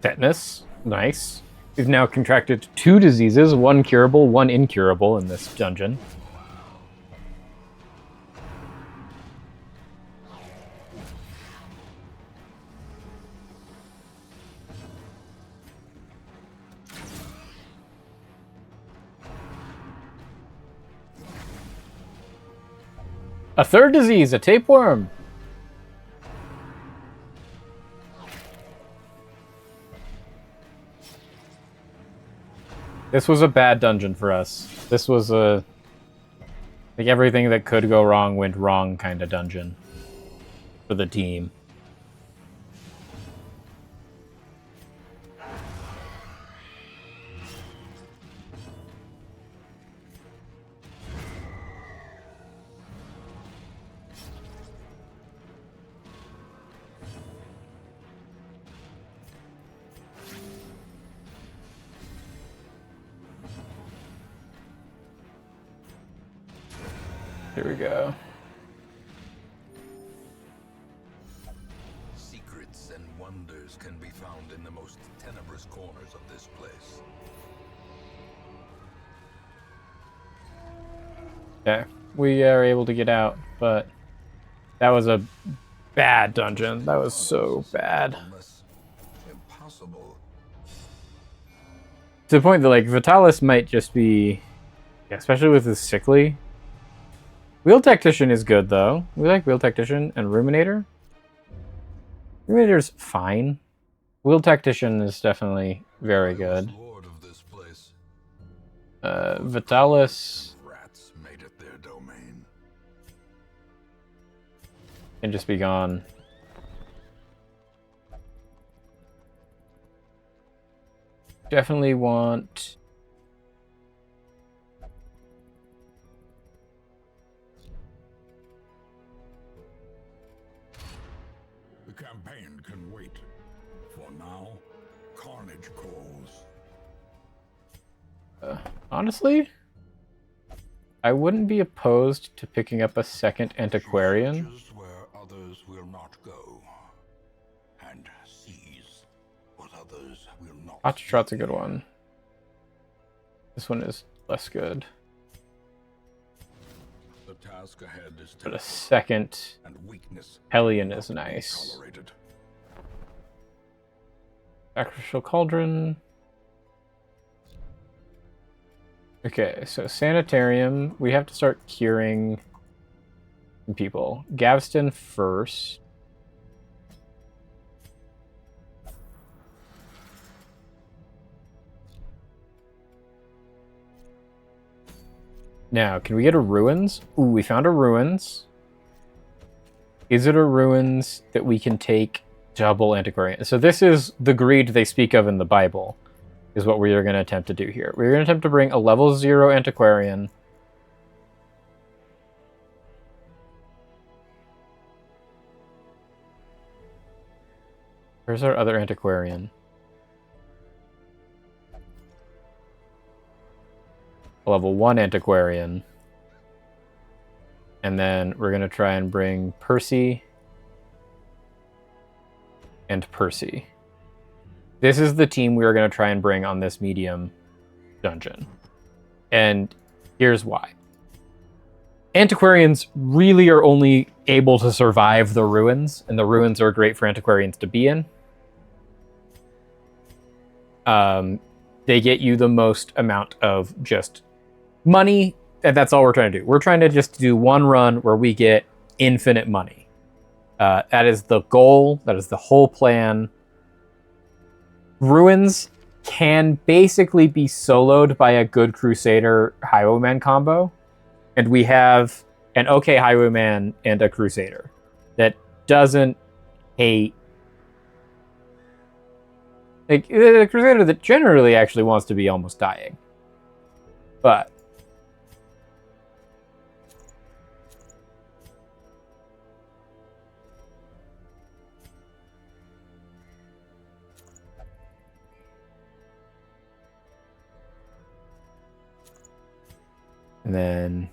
Tetanus. Nice. We've now contracted 2 diseases, 1 curable, 1 incurable in this dungeon. A 3rd disease, a tapeworm. This was a bad dungeon for us. This was a... like, everything that could go wrong went wrong kind of dungeon for the team. Here we go. Secrets and wonders can be found in the most tenebrous corners of this place. Okay, we are able to get out, but that was a bad dungeon. That was so bad. Impossible. To the point that, like, Vitalis might just be... yeah, especially with his sickly. Wheel Tactician is good, though. We like Wheel Tactician and Ruminator. Ruminator's fine. Wheel Tactician is definitely very good. Lord of this place. Vitalis Rats made it their domain. can just be gone. Definitely want... The campaign can wait. For now, carnage calls. honestly, I wouldn't be opposed to picking up a 2nd Antiquarian. Reaches where others will not go, and seize what others will not. Hotshot's a good one. This one is less good. The task ahead is But a terrible, 2nd and weakness Hellion not is be nice. tolerated. Sacrificial Cauldron. Okay, so Sanitarium. We have to start curing people. Gavston first. Now, can we get a Ruins? Ooh, we found a Ruins. Is it a Ruins that we can take double Antiquarian? So this is the greed they speak of in the Bible, is what we are going to attempt to do here. We're going to attempt to bring a level 0 Antiquarian. Where's our other Antiquarian? A level 1 Antiquarian. And then we're going to try and bring Percy and Percy. This is the team we are going to try and bring on this medium dungeon. And here's why. antiquarians really are only able to survive the ruins, and the ruins are great for antiquarians to be in. They get you the most amount of just money, and that's all we're trying to do. We're trying to just do one run where we get infinite money. That is the goal. That is the whole plan. Ruins can basically be soloed by a good Crusader Highwayman combo, and we have an okay Highwayman and a Crusader that doesn't hate. Like, a Crusader that generally actually wants to be almost dying. But and then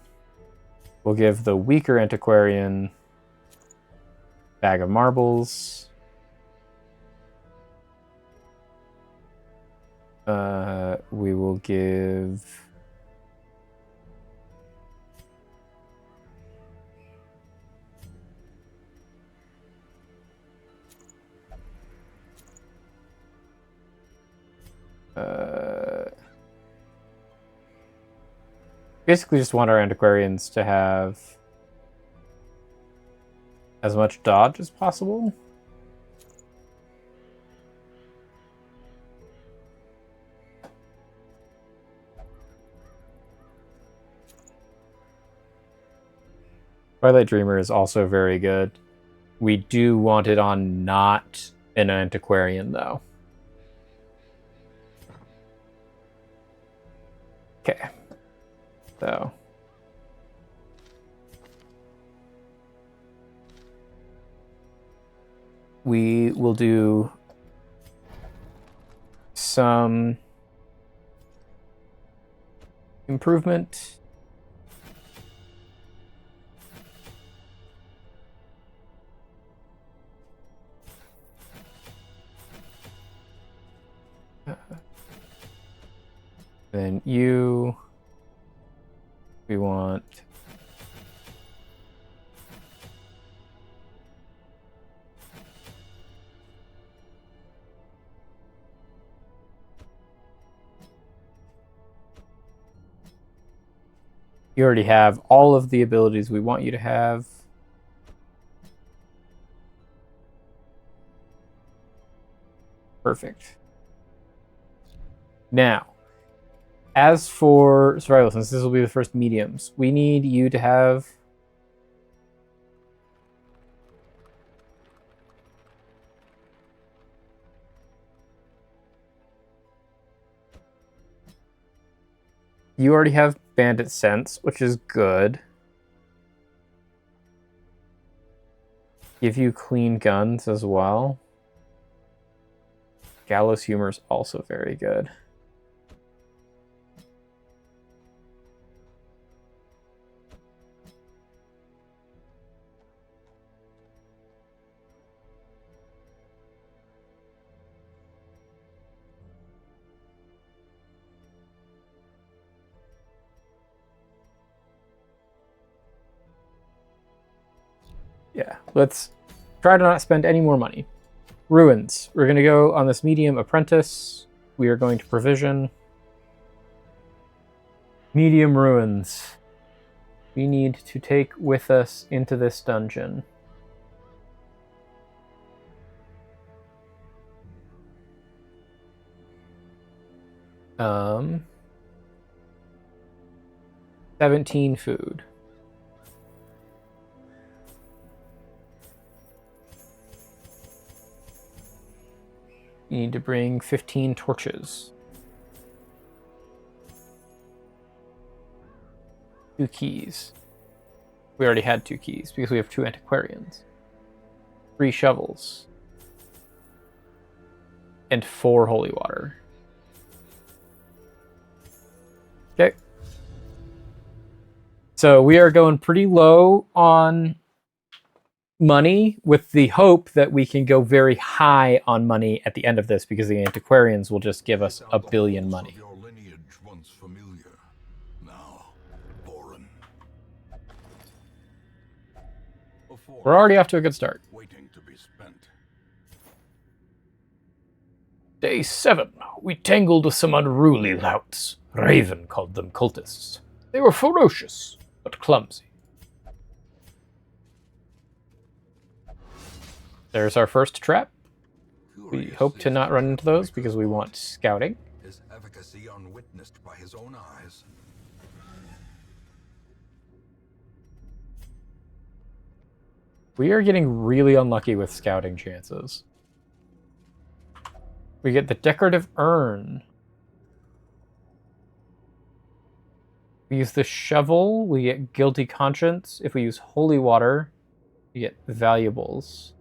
we'll give the weaker antiquarian bag of marbles. We will give basically just want our antiquarians to have as much dodge as possible. Twilight Dreamer is also very good. We do want it on not an antiquarian, though. Okay. So we will do some improvement. Then we want you already have all of the abilities we want you to have. Perfect. Now, as for survival, since this will be the first mediums, we need you to have you already have bandit sense, which is good. Give you clean guns as well. Gallows humor is also very good. Yeah, let's try to not spend any more money. Ruins. We're going to go on this medium apprentice. We are going to provision medium ruins. We need to take with us into this dungeon. Um, 17 food. You need to bring 15 torches. 2 keys. We already had 2 keys because we have 2 antiquarians. 3 shovels. And 4 holy water. Okay. So we are going pretty low on money with the hope that we can go very high on money at the end of this because the antiquarians will just give us a billion money. Your lineage once familiar, now foreign. We're already off to a good start. waiting to be spent. Day 7. We tangled with some unruly louts. Raven called them cultists. They were ferocious, but clumsy. There's our first trap. We hope to not run into those because we want scouting. His efficacy unwitnessed by his own eyes. We are getting really unlucky with scouting chances. We get the decorative urn. We use the shovel, we get guilty conscience. If we use holy water, we get valuables.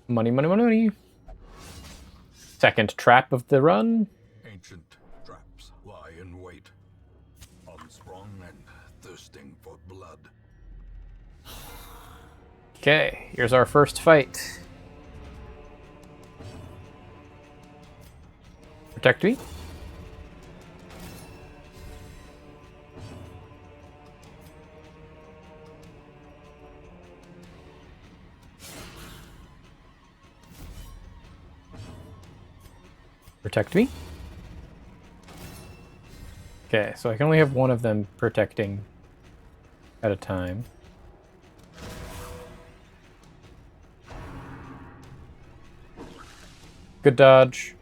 Money, money, money, money. Second trap of the run. Ancient traps lie in wait, unsprung and thirsting for blood. Okay, here's our first fight. Protect me. Protect me. Okay, so I can only have one of them protecting at a time. Good dodge.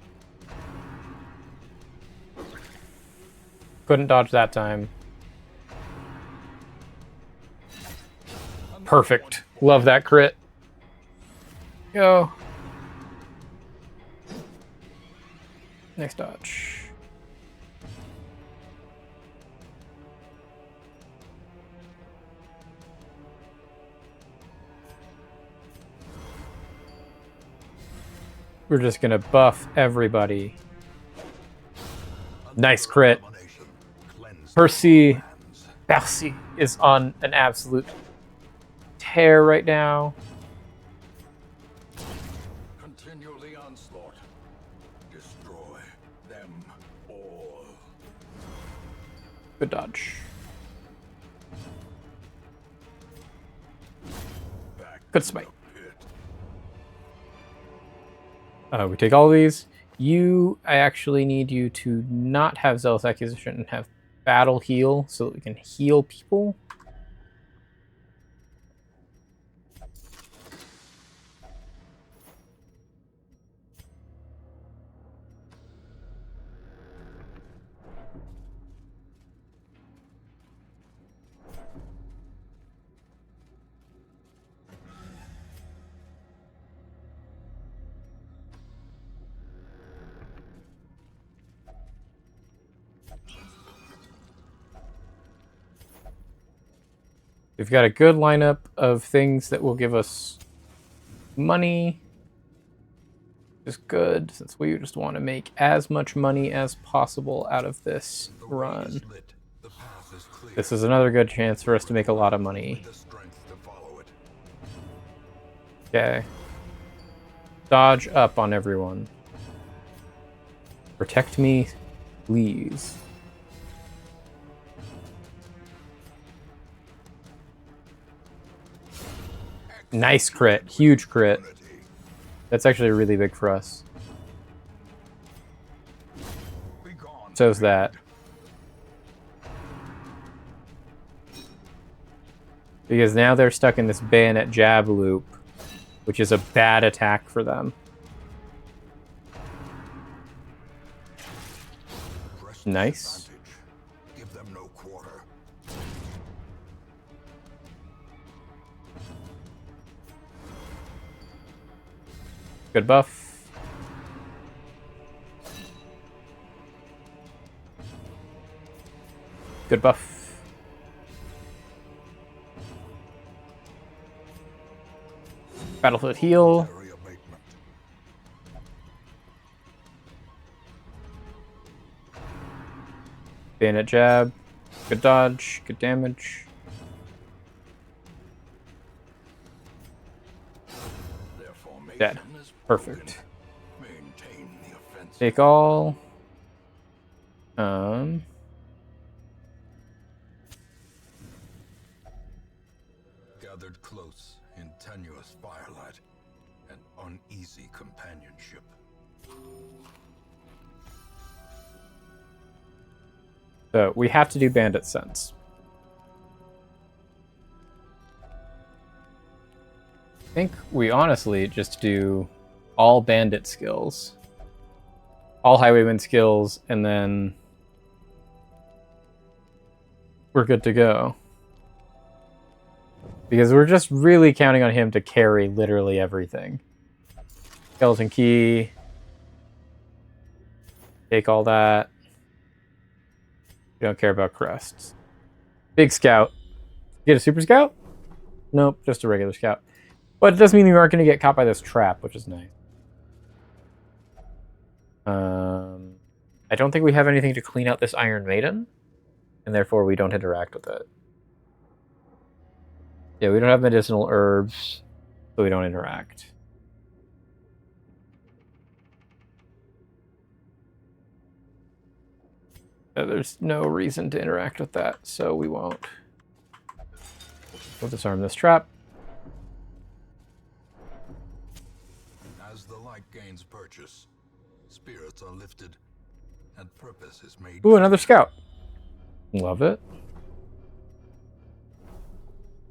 Couldn't dodge that time. Perfect. Love that crit. Go. Next dodge. We're just gonna buff everybody. Nice crit. Percy is on an absolute tear right now. Continue the onslaught. Destroy them all. Good dodge. Good smite. We take all these. I actually need you to not have Zealous Accusation and have Battle Heal so that we can heal people. We've got a good lineup of things that will give us money. Which is good, since we just want to make as much money as possible out of this run. This is another good chance for us to make a lot of money. Okay. Dodge up on everyone. Protect me, please. Nice crit. Huge crit. That's actually really big for us. So's that. Because now they're stuck in this bayonet jab loop, which is a bad attack for them. Nice. Give them no quarter. Good buff. Good buff. Battlefield heal. Bayonet jab. Good dodge. Good damage. Dead. Perfect. Take all. firelight and uneasy companionship. So we have to do bandit sense. I think we honestly just do all bandit skills, all highwayman skills, and then we're good to go. Because we're just really counting on him to carry literally everything. Skeleton key. Take all that. We don't care about crests. Big scout. Get a super scout? Nope, just a regular scout. But it doesn't mean we aren't going to get caught by this trap, which is nice. I don't think we have anything to clean out this Iron Maiden, and therefore we don't interact with it. Yeah, we don't have medicinal herbs, so we don't interact. There's no reason to interact with that, so we won't. We'll disarm this trap. As the light gains purchase, spirits are lifted, and purpose is made. Ooh, another scout. Love it.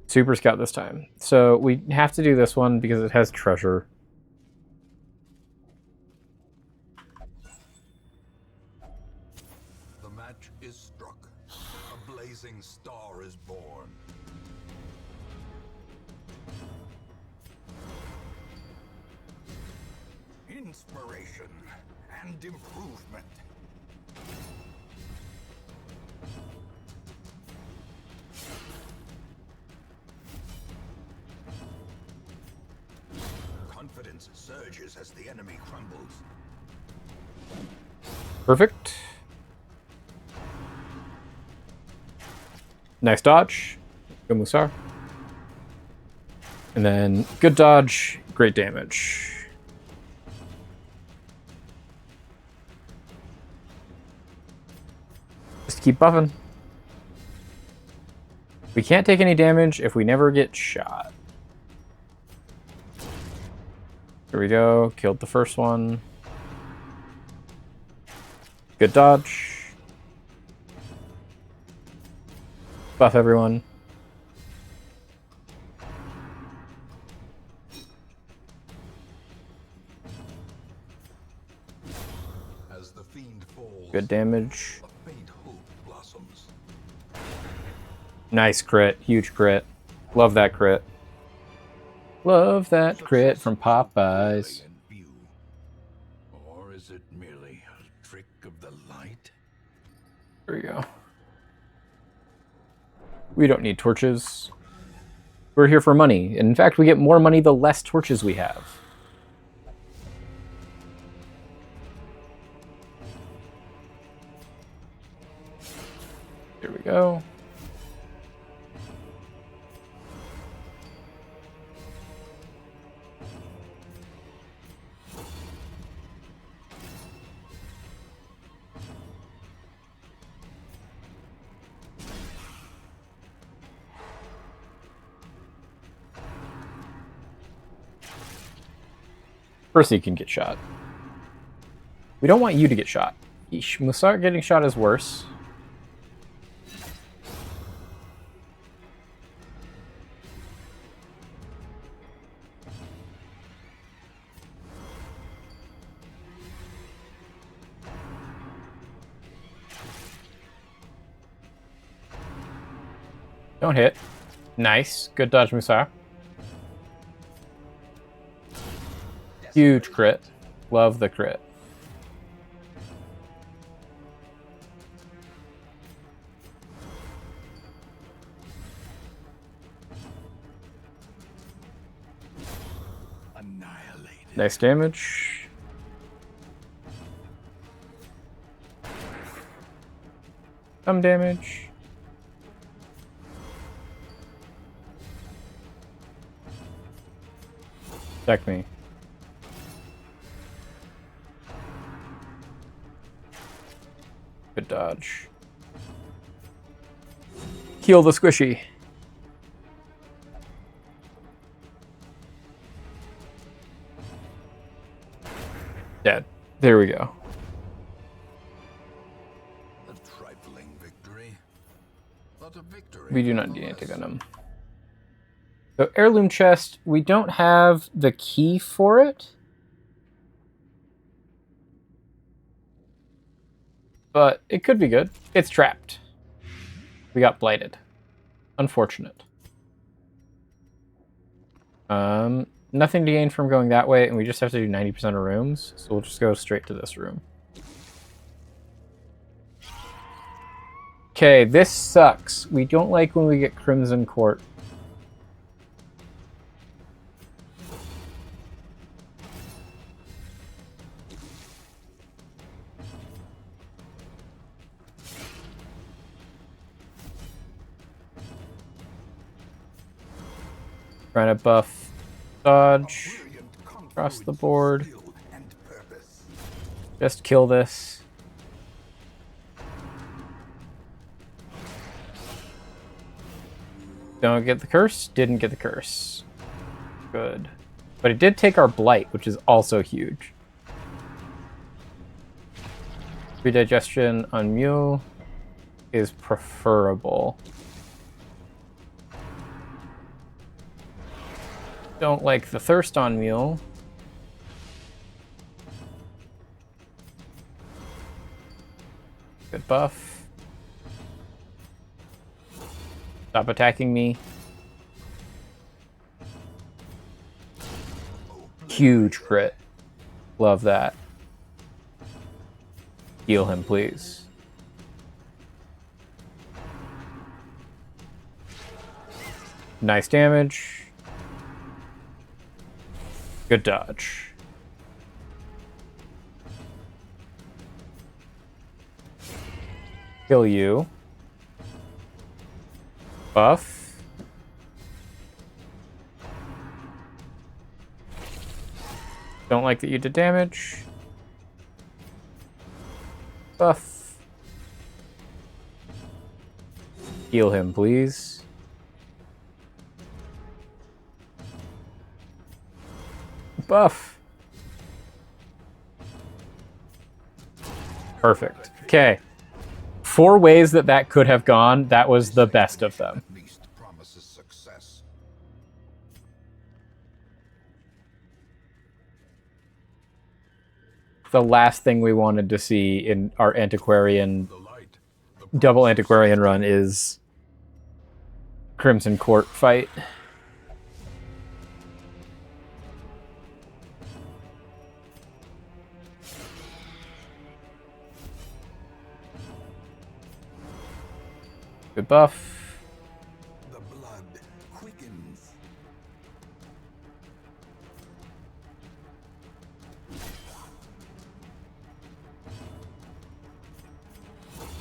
Super scout this time. So we have to do this one because it has treasure. The match is struck. A blazing star is born. Inspiration and improvement. Confidence surges as the enemy crumbles. Perfect. Nice dodge. Go Musar. And then good dodge, great damage. Just keep buffing. We can't take any damage if we never get shot. Here we go. Killed the first one. Good dodge. Buff everyone. As the fiend falls, Good damage. a faint hope blossoms. Nice crit. Huge crit. Love that crit. Love that crit from Popeyes. Or is it merely a trick of the light? There we go. We don't need torches. We're here for money. And in fact, we get more money the less torches we have. Here we go. Percy can get shot. We don't want you to get shot. Eesh, Musar getting shot is worse. Don't hit. Nice. Good dodge, Musar. Huge crit. Love the crit. Annihilated. Nice damage. Some damage. Check me. Good dodge. Heal the squishy. Dead. There we go. A trifling victory, but a victory. We do not need anti-venom. So heirloom chest, we don't have the key for it. But it could be good. It's trapped. We got blighted. Unfortunate. Nothing to gain from going that way, and we just have to do 90% of rooms, so we'll just go straight to this room. Okay, this sucks. We don't like when we get Crimson Court. Trying to buff dodge across the board. Just kill this. Don't get the curse. Didn't get the curse. Good. But it did take our blight, which is also huge. Redigestion on Mule is preferable. Don't like the thirst on Mule. Good buff. Stop attacking me. Huge crit. Love that. Heal him, please. Nice damage. Good dodge. Kill you. Buff. Don't like that you did damage. Buff. Heal him, please. Buff. Perfect. Okay. 4 ways that that could have gone. That was the best of them. At least promises success. The last thing we wanted to see in our antiquarian, The light, double antiquarian run is Crimson Court fight. Good buff. the blood quickens.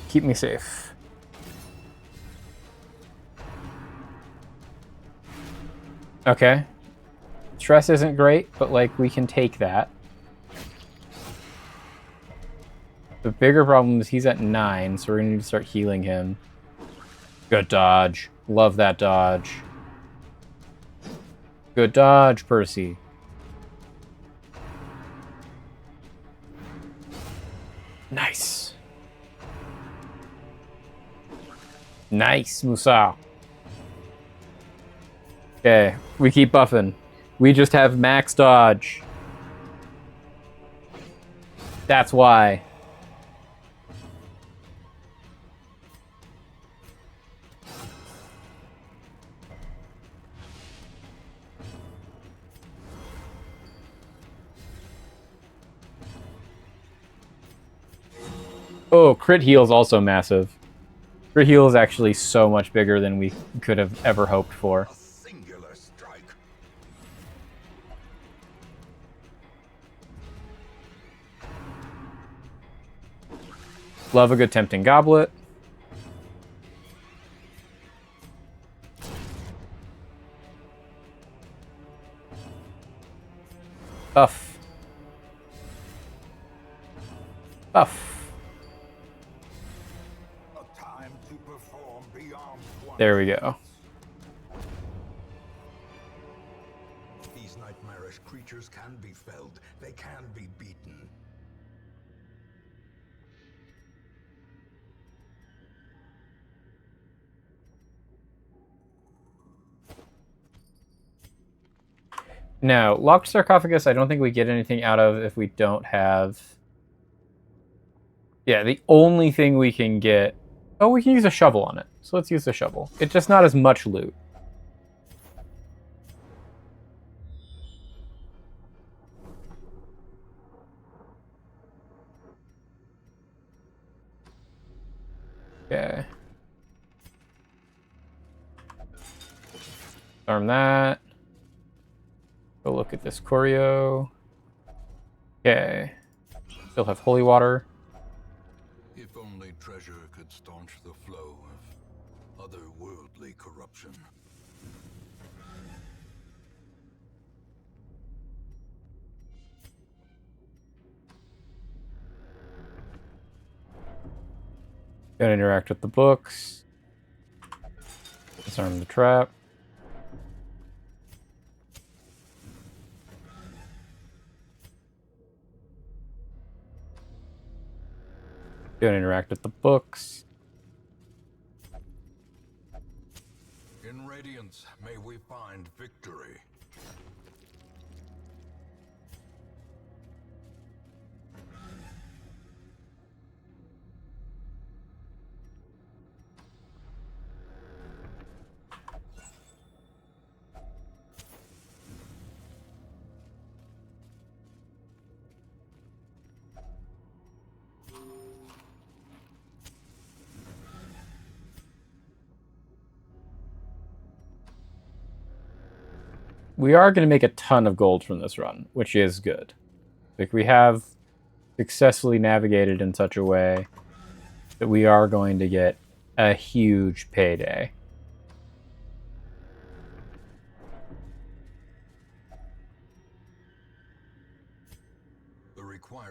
Keep me safe. Okay. Stress isn't great, but like we can take that. The bigger problem is he's at 9, so we're gonna need to start healing him. Good dodge. Love that dodge. Good dodge, Percy. Nice. Nice, Musa. Okay, we keep buffing. We just have max dodge. That's why. Oh, crit heal is also massive. Crit heal is actually so much bigger than we could have ever hoped for. A singular strike. Love a good tempting goblet. Buff. Buff. A time to perform beyond one. There we go. These nightmarish Elvish creatures can be felled. They can be beaten. Now, locked sarcophagus, I don't think we get anything out of if we don't have... Yeah, the only thing we can get... Oh, we can use a shovel on it. So let's use the shovel. It's just not as much loot. Okay. Arm that. Go look at this choreo. Okay. Still have holy water. If only treasure could staunch the flow of otherworldly corruption. Gotta interact with the books. Disarm the trap. Gotta interact with the books. In Radiance, may we find victory. We are going to make a ton of gold from this run, which is good. Like, we have successfully navigated in such a way that we are going to get a huge payday.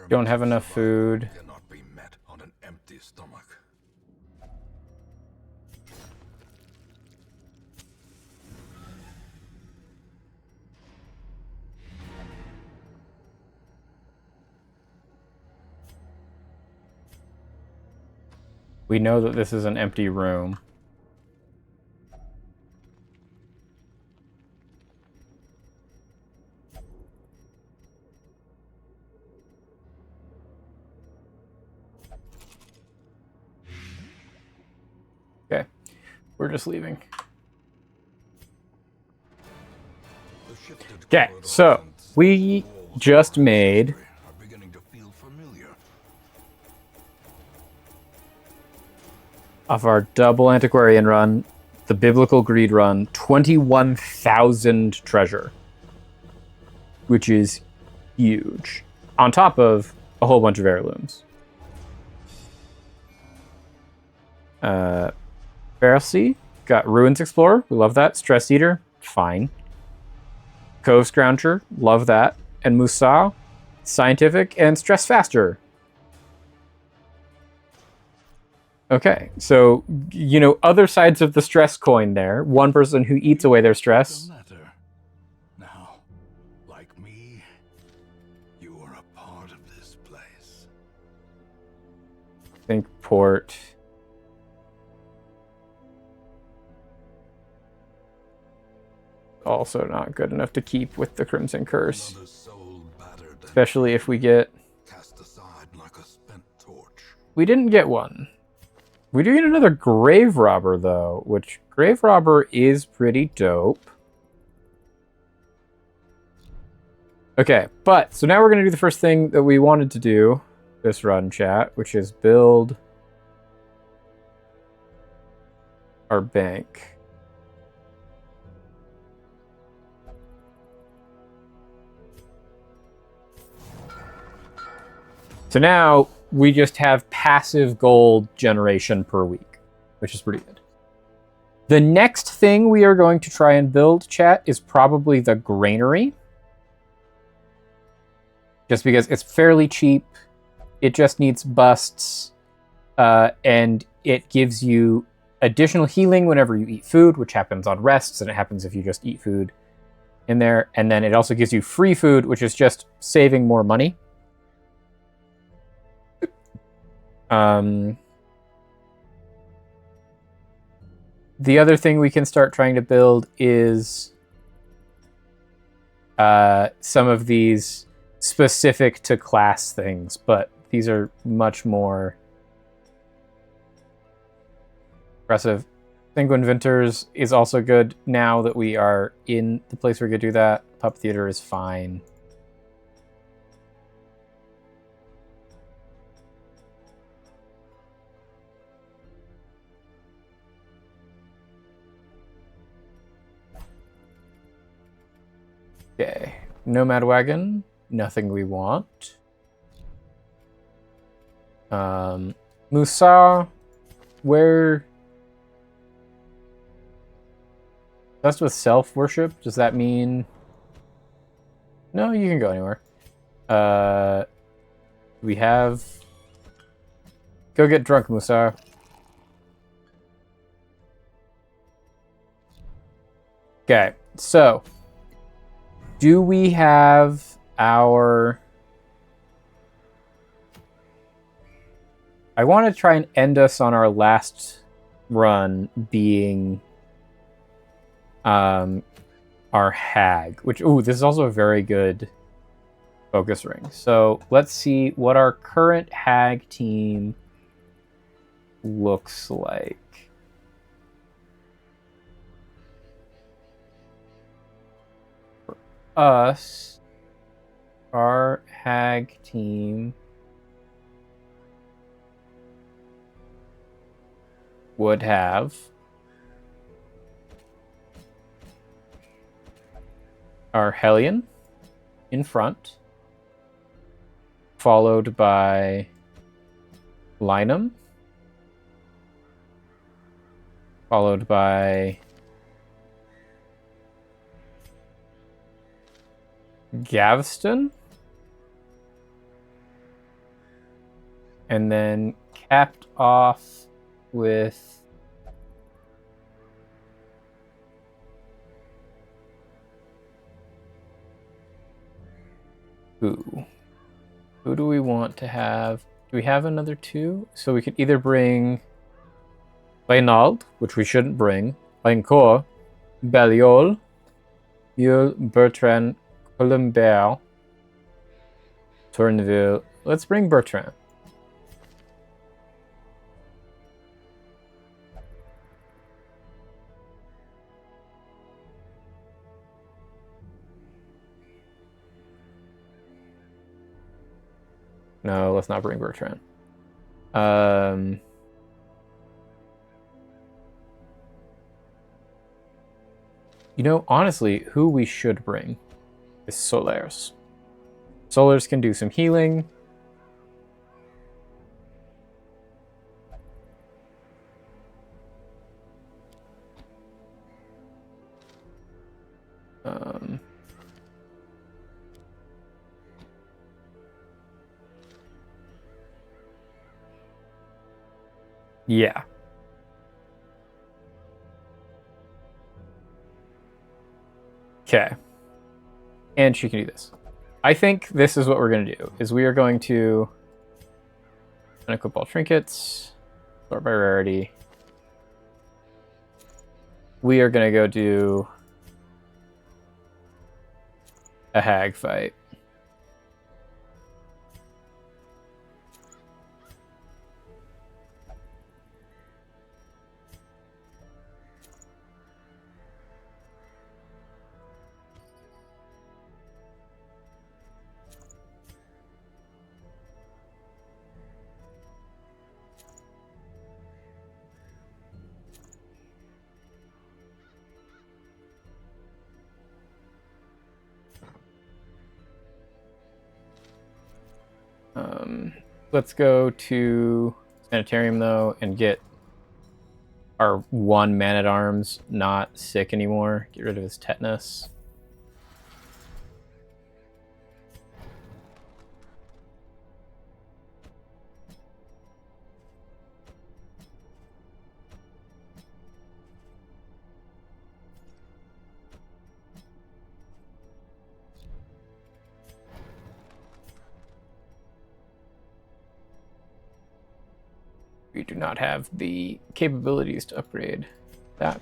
Don't have enough food. Cannot be met on an empty stomach. We know that this is an empty room. Okay, we're just leaving. Okay, so we just made of our double antiquarian run, the biblical greed run, 21,000 treasure, which is huge, on top of a whole bunch of heirlooms. Pharisee got Ruins Explorer, we love that. Stress Eater, fine. Cove Scrounger, love that. And Musa, Scientific, and Stress Faster. Okay, so, you know, other sides of the stress coin there. One person who eats away their stress. Now, like me, you are a part of this place. Think port. Also not good enough to keep with the Crimson Curse. Especially if we get... Cast aside like a spent torch. We didn't get one. We do get another Grave Robber, though, which Grave Robber is pretty dope. Okay, but, so now we're going to do the first thing that we wanted to do this run, chat, which is build our bank. So now we just have passive gold generation per week, which is pretty good. The next thing we are going to try and build, chat, is probably the granary. Just because it's fairly cheap. It just needs busts. And it gives you additional healing whenever you eat food, which happens on rests, and it happens if you just eat food. in there. And then it also gives you free food, which is just saving more money. The other thing we can start trying to build is some of these specific to class things, but these are much more impressive. Penguin Vinters is also good now that we are in the place where we could do that. Pup Theater is fine. Okay, Nomad Wagon, nothing we want. Musa, where... That's with self-worship, does that mean... No, you can go anywhere. We have... Go get drunk, Musa. Okay, so... Do we have our... I want to try and end us on our last run being our hag, which, ooh, this is also a very good focus ring. So let's see what our current hag team looks like. For us, our hag team would have our Hellion in front, followed by Linum, followed by Gavston, and then capped off with who? Who do we want to have? Do we have another two? So we could either bring Reynald, which we shouldn't bring, Encore, Beliol, Yule, Bertrand, Columbert, Tourneville. Let's bring Bertrand. No, let's not bring Bertrand. You know, honestly, who we should bring is Solaris. Solaris can do some healing. Yeah. Okay. And she can do this. I think this is what we're going to do, is we are going to equip all trinkets, sort by rarity. We are going to go do a hag fight. Let's go to Sanitarium, though, and get our one man-at-arms not sick anymore. Get rid of his tetanus. We do not have the capabilities to upgrade that.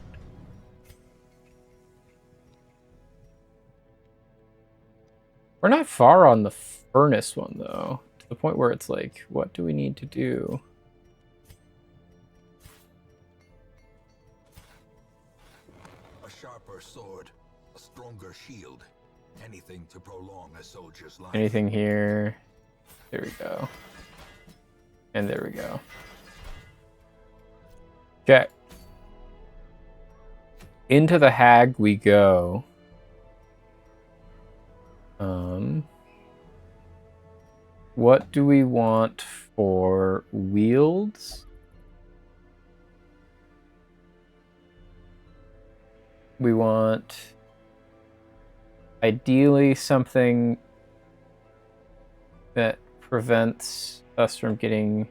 We're not far on the furnace one, though, to the point where it's like, what do we need to do? A sharper sword, a stronger shield, anything to prolong a soldier's life. Anything here? There we go. And there we go. Okay. Into the hag we go. What do we want for wields? We want ideally something that prevents us from getting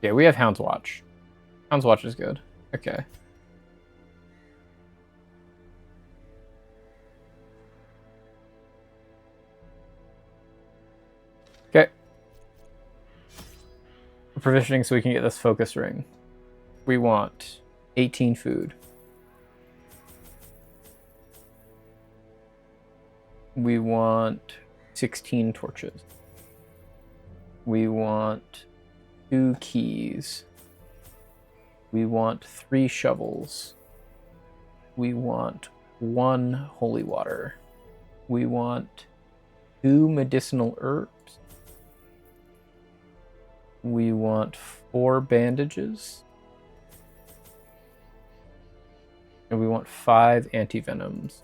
yeah, we have Hound's Watch. Hound's Watch is good. Okay. Okay. We're provisioning so we can get this focus ring. We want 18 food. We want 16 torches. We want 2 keys. We want 3 shovels. We want 1 holy water. We want 2 medicinal herbs. We want 4 bandages. And we want 5 antivenoms.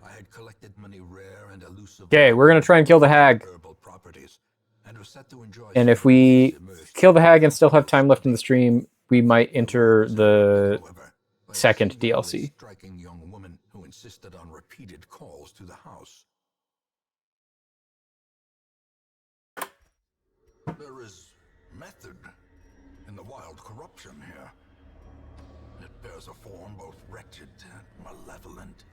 I had collected many rare and elusive. Okay, we're gonna try and kill the hag. And if we kill the hag and still have time left in the stream, we might enter the second DLC. Striking young woman who insisted on repeated calls to the house. There is method in the wild corruption here. It bears a form both wretched and malevolent.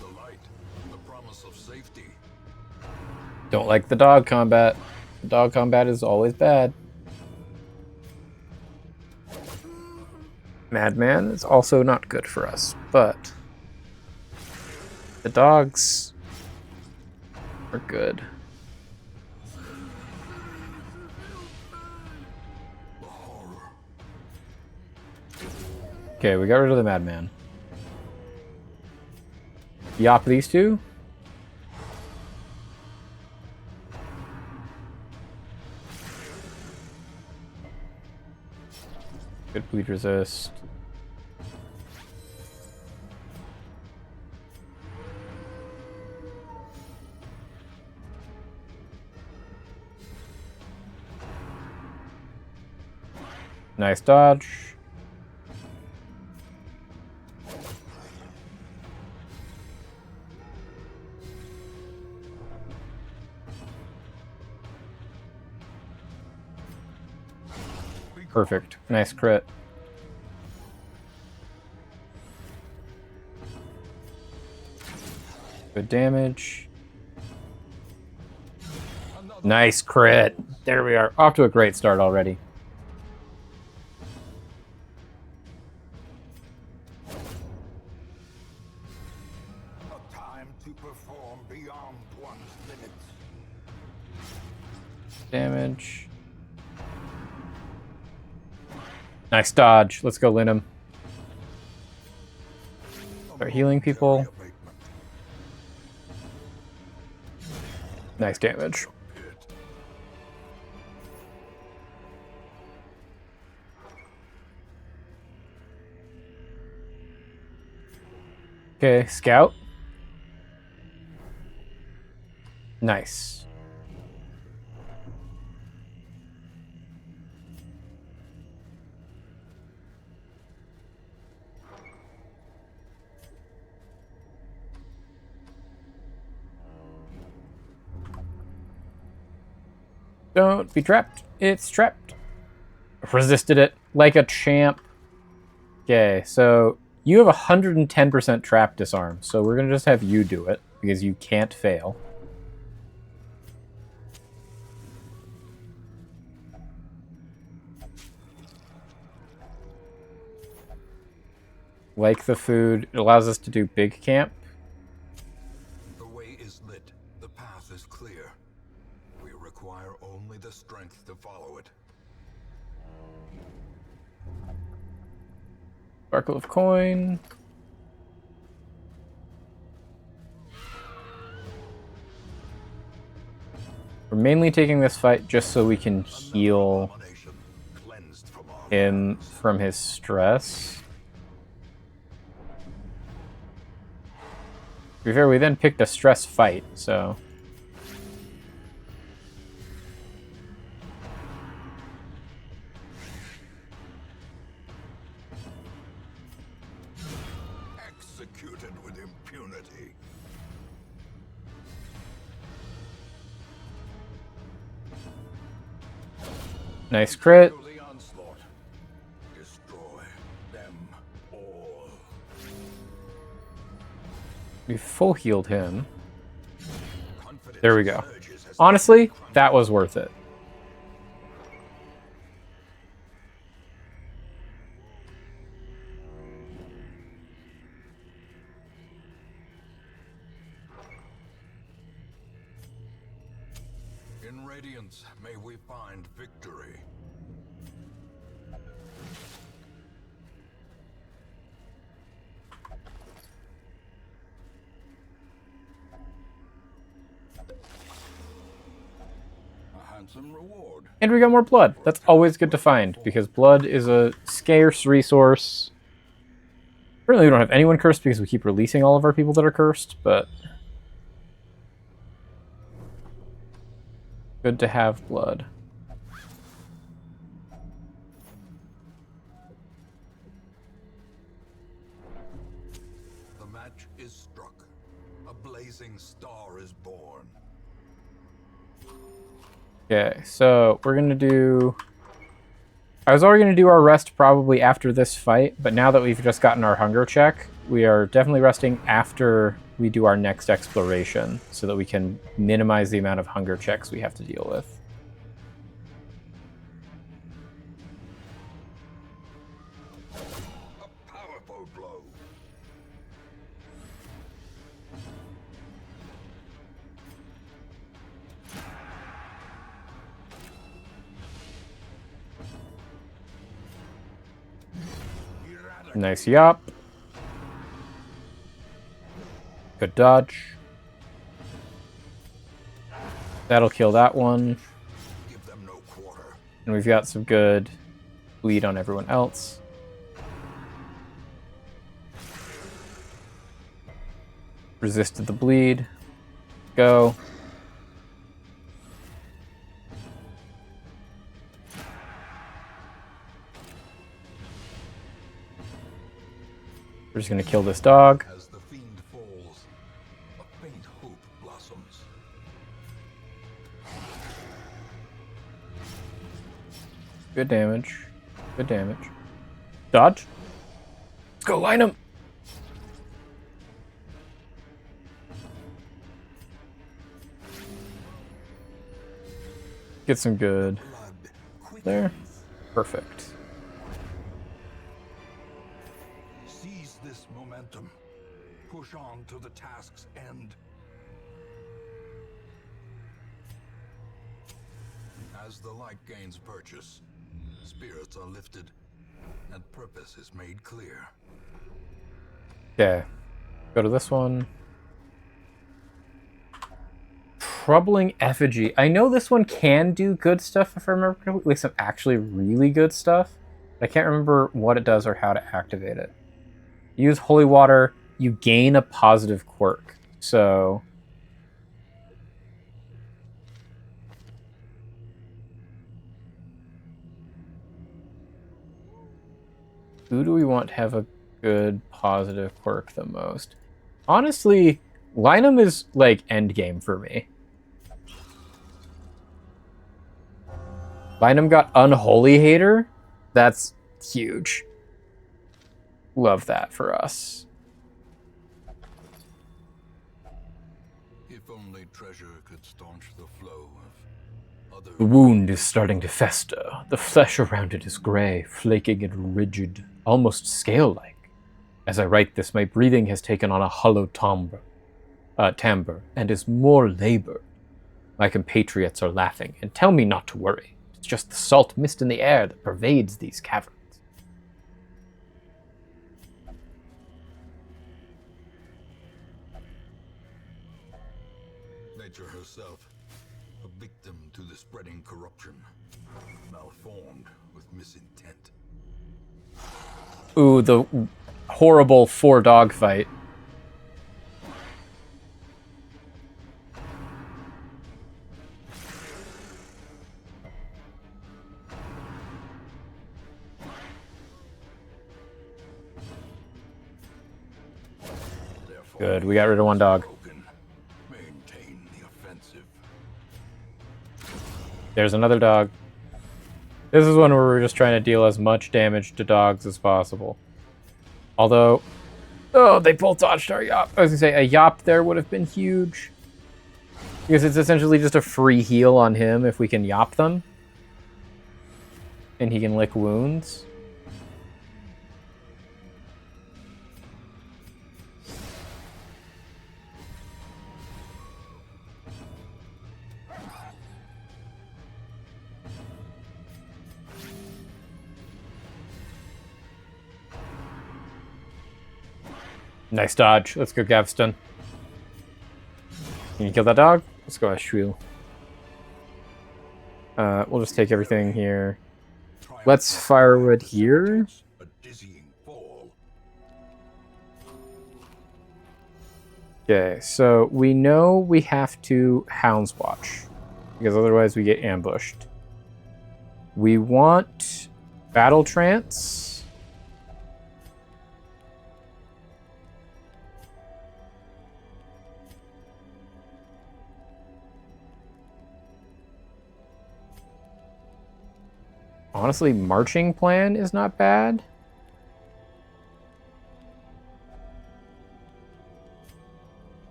The light, the promise of safety. Don't like the dog combat. The dog combat is always bad. Madman is also not good for us, but the dogs are good. Okay, we got rid of the Madman. Yop these two. Good bleed resist. Nice dodge. Perfect. Nice crit. Good damage. Nice crit. There we are. Off to a great start already. A time to perform beyond one's limits. Damage. Nice dodge. Let's go, Linham. Start healing people. Nice damage. Okay, scout. Nice. Don't be trapped. It's trapped. Resisted it like a champ. Okay, so you have 110% trap disarm, so we're gonna just have you do it because you can't fail. Like the food, it allows us to do big camp. The way is lit. The path is clear. We require only the strength to follow it. Sparkle of coin. We're mainly taking this fight just so we can heal him from his stress. To be fair, we then picked a stress fight, so... Executed with impunity. Nice crit. Destroy them all. We full healed him. There we go. Honestly, that was worth it. In Radiance, may we find victory. A handsome reward. And we got more blood. That's always good to find, because blood is a scarce resource. Currently, we don't have anyone cursed because we keep releasing all of our people that are cursed, but... good to have blood. The match is struck. A blazing star is born. Okay, so we're gonna do... I was already gonna do our rest probably after this fight, but now that we've just gotten our hunger check, we are definitely resting after we do our next exploration so that we can minimize the amount of hunger checks we have to deal with. A powerful blow. Nice yop. Good dodge. That'll kill that one. Give them no quarter. And we've got some good bleed on everyone else. Resisted the bleed. Go. We're just gonna kill this dog. As the fiend falls, a faint hope blossoms. Good damage. Good damage. Dodge. Let's go line him. Get some good there. Perfect. Seize this momentum. Push on to the task's end. As the light gains purchase, spirits are lifted, and purpose is made clear. Okay. Go to this one. Troubling Effigy. I know this one can do good stuff if I remember correctly, like some actually really good stuff. But I can't remember what it does or how to activate it. Use holy water, you gain a positive quirk. So... who do we want to have a good positive quirk the most? Honestly, Linum is like endgame for me. Bynum got Unholy Hater? That's huge. Love that for us. If only treasure could staunch the flow of other... The wound is starting to fester. The flesh around it is gray, flaking and rigid, almost scale-like. As I write this, my breathing has taken on a hollow timbre, and is more labored. My compatriots are laughing, and tell me not to worry. It's just the salt mist in the air that pervades these caverns. Nature herself, a victim to the spreading corruption, malformed with misintent. Ooh, the horrible 4-dog fight. Good, we got rid of one dog. Maintain the offensive. There's another dog. This is one where we're just trying to deal as much damage to dogs as possible. Although, oh, they both dodged our Yop. I was gonna say, a Yop there would have been huge. Because it's essentially just a free heal on him if we can Yop them. And he can lick wounds. Nice dodge. Let's go, Gavston. Can you kill that dog? Let's go, Ashwil. We'll just take everything here. Let's firewood here. A dizzying fall. Okay, so we know we have to Hound's Watch, because otherwise we get ambushed. We want Battle Trance. Honestly, Marching Plan is not bad.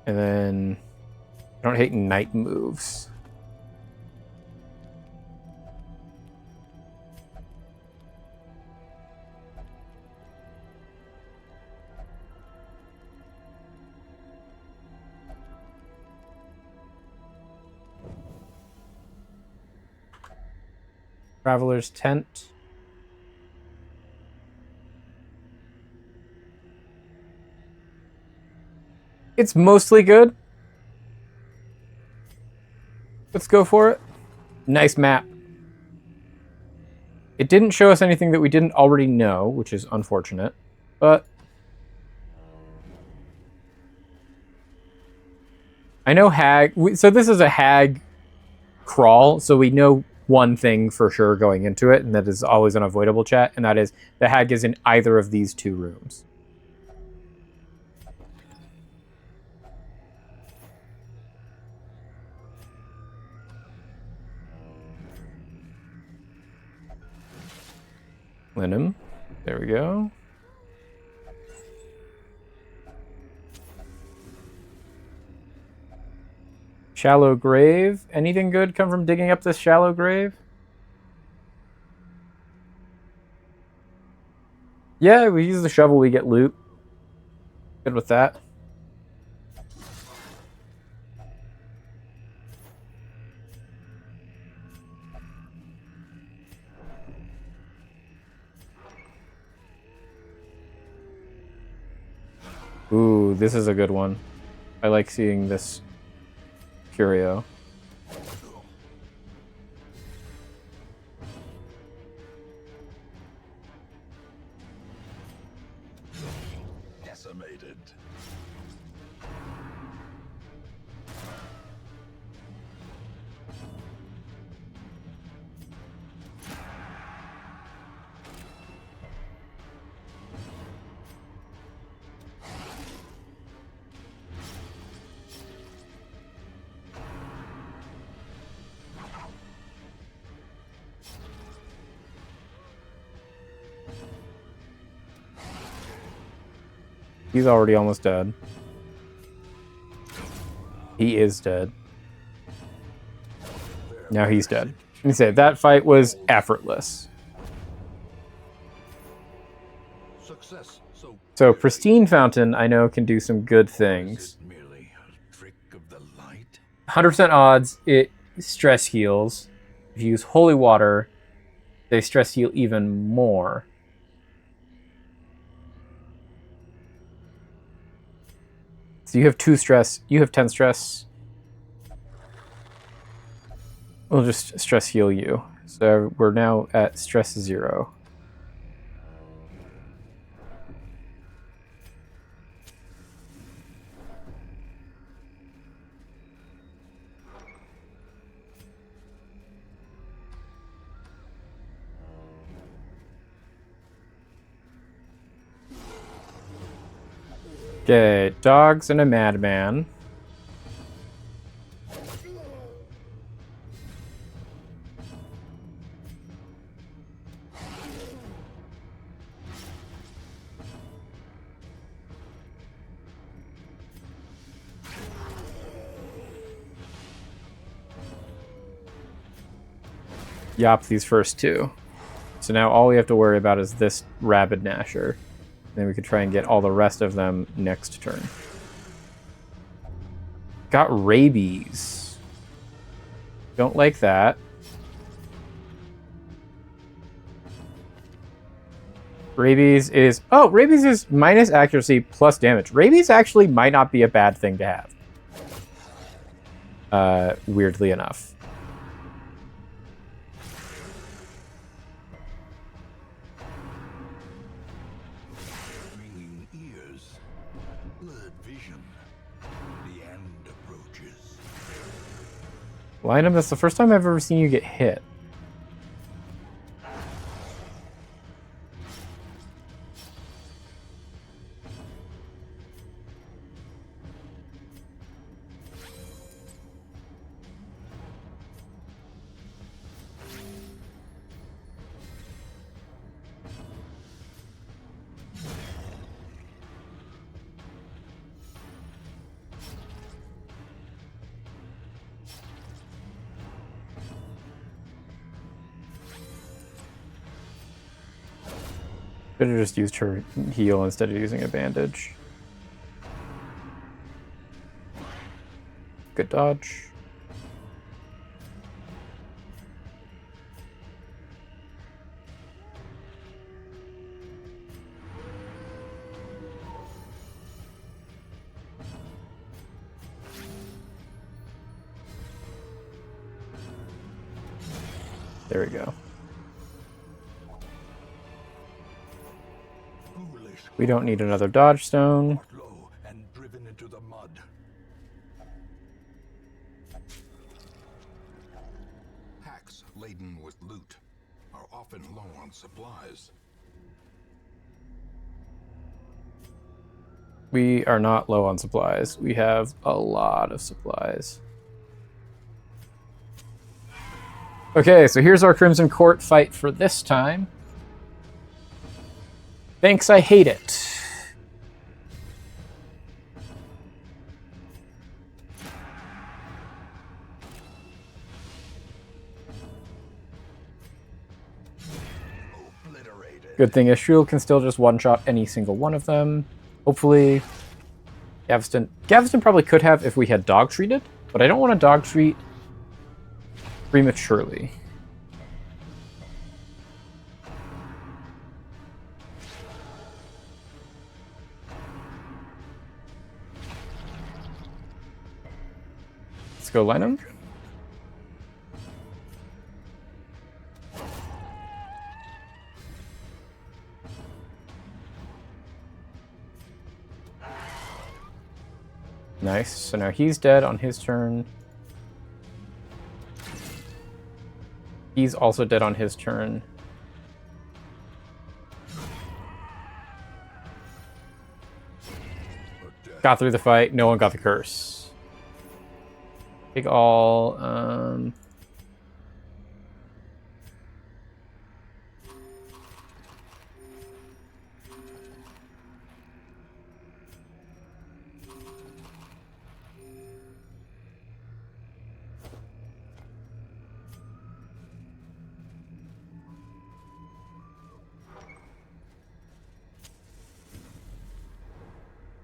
And then I don't hate night moves. Traveler's Tent. It's mostly good. Let's go for it. Nice map. It didn't show us anything that we didn't already know, which is unfortunate, but I know Hag. So this is a Hag crawl, so we know one thing for sure going into it, and that is always an avoidable chat, and that is the Hag is in either of these two rooms. Linum. There we go. Shallow grave. Anything good come from digging up this shallow grave? Yeah, we use the shovel, we get loot. Good with that. Ooh, this is a good one. I like seeing this curio. Decimated. He's already almost dead. He is dead. Now he's dead. Let me say, that fight was effortless. Success So Pristine Fountain, I know, can do some good things. 100% odds, it stress heals. If you use Holy Water, they stress heal even more. So you have 2 stress. You have 10 stress. We'll just stress heal you. So we're now at stress 0. Okay, dogs and a madman. Yop these first 2. So now all we have to worry about is this Rabid Gnasher. Then we could try and get all the rest of them next turn. Got rabies. Don't like that. Rabies is... Oh, rabies is minus accuracy plus damage. Rabies actually might not be a bad thing to have. Weirdly enough. Line up, that's the first time I've ever seen you get hit. Should have just used her heal instead of using a bandage. Good dodge. There we go. We don't need another dodge stone. And driven into the mud. Hacks laden with loot are often low on supplies. We are not low on supplies. We have a lot of supplies. Okay, so here's our Crimson Court fight for this time. Thanks, I hate it. Good thing Ishriel can still just one-shot any single one of them. Hopefully, Gaveston probably could have if we had dog treated, but I don't want to dog treat prematurely. Let's go line him. Nice. So now he's dead on his turn. He's also dead on his turn. Got through the fight. No one got the curse. Take all.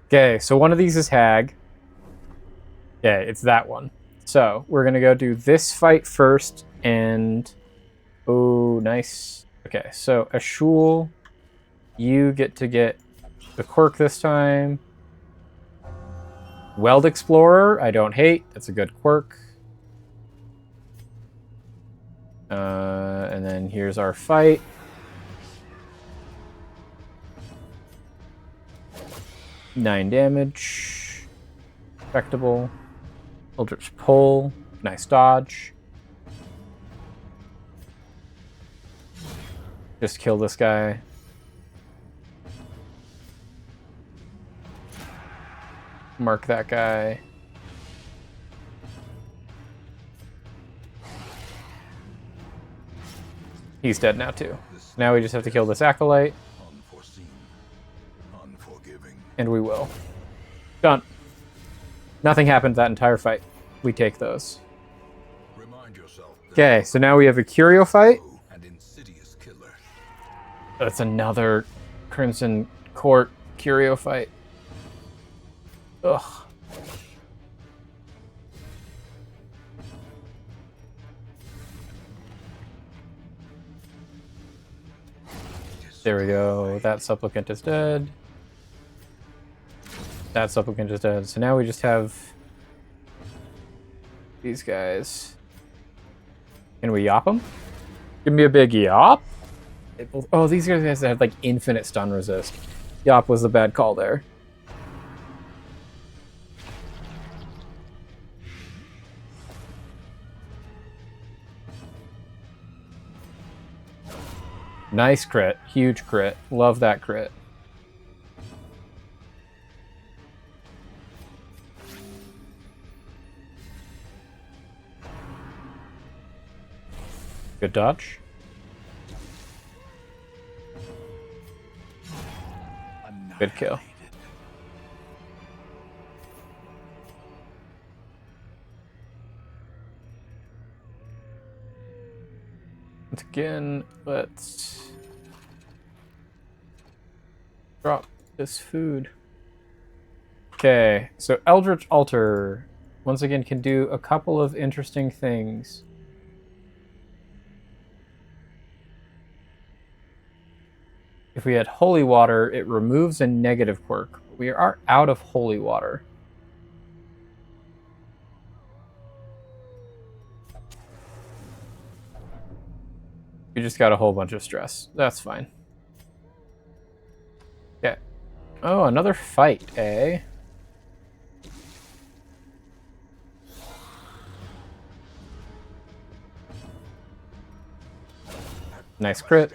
Okay, so one of these is Hag. Okay, it's that one. So we're gonna go do this fight first, and oh, nice. Okay, so Ashul, you get to get the quirk this time. Weld Explorer, I don't hate. That's a good quirk. And then here's our fight. Nine damage. Respectable. Eldritch Pull. Nice dodge. Just kill this guy. Mark that guy. He's dead now too. Now we just have to kill this acolyte. And we will. Done. Nothing happened that entire fight. We take those. Okay, so now we have a Curio fight. That's another Crimson Court Curio fight. Ugh. There we go. That supplicant is dead. That supplicant is dead. So now we just have these guys. Can we yop them? Give me a big yop. Oh, these guys have like infinite stun resist. Yop was the bad call there. Nice crit. Huge crit. Love that crit. Good dodge. Good kill. Once again, let's drop this food. Okay, so Eldritch Altar, once again, can do a couple of interesting things. If we had Holy Water, it removes a negative quirk. We are out of Holy Water. We just got a whole bunch of stress. That's fine. Okay. Oh, another fight, eh? Nice crit.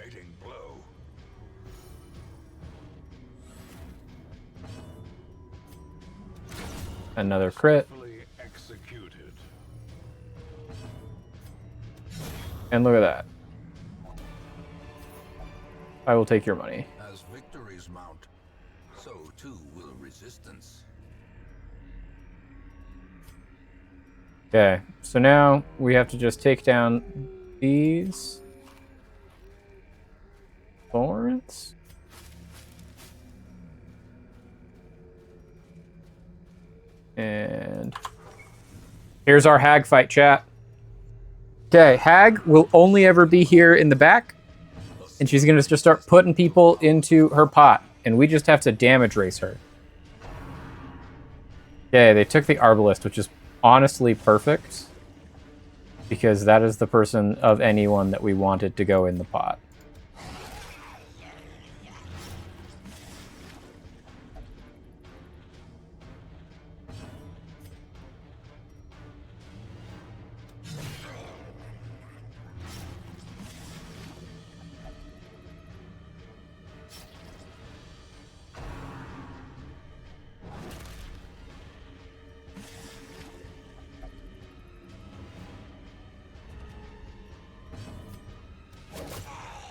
Another crit. And look at that. I will take your money. As victories mount, so too will resistance. Okay, so now we have to just take down these thorns. And here's our Hag fight, chat. Okay, Hag will only ever be here in the back, and she's going to just start putting people into her pot, and we just have to damage race her. Okay, they took the Arbalist, which is honestly perfect, because that is the person of anyone that we wanted to go in the pot.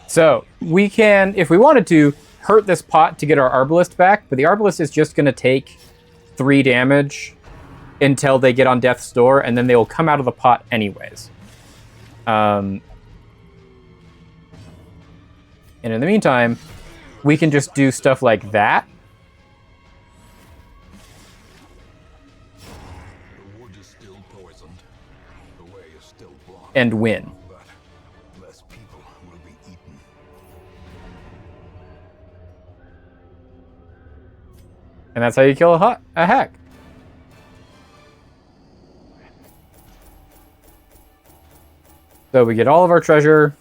So we can, if we wanted to, hurt this pot to get our Arbalist back, but the Arbalist is just going to take 3 damage until they get on death's door, and then they will come out of the pot anyways. And in the meantime, we can just do stuff like that. and win. But less people will be eaten. And that's how you kill a hack. So we get all of our treasure.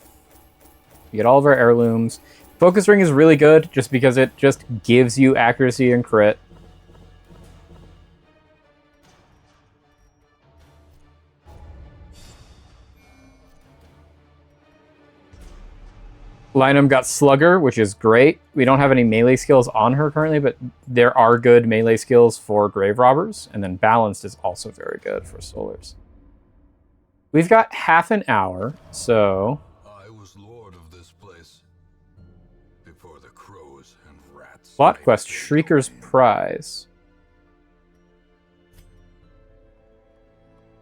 We get all of our heirlooms. Focus ring is really good just because it just gives you accuracy and crit. Lynam got Slugger, which is great. We don't have any melee skills on her currently, but there are good melee skills for Grave Robbers. And then Balanced is also very good for Solars. We've got half an hour, so... I was lord of this place before the crows and rats. Plot quest, Shrieker's Prize.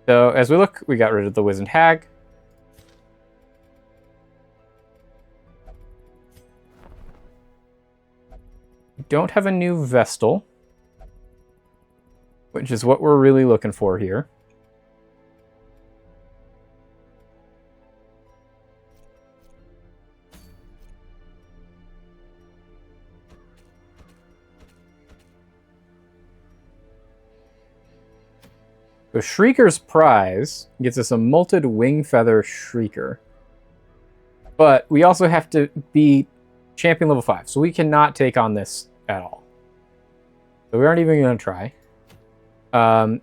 So, as we look, we got rid of the Wizened Hag. We don't have a new Vestal, which is what we're really looking for here. So Shrieker's Prize gets us a Molted Wing Feather Shrieker. But we also have to be champion level 5, so we cannot take on this at all. So we aren't even going to try.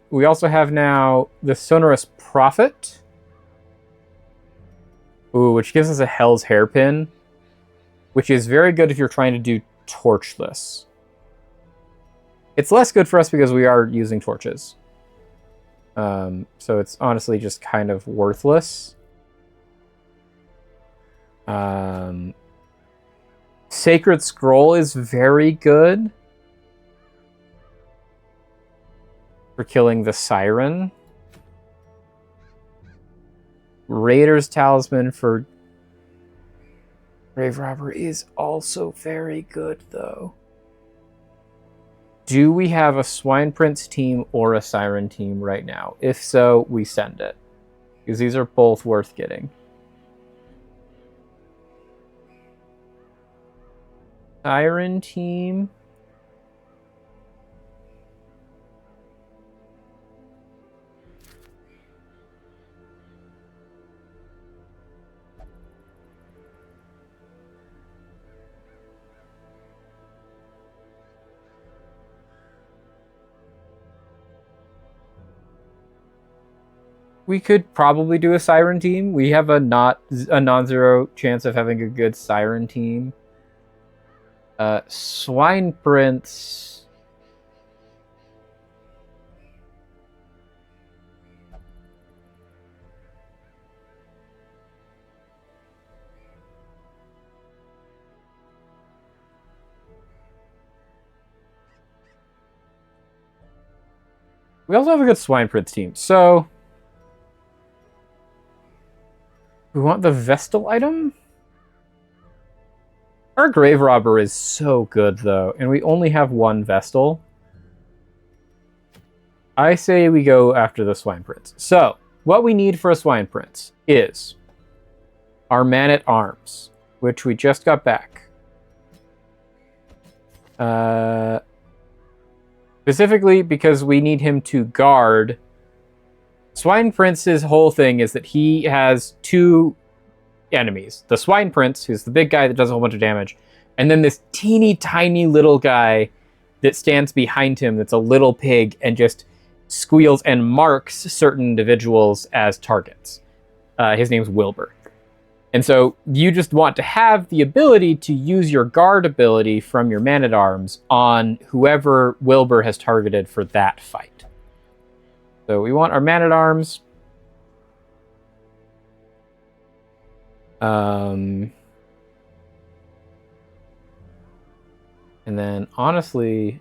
We also have now the Sonorous Prophet. Ooh, which gives us a Hell's Hairpin, which is very good if you're trying to do Torchless. It's less good for us because we are using torches. So it's honestly just kind of worthless. Sacred Scroll is very good for killing the Siren. Raider's Talisman for Grave Robber is also very good, though. Do we have a Swine Prince team or a Siren team right now? If so, we send it. Because these are both worth getting. Siren team. We could probably do a Siren team. We have a non-zero chance of having a good Siren team. Swine Prince. We also have a good Swine Prince team, so we want the Vestal item? Our Grave Robber is so good, though, and we only have one Vestal. I say we go after the Swine Prince. So, what we need for a Swine Prince is our Man-at-Arms, which we just got back. Specifically because we need him to guard. Swine Prince's whole thing is that he has two enemies. The Swine Prince, who's the big guy that does a whole bunch of damage, and then this teeny tiny little guy that stands behind him that's a little pig and just squeals and marks certain individuals as targets. His name's Wilbur. And so you just want to have the ability to use your guard ability from your Man-at-Arms on whoever Wilbur has targeted for that fight. So we want our Man-at-Arms. And then, honestly,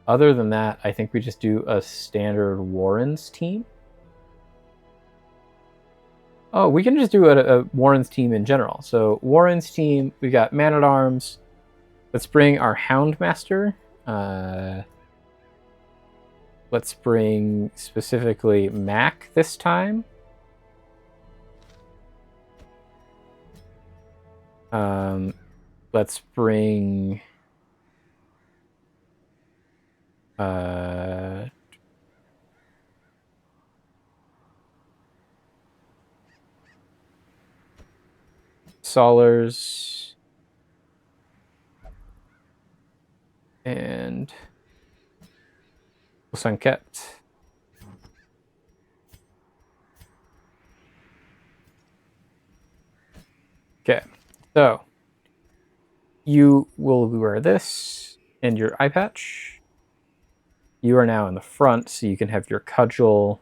other than that, I think we just do a standard Warren's team. Oh, we can just do a Warren's team in general. So, Warren's team, we got Man-at-Arms. Let's bring our Houndmaster. Let's bring specifically Mac this time. Let's bring Solars and Sanket. Okay, so you will wear this and your eye patch. You are now in the front, so you can have your cudgel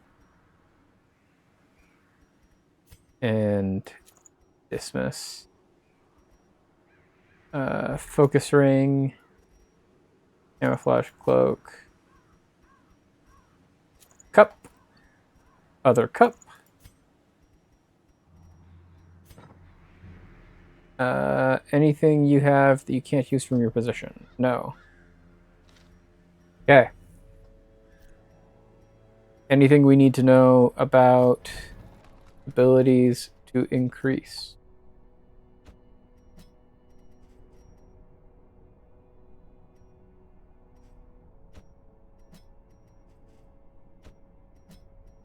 and dismiss. Focus ring, camouflage cloak, cup, other cup. Anything you have that you can't use from your position? No. Okay. Anything we need to know about abilities to increase?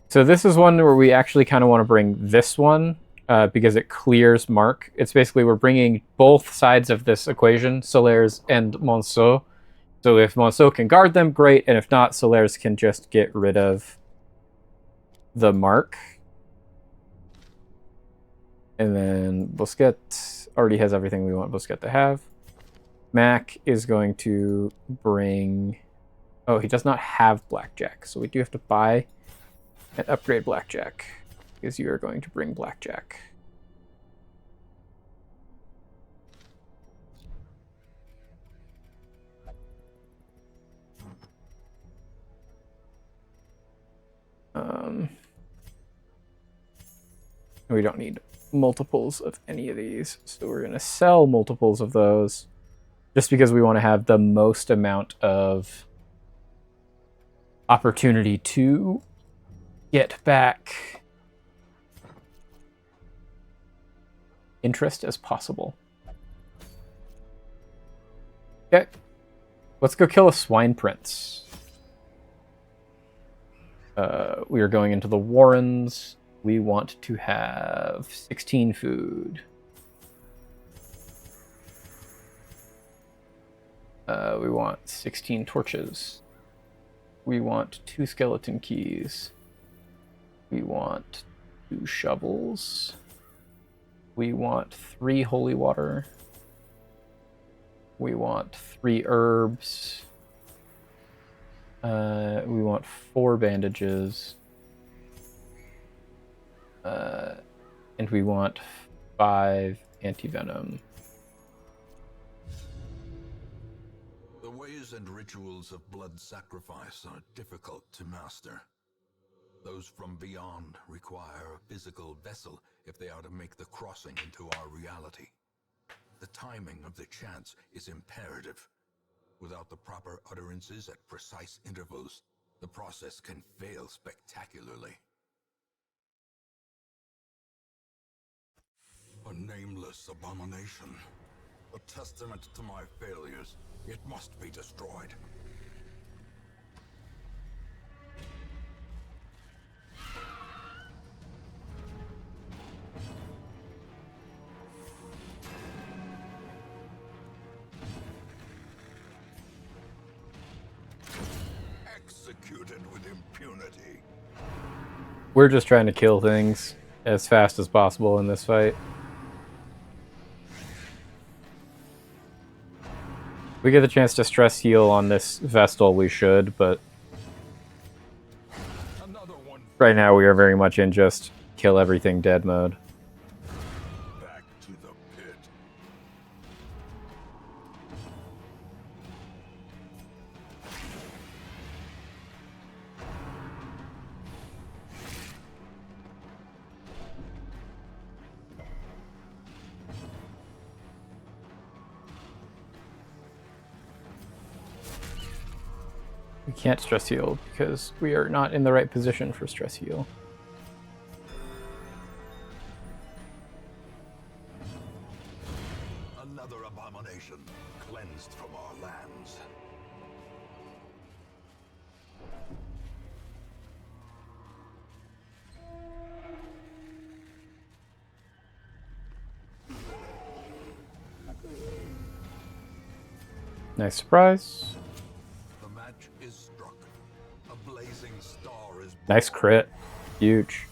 So this is one where we actually kind of want to bring this one because it clears Mark. It's basically we're bringing both sides of this equation, Solaires and Monceau. So if Monceau can guard them, great. And if not, Solaires can just get rid of the Mark. And then Bosquet already has everything we want Bosquet to have. Mac is going to bring... Oh, he does not have Blackjack. So we do have to buy and upgrade Blackjack. Because you are going to bring Blackjack. We don't need multiples of any of these, so we're going to sell multiples of those just because we want to have the most amount of opportunity to get back interest as possible. Okay, let's go kill a swine prince. We are going into the Warrens. We want to have 16 food. We want 16 torches. We want 2 skeleton keys. We want 2 shovels. We want 3 holy water. We want 3 herbs. We want 4 bandages. And we want 5 anti-venom. The ways and rituals of blood sacrifice are difficult to master. Those from beyond require a physical vessel if they are to make the crossing into our reality. The timing of the chants is imperative. Without the proper utterances at precise intervals, the process can fail spectacularly. A nameless abomination. A testament to my failures. It must be destroyed. Executed with impunity. We're just trying to kill things as fast as possible in this fight. If we get the chance to stress heal on this Vestal, we should, but right now we are very much in just kill everything dead mode. Back to the pit. We can't stress heal because we are not in the right position for stress heal. Another abomination cleansed from our lands. Nice surprise. The match is struck. A blazing star is born. Nice crit. Huge.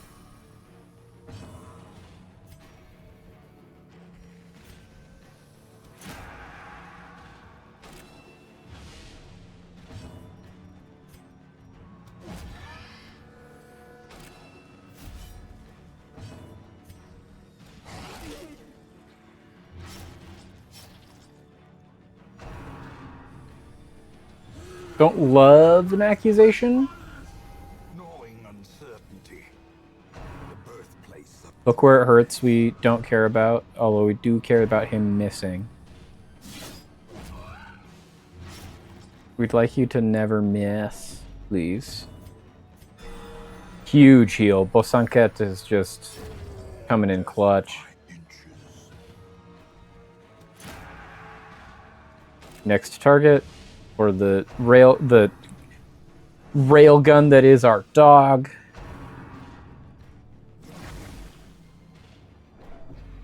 Don't love an accusation. Gnawing uncertainty. The birthplace of Look where it hurts we don't care about, although we do care about him missing. We'd like you to never miss, please. Huge heal. Bosanket is just coming in clutch. inches. Next target, or the railgun that is our dog.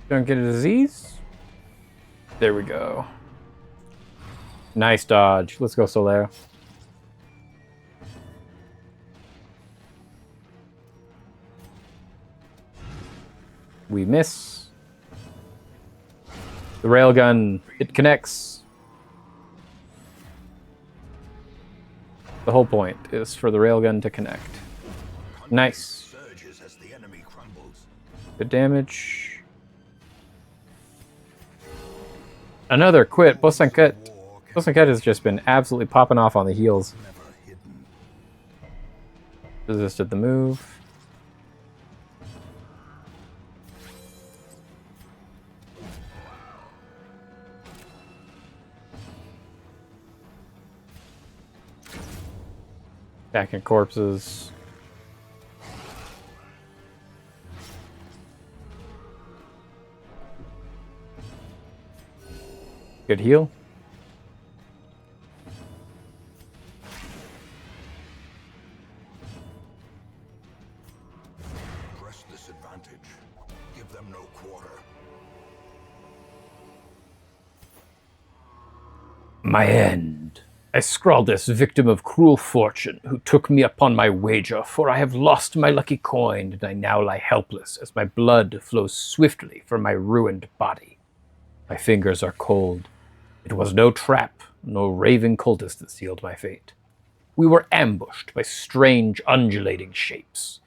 Don't get a disease. There we go. Nice dodge. Let's go, Solero. We miss. The railgun, it connects. The whole point is for the railgun to connect. Nice. Surges as the enemy crumbles. Good damage. Another quit. Bosanket. Bosanket has just been absolutely popping off on the heels. Never hidden. Resisted the move. Back in corpses. Good heal. Press this advantage. Give them no quarter. My end. I scrawled this victim of cruel fortune, who took me upon my wager, for I have lost my lucky coin, and I now lie helpless as my blood flows swiftly from my ruined body. My fingers are cold. It was no trap, no raving cultist that sealed my fate. We were ambushed by strange undulating shapes,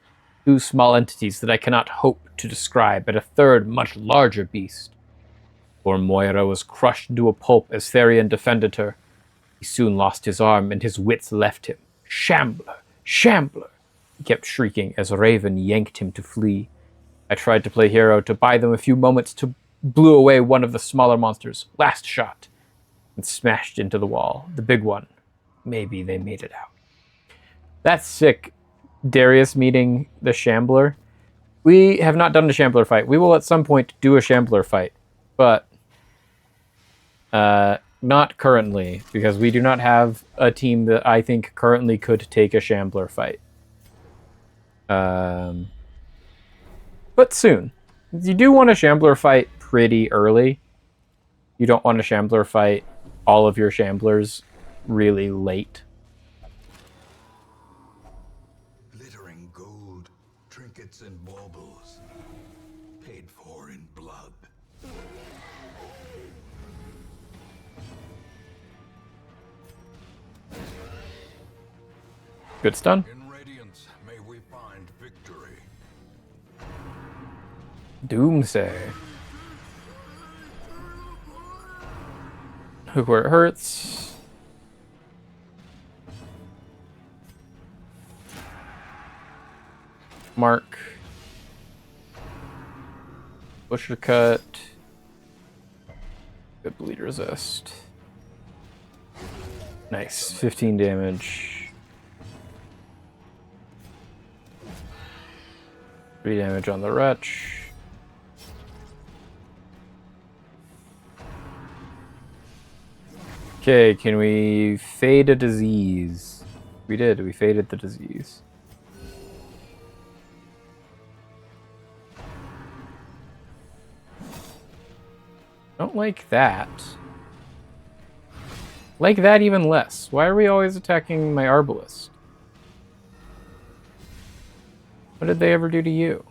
two small entities that I cannot hope to describe, and a third much larger beast. Poor Moira was crushed into a pulp as Therion defended her. He soon lost his arm, and his wits left him. Shambler! Shambler! He kept shrieking as Raven yanked him to flee. I tried to play hero to buy them a few moments to blew away one of the smaller monsters. Last shot. And smashed into the wall. The big one. Maybe they made it out. That's sick. Darius meeting the Shambler. We have not done a Shambler fight. We will at some point do a Shambler fight. But not currently, because we do not have a team that I think currently could take a Shambler fight. But soon. You do want a Shambler fight pretty early. You don't want a Shambler fight all of your Shamblers really late. Glittering gold, trinkets and baubles, paid for in blood. Good stun. In radiance, may we find victory. Doomsday. Look where it hurts. Mark. Busher cut. Good bleed resist. Nice. 15 damage. 3 damage on the wretch. Okay, can we fade a disease? We did. We faded the disease. Don't like that. Like that even less. Why are we always attacking my Arbalist? What did they ever do to you?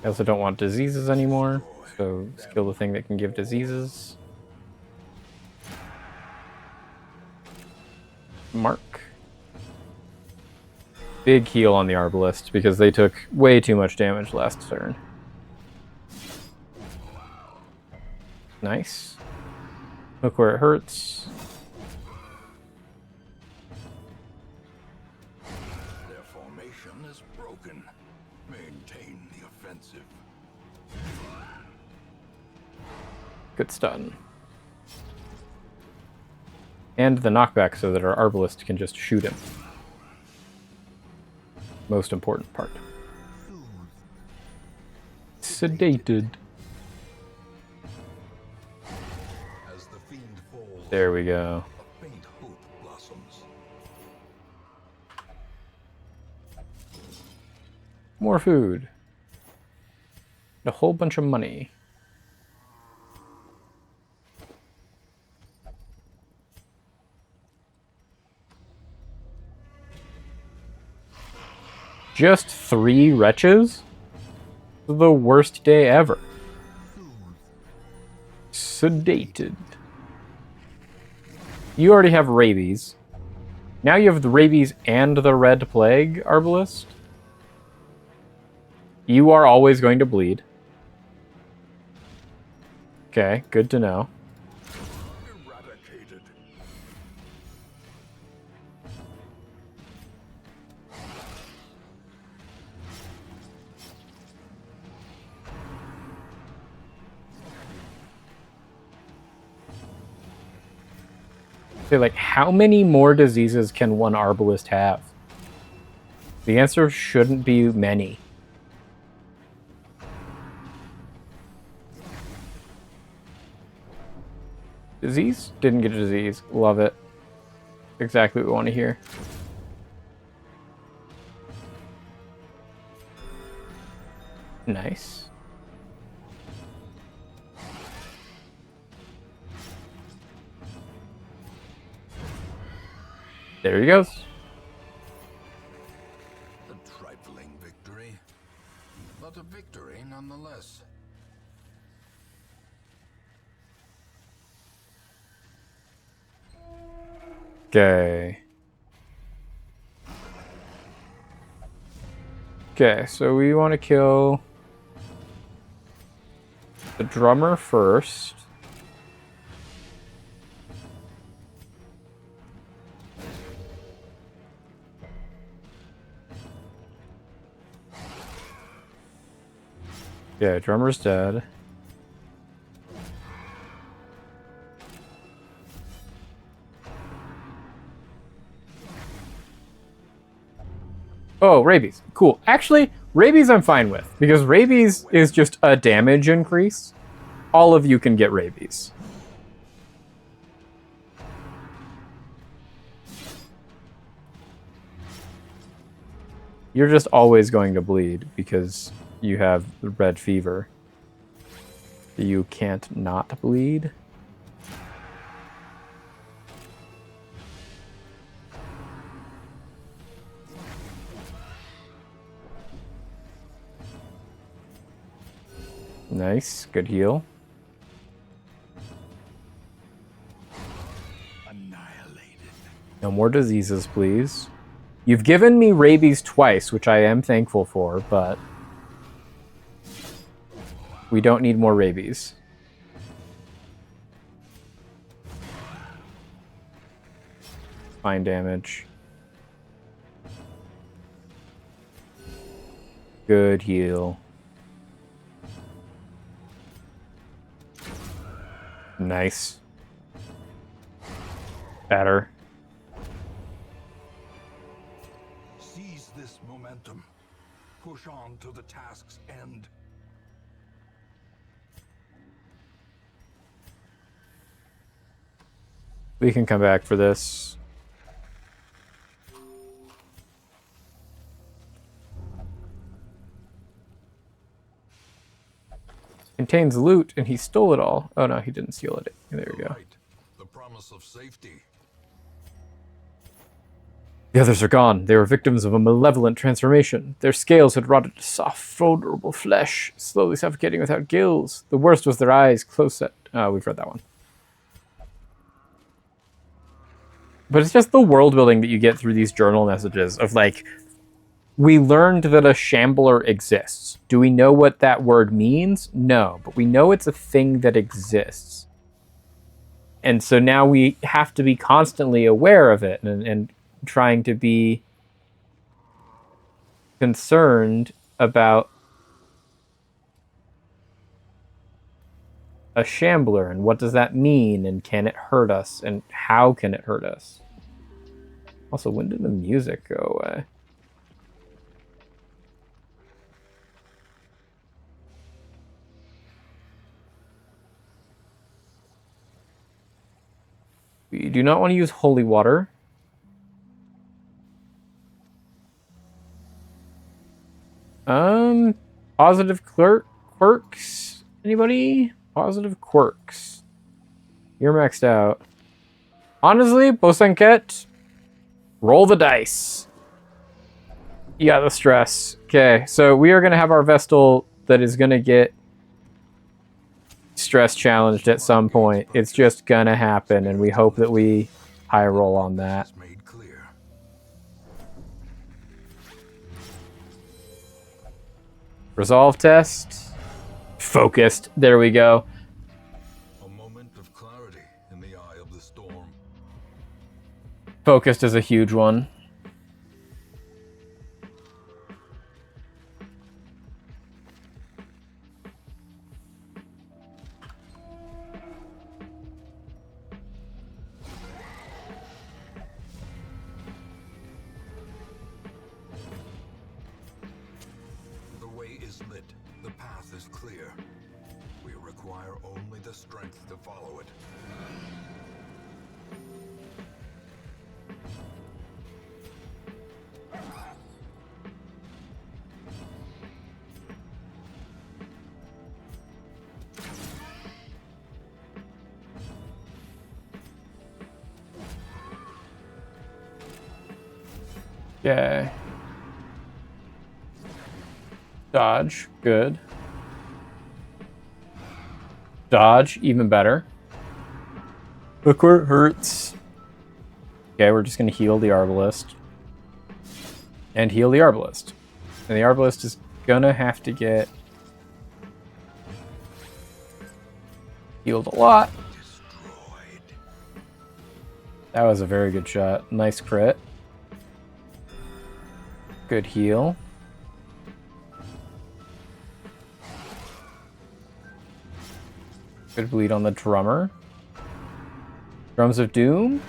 I also don't want diseases anymore, so skill the thing that can give diseases. Mark. Big heal on the Arbalist because they took way too much damage last turn. Nice. Look where it hurts. Their formation is broken. Maintain the offensive. Good stun. And the knockback so that our Arbalist can just shoot him. Most important part. Sedated. As the fiend falls, There we go. a faint hope blossoms. More food. A whole bunch of money. Just 3 wretches? The worst day ever. Sedated. You already have rabies. Now you have the rabies and the red plague, Arbalist. You are always going to bleed. Okay, good to know. Eradicated. Okay, like, how many more diseases can one Arbalist have? The answer shouldn't be many. Disease? Didn't get a disease. Love it. Exactly what we want to hear. Nice. There he goes. A trifling victory, but a victory nonetheless. Okay. Okay, so we want to kill the drummer first. Yeah, drummer's dead. Oh, rabies. Cool. Actually, rabies I'm fine with, because rabies is just a damage increase. All of you can get rabies. You're just always going to bleed because you have the red fever. You can't not bleed. Nice, good heal. Annihilated. No more diseases, please. You've given me rabies twice, which I am thankful for, but we don't need more rabies. Fine damage. Good heal. Nice. Better. Seize this momentum. push on to the task's end. We can come back for this. Contains loot, and he stole it all. Oh no, he didn't steal it. There we go. Right. The promise of safety. The others are gone. They were victims of a malevolent transformation. Their scales had rotted to soft, vulnerable flesh, slowly suffocating without gills. The worst was their eyes, close set. Oh, we've read that one. But it's just the world building that you get through these journal messages of like, we learned that a shambler exists. Do we know what that word means? No, but we know it's a thing that exists. And so now we have to be constantly aware of it and trying to be concerned about a shambler and what does that mean and can it hurt us and how can it hurt us? Also, when did the music go away? We do not want to use holy water. Positive quirks? Anybody? Positive quirks. You're maxed out. Honestly, Bosanket, roll the dice. You got the stress. Okay, so we are going to have our Vestal that is going to get stress challenged at some point. It's just going to happen, and we hope that we high roll on that. Resolve test. Focused. There we go. A moment of clarity in the eye of the storm. Focused is a huge one. The way is lit. The path is clear. We require only the strength to follow it. Okay. Dodge, good. Dodge, even better. Look where it hurts. Okay, we're just going to heal the Arbalist. And heal the Arbalist. And the Arbalist is going to have to get healed a lot. That was a very good shot. Nice crit. Good heal. Good bleed on the drummer. Drums of Doom.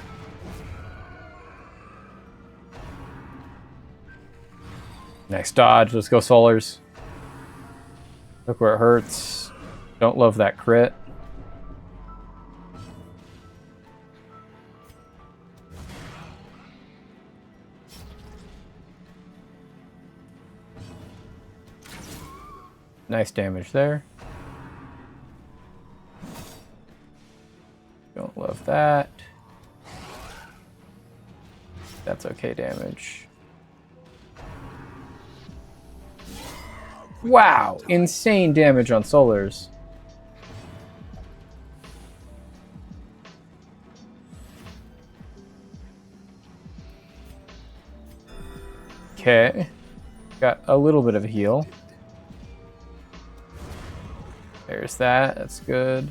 Nice dodge. Let's go, Solars. Look where it hurts. Don't love that crit. Nice damage there. Don't love that. That's okay damage. Wow, insane damage on Solars. Okay. Got a little bit of a heal. There's that. That's good.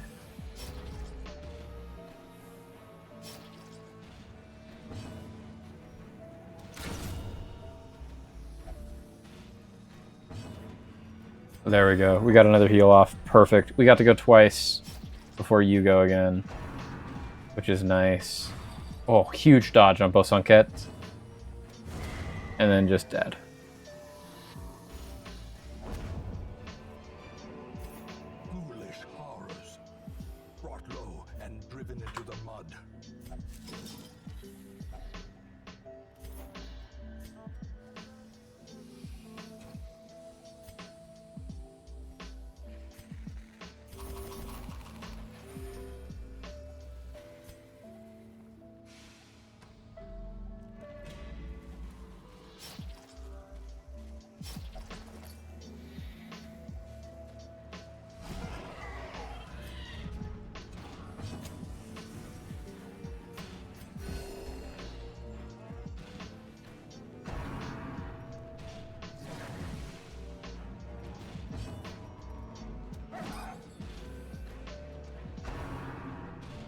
There we go. We got another heal off. Perfect. We got to go twice before you go again, which is nice. Oh, huge dodge on Bosanket. And then just dead.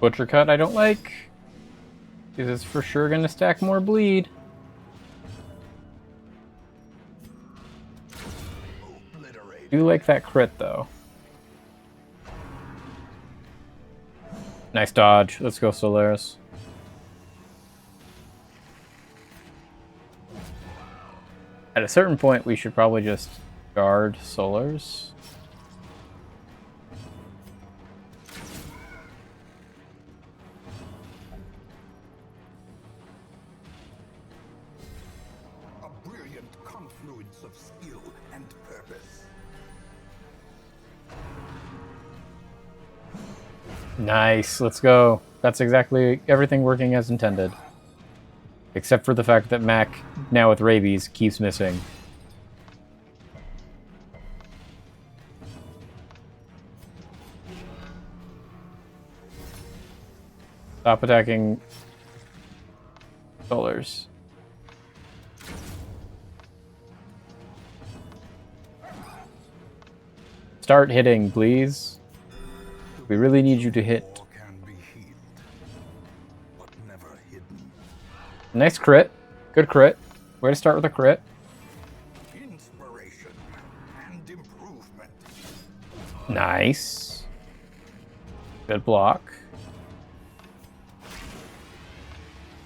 Butcher Cut I don't like. Because it's for sure gonna stack more bleed. Do like that crit though. Nice dodge. Let's go, Solaris. At a certain point, we should probably just guard Solars. A brilliant confluence of skill and purpose. Nice, let's go. That's exactly everything working as intended. Except for the fact that Mac, now with rabies, keeps missing. Stop attacking Solars. Start hitting, please. We really need you to hit. Nice crit. Good crit. Way to start with a crit. Inspiration and improvement. Nice. Good block.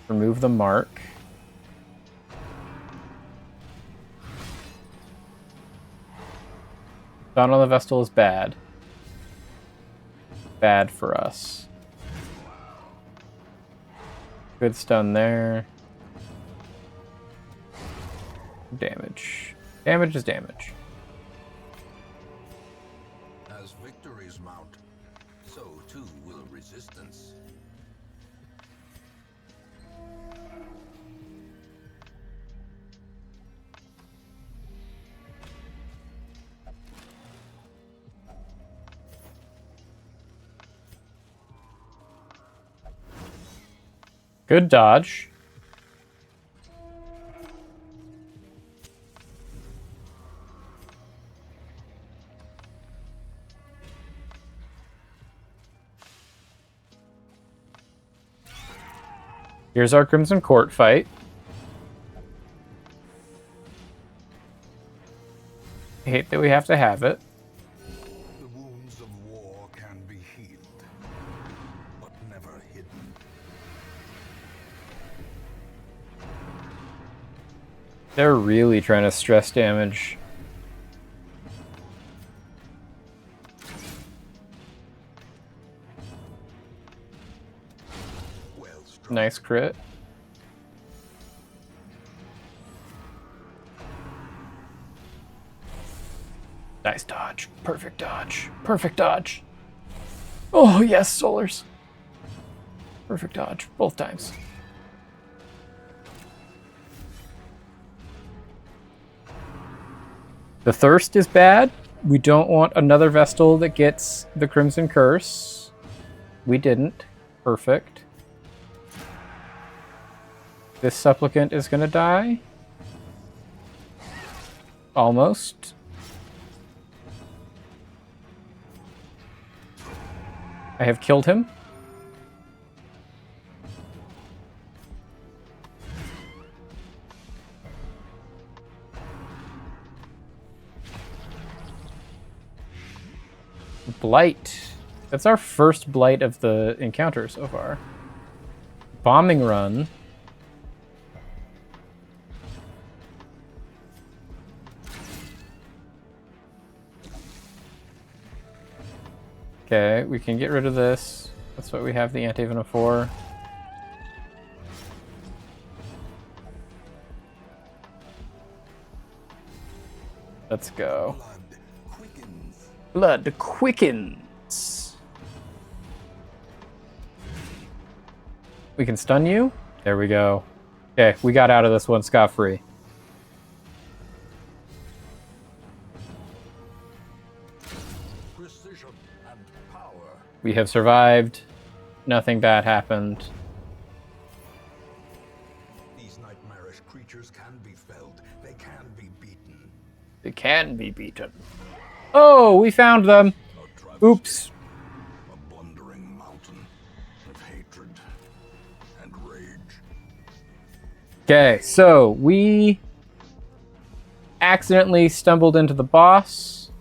Remove the mark. Dawn on the Vestal is bad. Bad for us. Good stun there. Damage. Damage is damage. As victories mount, so too will resistance. Good dodge. Here's our Crimson Court fight. I hate that we have to have it. The wounds of war can be healed, but never hidden. They're really trying to stress damage. Nice crit. Nice dodge. Perfect dodge. Perfect dodge. Oh, yes, Solars. Perfect dodge. Both times. The Thirst is bad. We don't want another Vestal that gets the Crimson Curse. We didn't. Perfect. This Supplicant is gonna die. Almost. I have killed him. Blight. That's our first Blight of the encounter so far. Bombing run. Okay, we can get rid of this. That's what we have the anti-venom for. Let's go. Blood quickens. We can stun you. There we go. Okay, we got out of this one scot-free. We have survived. Nothing bad happened. These nightmarish creatures can be felled. They can be beaten. They can be beaten. Oh, we found them. Oops. A blundering mountain. Okay, so we accidentally stumbled into the boss.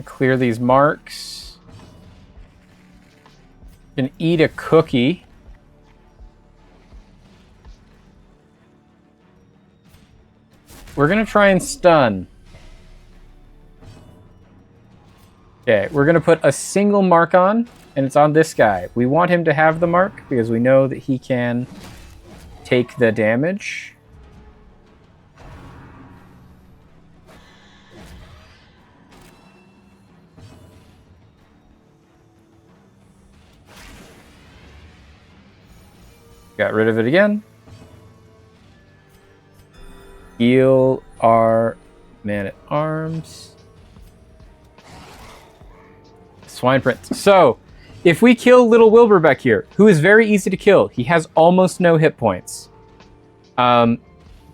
Clear these marks. Can eat a cookie. We're gonna try and stun. Okay, we're gonna put a single mark on, and it's on this guy. We want him to have the mark because we know that he can take the damage. Got rid of it again. Heal our man-at-arms. Swine Prince. So, if we kill little Wilbur back here, who is very easy to kill, he has almost no hit points. Then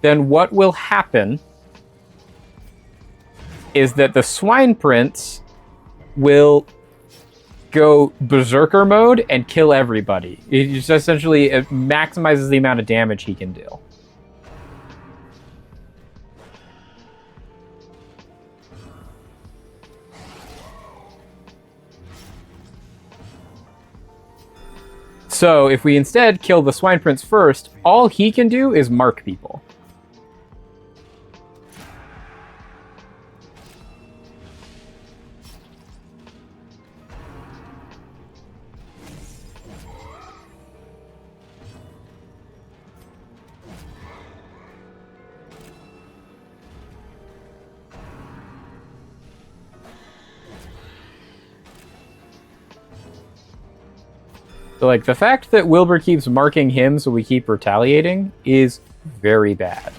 what will happen is that the Swine Prince will go berserker mode and kill everybody. It just essentially maximizes the amount of damage he can deal. So if we instead kill the Swine Prince first, all he can do is mark people. So, like, the fact that Wilbur keeps marking him so we keep retaliating is very bad.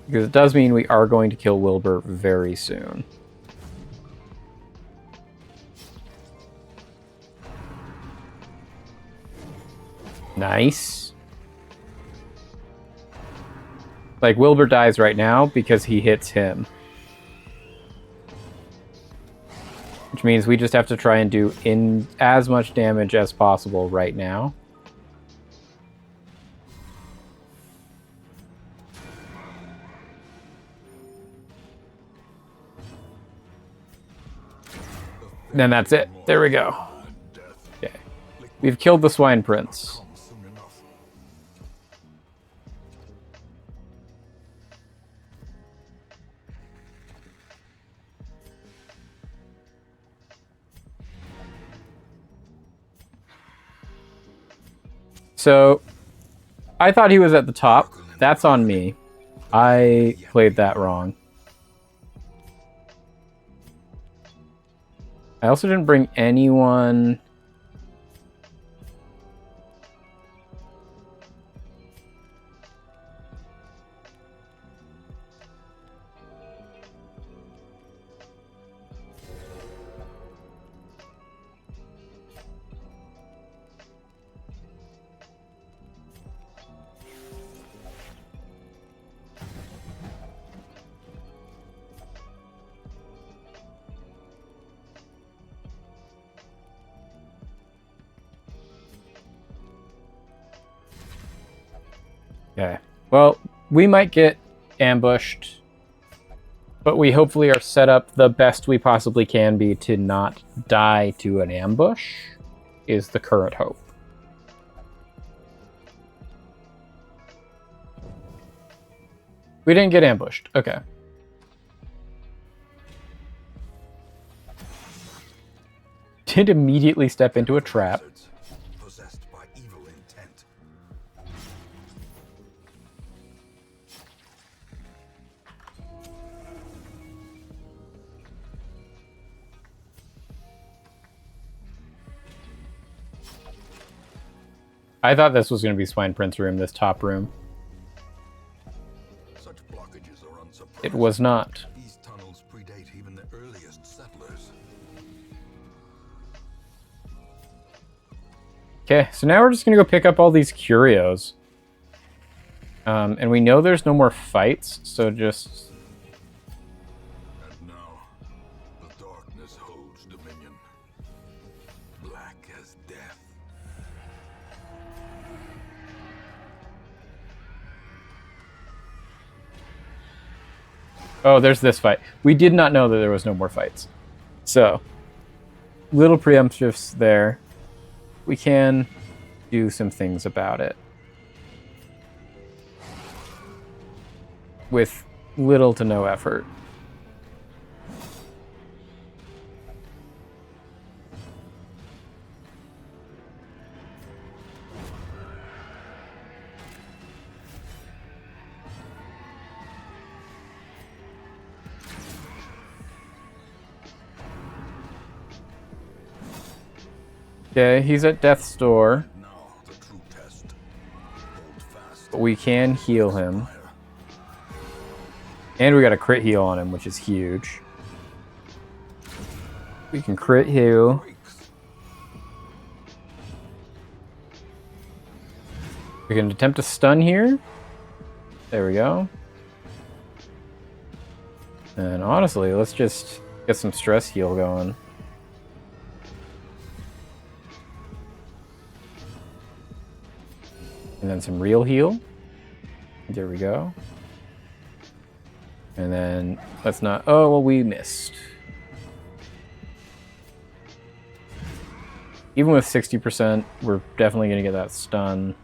Because it does mean we are going to kill Wilbur very soon. Nice. Like, Wilbur dies right now because he hits him. Which means we just have to try and do in as much damage as possible right now. Then that's it. There we go. Okay. We've killed the Swine Prince. So, I thought he was at the top. That's on me. I played that wrong. I also didn't bring anyone... Okay. Well, we might get ambushed, but we hopefully are set up the best we possibly can be to not die to an ambush, is the current hope. We didn't get ambushed. Okay. Did immediately step into a trap. I thought this was going to be Swine Prince room, this top room. Such blockages are unsurprising. It was not. These tunnels predate even the earliest settlers. Okay, so now we're just going to go pick up all these curios. And we know there's no more fights, so just... And now, the dark Oh, there's this fight. We did not know that there was no more fights. So, little preemptives there. We can do some things about it. With little to no effort. Okay, he's at death's door. But we can heal him. And we got a crit heal on him, which is huge. We can crit heal. We can attempt to stun here. There we go. And honestly, let's just get some stress heal going. And then some real heal. There we go. And then let's not... Oh, well, we missed. Even with 60%, we're definitely going to get that stun.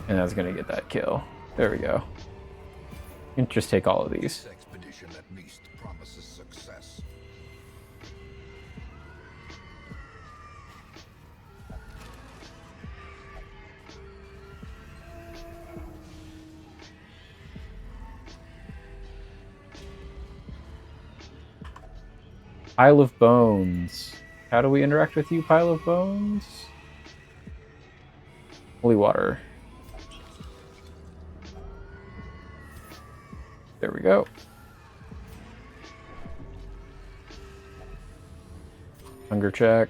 And that's going to get that kill. There we go. You can just take all of these. This expedition at least promises success. Pile of Bones. How do we interact with you, Pile of Bones? Holy water. There we go. Hunger check.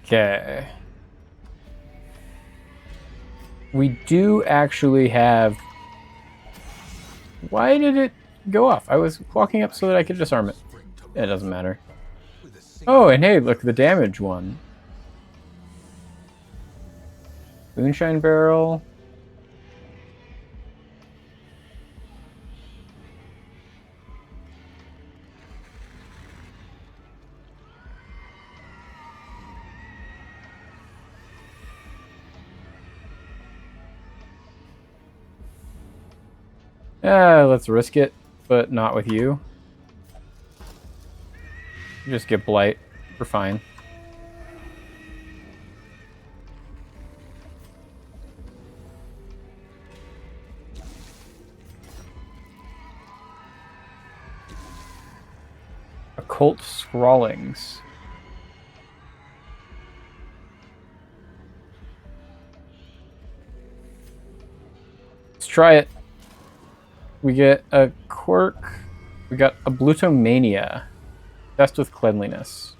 Okay. We do actually have... Why did it go off? I was walking up so that I could disarm it. It doesn't matter. Oh, and hey, look, the damage one. Moonshine Barrel. Let's risk it, but not with you. Just get Blight. We're fine. Occult Scrawlings. Let's try it. We get a quirk. We got a Blutomania. Best with cleanliness.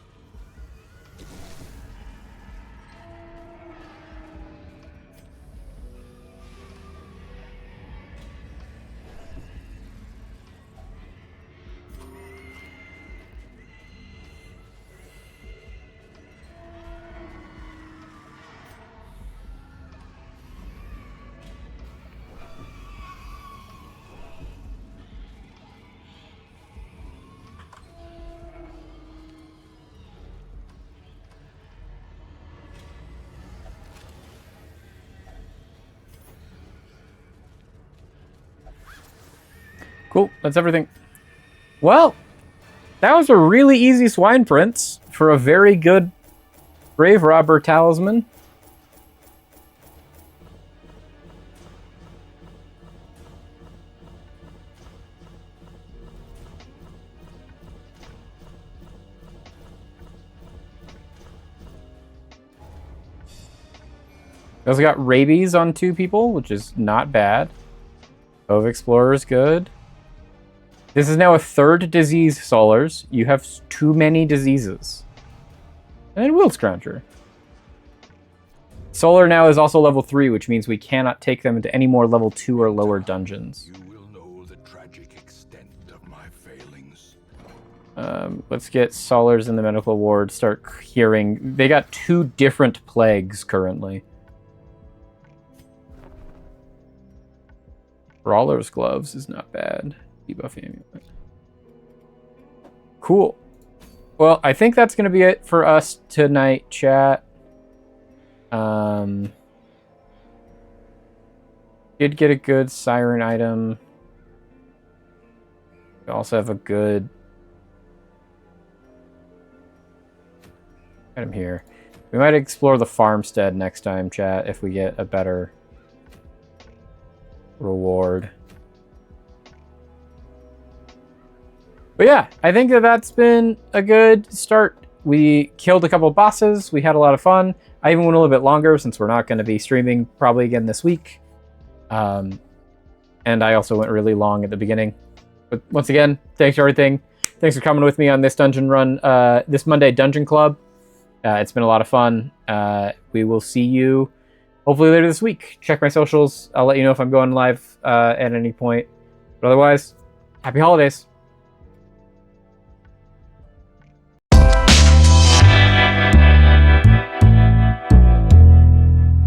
Cool, that's everything. Well, that was a really easy Swine Prince for a very good Grave Robber Talisman. We also got rabies on 2 people, which is not bad. Cove Explorer is good. This is now a 3rd disease, Solars. You have too many diseases. And Will Scrounger. Solar now is also level 3, which means we cannot take them into any more level 2 or lower dungeons. You will know the tragic extent of my failings. Let's get Solars in the medical ward, start hearing. They got 2 different plagues currently. Brawler's Gloves is not bad. Debuff Amulet. Cool. Well, I think that's going to be it for us tonight, chat. Did get a good siren item. We also have a good item here. We might explore the farmstead next time, chat, if we get a better reward. But yeah, I think that's been a good start. We killed a couple of bosses. We had a lot of fun. I even went a little bit longer since we're not going to be streaming probably again this week. And I also went really long at the beginning. But once again, thanks for everything. Thanks for coming with me on this dungeon run, this Monday Dungeon Club. It's been a lot of fun. We will see you hopefully later this week. Check my socials. I'll let you know if I'm going live at any point. But otherwise, happy holidays.